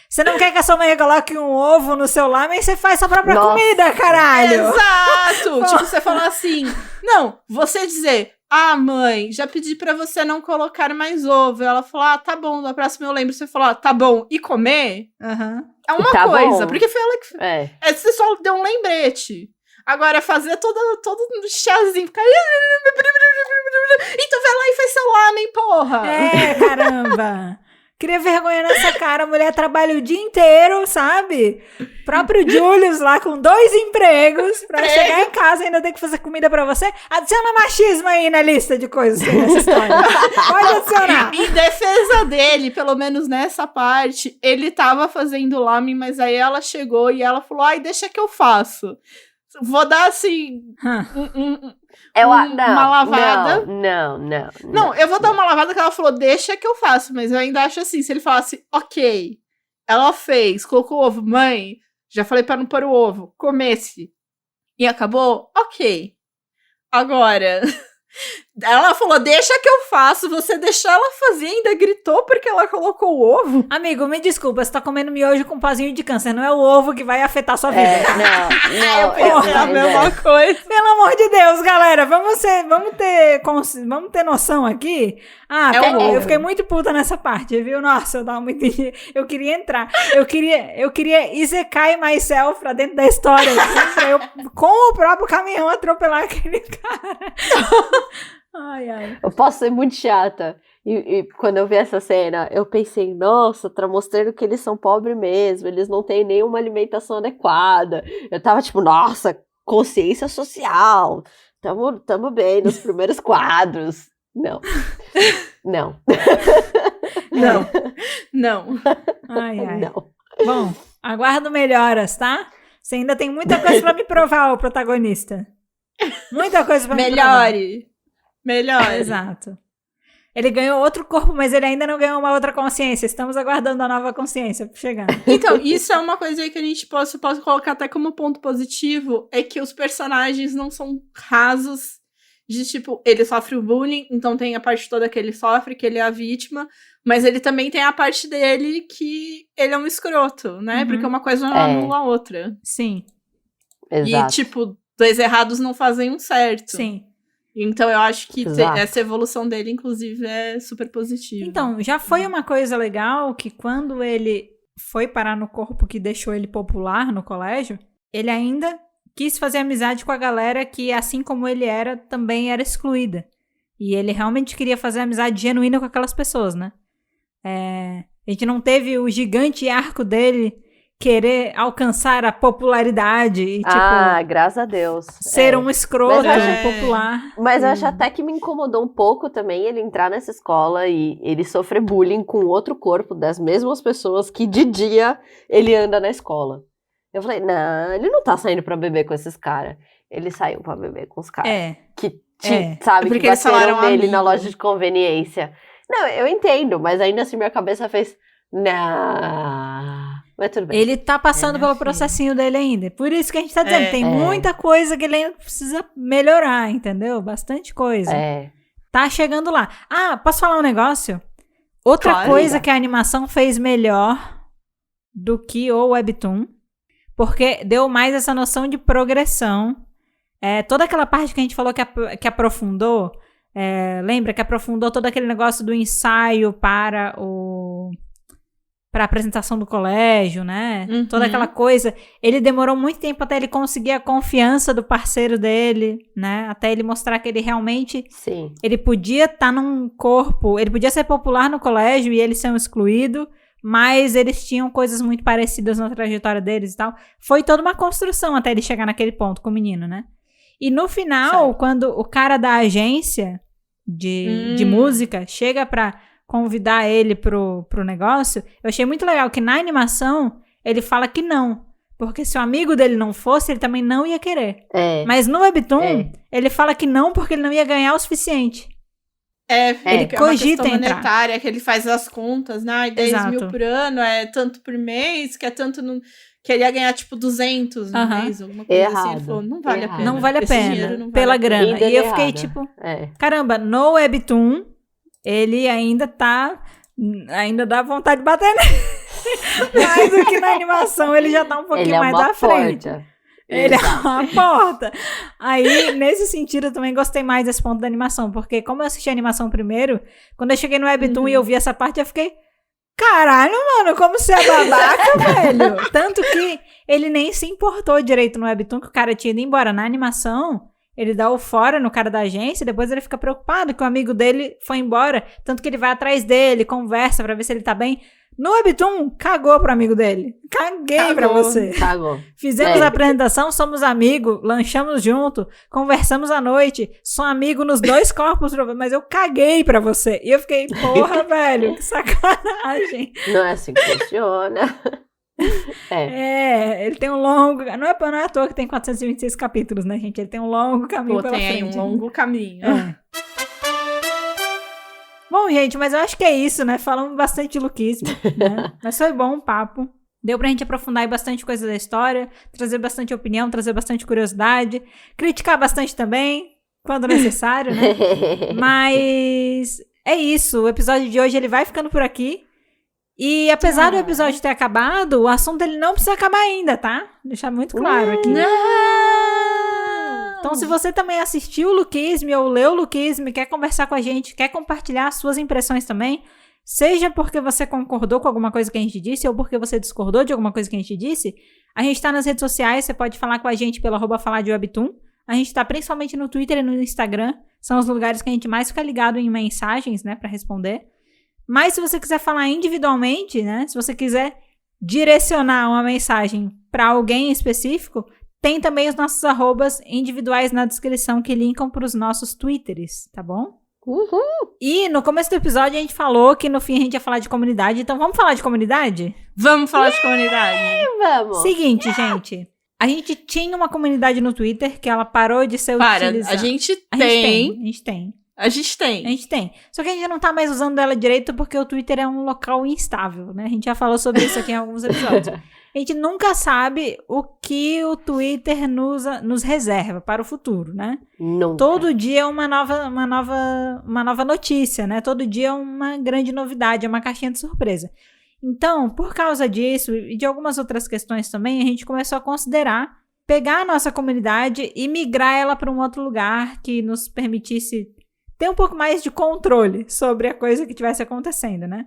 Você não quer que a sua mãe coloque um ovo no seu lamen, você faz sua própria Nossa. comida, caralho! Exato! Tipo, você falar assim, não, você dizer, mãe, já pedi pra você não colocar mais ovo. Ela falou, tá bom, da próxima eu lembro. Você falou, tá bom, e comer? Aham. É uma Tá coisa, bom. porque foi ela que... É. Você só deu um lembrete. Agora, fazer todo chazinho, ficar... E tu vai lá e faz seu lamen, porra! É, caramba! Cria vergonha nessa cara, a mulher trabalha o dia inteiro, sabe? Próprio Julius lá com 2 empregos pra chegar em casa e ainda ter que fazer comida pra você. Adiciona machismo aí na lista de coisas que tem nessa história. Pode adicionar. Em defesa dele, pelo menos nessa parte, ele tava fazendo lamen, mas aí ela chegou e ela falou, deixa que eu faço. Vou dar, assim, uma lavada. Não, Eu vou dar uma lavada que ela falou, deixa que eu faço. Mas eu ainda acho assim, se ele falasse, ok, ela fez, colocou o ovo, mãe, já falei pra não pôr o ovo, comece. E acabou, ok. Agora... Ela falou, deixa que eu faço. Você deixou ela fazer, ainda gritou porque ela colocou o ovo. Amigo, me desculpa, você tá comendo miojo com pozinho de câncer. Não é o ovo que vai afetar sua vida. Não. É a mesma coisa. Pelo amor de Deus, galera, vamos ter noção aqui. Eu fiquei muito puta nessa parte, viu? Nossa, eu tava muito... Eu queria entrar. Eu queria Isekai myself pra dentro da história, assim, pra eu, com o próprio caminhão, atropelar aquele cara. Ai. Eu posso ser muito chata. E quando eu vi essa cena, eu pensei, nossa, tá mostrando que eles são pobres mesmo, eles não têm nenhuma alimentação adequada. Eu tava tipo, nossa, consciência social. Tamo bem nos primeiros quadros. Não. Ai. Não. Bom, aguardo melhoras, tá? Você ainda tem muita coisa pra me provar, o protagonista. Muita coisa pra me provar. Melhore. Exato. Ele ganhou outro corpo, mas ele ainda não ganhou uma outra consciência. Estamos aguardando a nova consciência chegando. Então, isso é uma coisa aí que a gente pode colocar até como ponto positivo, é que os personagens não são rasos de, tipo, ele sofre o bullying, então tem a parte toda que ele sofre, que ele é a vítima, mas ele também tem a parte dele que ele é um escroto, né? Porque uma coisa não anula a outra. Sim. Exato. E, tipo, 2 errados não fazem um certo. Sim. Então eu acho que Exato. essa evolução dele, inclusive, é super positiva. Então, já foi uma coisa legal que quando ele foi parar no corpo que deixou ele popular no colégio, ele ainda quis fazer amizade com a galera que, assim como ele era, também era excluída. E ele realmente queria fazer amizade genuína com aquelas pessoas, né? A gente não teve o gigante arco dele querer alcançar a popularidade e, tipo, graças a Deus. ser um escroto Mas eu acho- popular. Mas eu acho até que me incomodou um pouco também ele entrar nessa escola e ele sofrer bullying com outro corpo das mesmas pessoas que de dia ele anda na escola. Eu falei, não, ele não tá saindo pra beber com esses caras. Ele saiu pra beber com os caras. Sabe, Porque que eles falaram bateram nele na amigo. loja de conveniência. Não, eu entendo, mas ainda assim minha cabeça fez, não, mas tudo bem. Ele tá passando É, pelo filho. processinho dele ainda. Por isso que a gente tá dizendo, tem É. muita coisa que ele ainda precisa melhorar, entendeu? Bastante coisa. Tá chegando lá. Posso falar um negócio? Outra Claro. coisa que a animação fez melhor do que o Webtoon, porque deu mais essa noção de progressão. Toda aquela parte que a gente falou que aprofundou, lembra que aprofundou todo aquele negócio do ensaio para a apresentação do colégio, né? Uhum. Toda aquela coisa. Ele demorou muito tempo até ele conseguir a confiança do parceiro dele, né? Até ele mostrar que ele realmente... Sim. Ele podia estar num corpo... Ele podia ser popular no colégio e eles ser um excluído, mas eles tinham coisas muito parecidas na trajetória deles e tal. Foi toda uma construção até ele chegar naquele ponto com o menino, né? E no final, Certo. quando o cara da agência de música chega pra convidar ele pro negócio, eu achei muito legal que na animação ele fala que não. Porque se o amigo dele não fosse, ele também não ia querer. Mas no Webtoon, ele fala que não porque ele não ia ganhar o suficiente. Ele cogita uma questão entrar. monetária, que ele faz as contas, né? 10 Exato. mil por ano, é tanto por mês, que é tanto no... Que ele ia ganhar, tipo, 200 no Aham. mês, alguma coisa assim. Errado. Ele falou, não vale a Errado. pena. Não vale a Esse pena dinheiro não vale pela a pena. grana. Ainda E eu é fiquei errado. tipo, É. caramba, no Webtoon, ele ainda tá... Ainda dá vontade de bater nele. Mais do que na animação, ele já tá um pouquinho mais à frente. Ele é uma porta. Aí, nesse sentido, eu também gostei mais desse ponto da animação, porque como eu assisti a animação primeiro, quando eu cheguei no Webtoon e eu vi essa parte, eu fiquei, caralho, mano, como você é babaca, velho. Tanto que ele nem se importou direito no Webtoon, que o cara tinha ido embora. Na animação, ele dá o fora no cara da agência, depois ele fica preocupado que o amigo dele foi embora, tanto que ele vai atrás dele, conversa pra ver se ele tá bem. No Webtoon, cagou pro amigo dele. Caguei pra você. Cagou. Fizemos a apresentação, somos amigos, lanchamos junto, conversamos à noite, sou amigo nos 2 corpos, mas eu caguei pra você. E eu fiquei, porra, velho, que sacanagem. Não é assim que funciona. Ele tem um longo... Não é à toa que tem 426 capítulos, né, gente? Ele tem um longo caminho pela frente. Tem aí um longo caminho. Bom, gente, mas eu acho que é isso, né? Falamos bastante de lookismo, né? Mas foi bom o papo. Deu pra gente aprofundar em bastante coisa da história, trazer bastante opinião, trazer bastante curiosidade, criticar bastante também, quando necessário, né? Mas é isso. O episódio de hoje, ele vai ficando por aqui. E apesar do episódio ter acabado, o assunto ele não precisa acabar ainda, tá? Deixar muito claro aqui. Então, se você também assistiu o Lookism ou leu o Lookism, quer conversar com a gente, quer compartilhar suas impressões também, seja porque você concordou com alguma coisa que a gente disse ou porque você discordou de alguma coisa que a gente disse, a gente tá nas redes sociais, você pode falar com a gente pelo @falardewebtoon. A gente tá principalmente no Twitter e no Instagram, são os lugares que a gente mais fica ligado em mensagens, né, pra responder. Mas se você quiser falar individualmente, né, se você quiser direcionar uma mensagem pra alguém específico, tem também os nossos arrobas individuais na descrição que linkam para os nossos twitters, tá bom? Uhul! E no começo do episódio a gente falou que no fim a gente ia falar de comunidade, então vamos falar de comunidade? Vamos falar de comunidade. Vamos! Seguinte, gente. A gente tinha uma comunidade no Twitter que ela parou de ser utilizada. A gente tem. Só que a gente não tá mais usando ela direito porque o Twitter é um local instável, né? A gente já falou sobre isso aqui em alguns episódios. A gente nunca sabe o que o Twitter nos reserva para o futuro, né? Nunca. Todo dia é uma nova notícia, né? Todo dia é uma grande novidade, é uma caixinha de surpresa. Então, por causa disso e de algumas outras questões também, a gente começou a considerar pegar a nossa comunidade e migrar ela para um outro lugar que nos permitisse ter um pouco mais de controle sobre a coisa que estivesse acontecendo, né?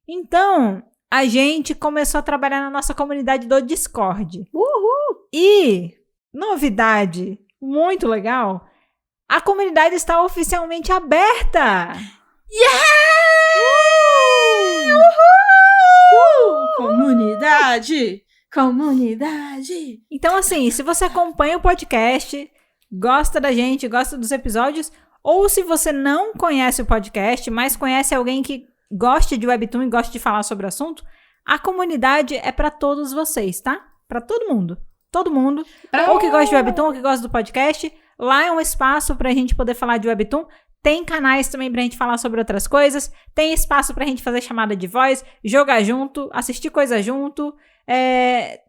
Então, a gente começou a trabalhar na nossa comunidade do Discord. Uhul! E, novidade muito legal, a comunidade está oficialmente aberta! Yeah! Comunidade! Então, assim, se você acompanha o podcast, gosta da gente, gosta dos episódios, ou se você não conhece o podcast, mas conhece alguém que goste de Webtoon e goste de falar sobre o assunto, a comunidade é pra todos vocês, tá? Pra todo mundo. Todo mundo. Ou que gosta de Webtoon, ou que gosta do podcast. Lá é um espaço pra gente poder falar de Webtoon. Tem canais também pra gente falar sobre outras coisas. Tem espaço pra gente fazer chamada de voz, jogar junto, assistir coisa junto.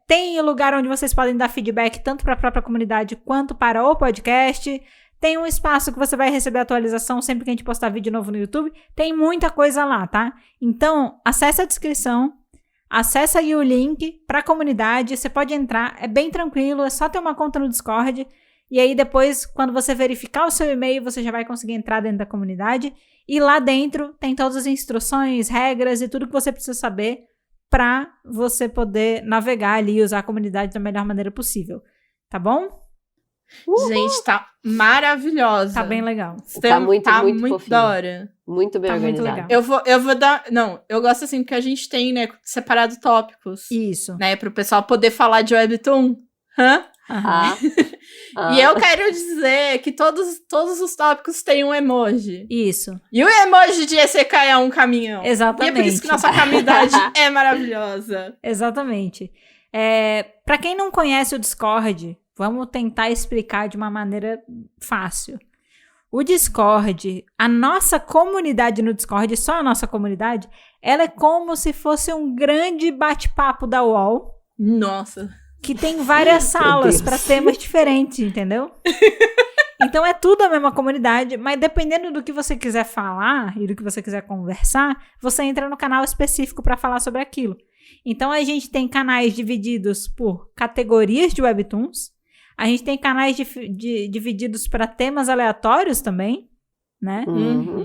Tem lugar onde vocês podem dar feedback tanto pra própria comunidade quanto para o podcast. Tem um espaço que você vai receber atualização sempre que a gente postar vídeo novo no YouTube. Tem muita coisa lá, tá? Então, acessa a descrição, acessa aí o link pra comunidade, você pode entrar, é bem tranquilo, é só ter uma conta no Discord. E aí depois, quando você verificar o seu e-mail, você já vai conseguir entrar dentro da comunidade. E lá dentro tem todas as instruções, regras e tudo que você precisa saber pra você poder navegar ali e usar a comunidade da melhor maneira possível. Tá bom? Uhul. Gente, tá maravilhosa. Tá bem legal. Tá muito fofinho. Da hora. Muito bem organizado. Muito legal. Eu vou dar... Não, eu gosto assim, porque a gente tem, né, separado tópicos. Isso. Né, pro pessoal poder falar de Webtoon. E eu quero dizer que todos os tópicos têm um emoji. Isso. E o emoji de ECK é um caminhão. Exatamente. E é por isso que nossa comunidade é maravilhosa. Exatamente. Pra quem não conhece o Discord, vamos tentar explicar de uma maneira fácil. O Discord, a nossa comunidade no Discord, só a nossa comunidade, ela é como se fosse um grande bate-papo da UOL. Nossa. Que tem várias salas para temas diferentes, entendeu? Então é tudo a mesma comunidade, mas dependendo do que você quiser falar e do que você quiser conversar, você entra no canal específico para falar sobre aquilo. Então a gente tem canais divididos por categorias de webtoons, a gente tem canais divididos para temas aleatórios também, né?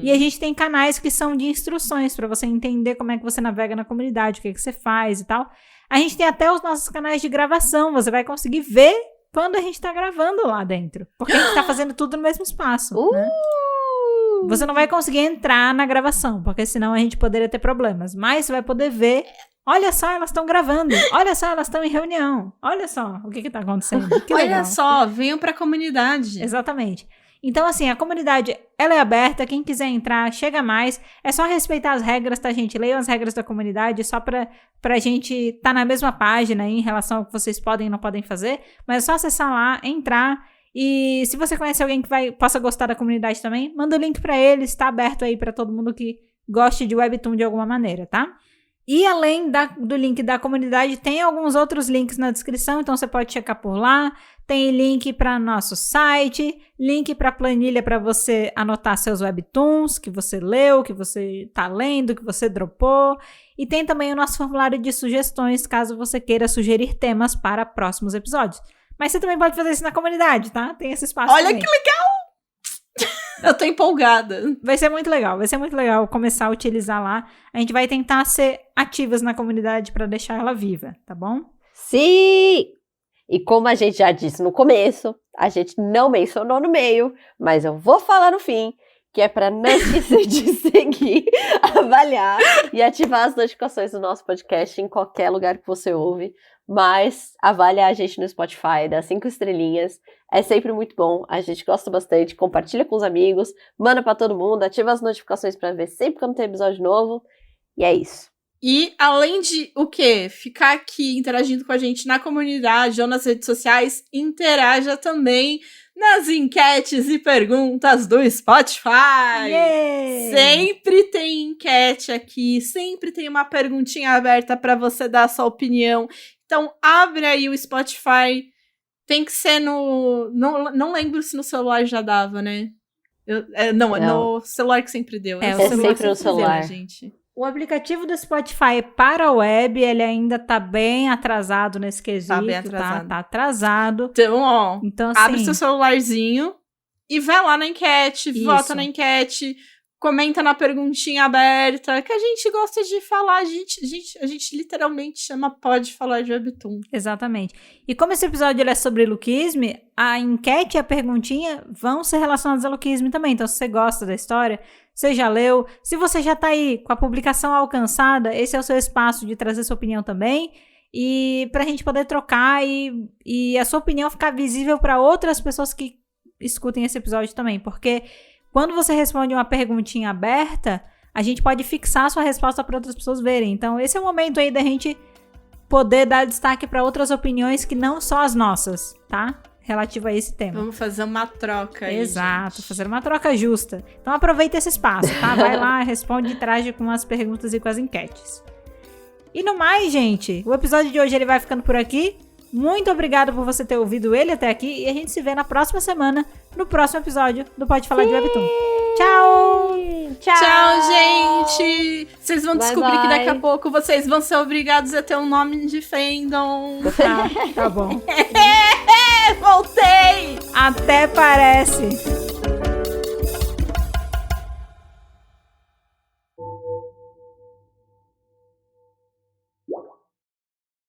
E a gente tem canais que são de instruções para você entender como é que você navega na comunidade, o que você faz e tal. A gente tem até os nossos canais de gravação, você vai conseguir ver quando a gente tá gravando lá dentro, porque a gente tá fazendo tudo no mesmo espaço, né? Você não vai conseguir entrar na gravação, porque senão a gente poderia ter problemas, mas você vai poder ver, olha só, elas estão gravando, olha só, elas estão em reunião, olha só o que tá acontecendo. Que legal. Olha só, venham pra comunidade. Exatamente. Então, assim, a comunidade, ela é aberta, quem quiser entrar, chega mais. É só respeitar as regras, tá, gente? Leiam as regras da comunidade, só pra gente tá na mesma página em relação ao que vocês podem e não podem fazer. Mas é só acessar lá, entrar. E se você conhece alguém que possa gostar da comunidade também, manda o link pra eles, tá aberto aí pra todo mundo que goste de webtoon de alguma maneira, tá? E além do link da comunidade, tem alguns outros links na descrição, então você pode checar por lá. Tem link para nosso site, link para planilha para você anotar seus webtoons que você leu, que você tá lendo, que você dropou. E tem também o nosso formulário de sugestões, caso você queira sugerir temas para próximos episódios. Mas você também pode fazer isso na comunidade, tá? Tem esse espaço Olha também. que legal! Eu tô empolgada. Vai ser muito legal começar a utilizar lá. A gente vai tentar ser ativas na comunidade para deixar ela viva, tá bom? Sim! E como a gente já disse no começo, a gente não mencionou no meio, mas eu vou falar no fim, que é para não esquecer de seguir, avaliar e ativar as notificações do nosso podcast em qualquer lugar que você ouve. Mas avaliar a gente no Spotify, dá 5 estrelinhas, é sempre muito bom, a gente gosta bastante, compartilha com os amigos, manda pra todo mundo, ativa as notificações pra ver sempre quando tem episódio novo, e é isso. E além de o quê? Ficar aqui interagindo com a gente na comunidade ou nas redes sociais, interaja também nas enquetes e perguntas do Spotify. Yeah! Sempre tem enquete aqui, sempre tem uma perguntinha aberta para você dar a sua opinião. Então, abre aí o Spotify. Tem que ser no... Não lembro se no celular já dava, né? Não, é no celular que sempre deu. É o celular sempre no celular. Deu, gente. O aplicativo do Spotify para a web, ele ainda tá bem atrasado nesse quesito. Tá bem atrasado. Tá atrasado. Então, ó, então, assim, abre seu celularzinho e vai lá na enquete, vota na enquete, comenta na perguntinha aberta, que a gente gosta de falar, a gente literalmente chama Pode Falar de Webtoon. Exatamente. E como esse episódio ele é sobre Lookism, a enquete e a perguntinha vão ser relacionadas a Lookism também. Então, se você gosta da história, você já leu, se você já tá aí com a publicação alcançada, esse é o seu espaço de trazer sua opinião também. E pra gente poder trocar e a sua opinião ficar visível para outras pessoas que escutem esse episódio também. Porque quando você responde uma perguntinha aberta, a gente pode fixar a sua resposta para outras pessoas verem. Então, esse é o momento aí da gente poder dar destaque para outras opiniões que não só as nossas, tá? Relativo a esse tema. Vamos fazer uma troca aí, Exato, gente. fazer uma troca justa. Então, aproveita esse espaço, tá? Vai lá, responde e interage com as perguntas e com as enquetes. E no mais, gente, o episódio de hoje ele vai ficando por aqui. Muito obrigado por você ter ouvido ele até aqui. E a gente se vê na próxima semana, no próximo episódio do Pode Falar de Webtoon. Tchau! Tchau, gente! Vocês vão descobrir bye. que daqui a pouco vocês vão ser obrigados a ter um nome de fandom. Tá bom. Voltei! Até parece.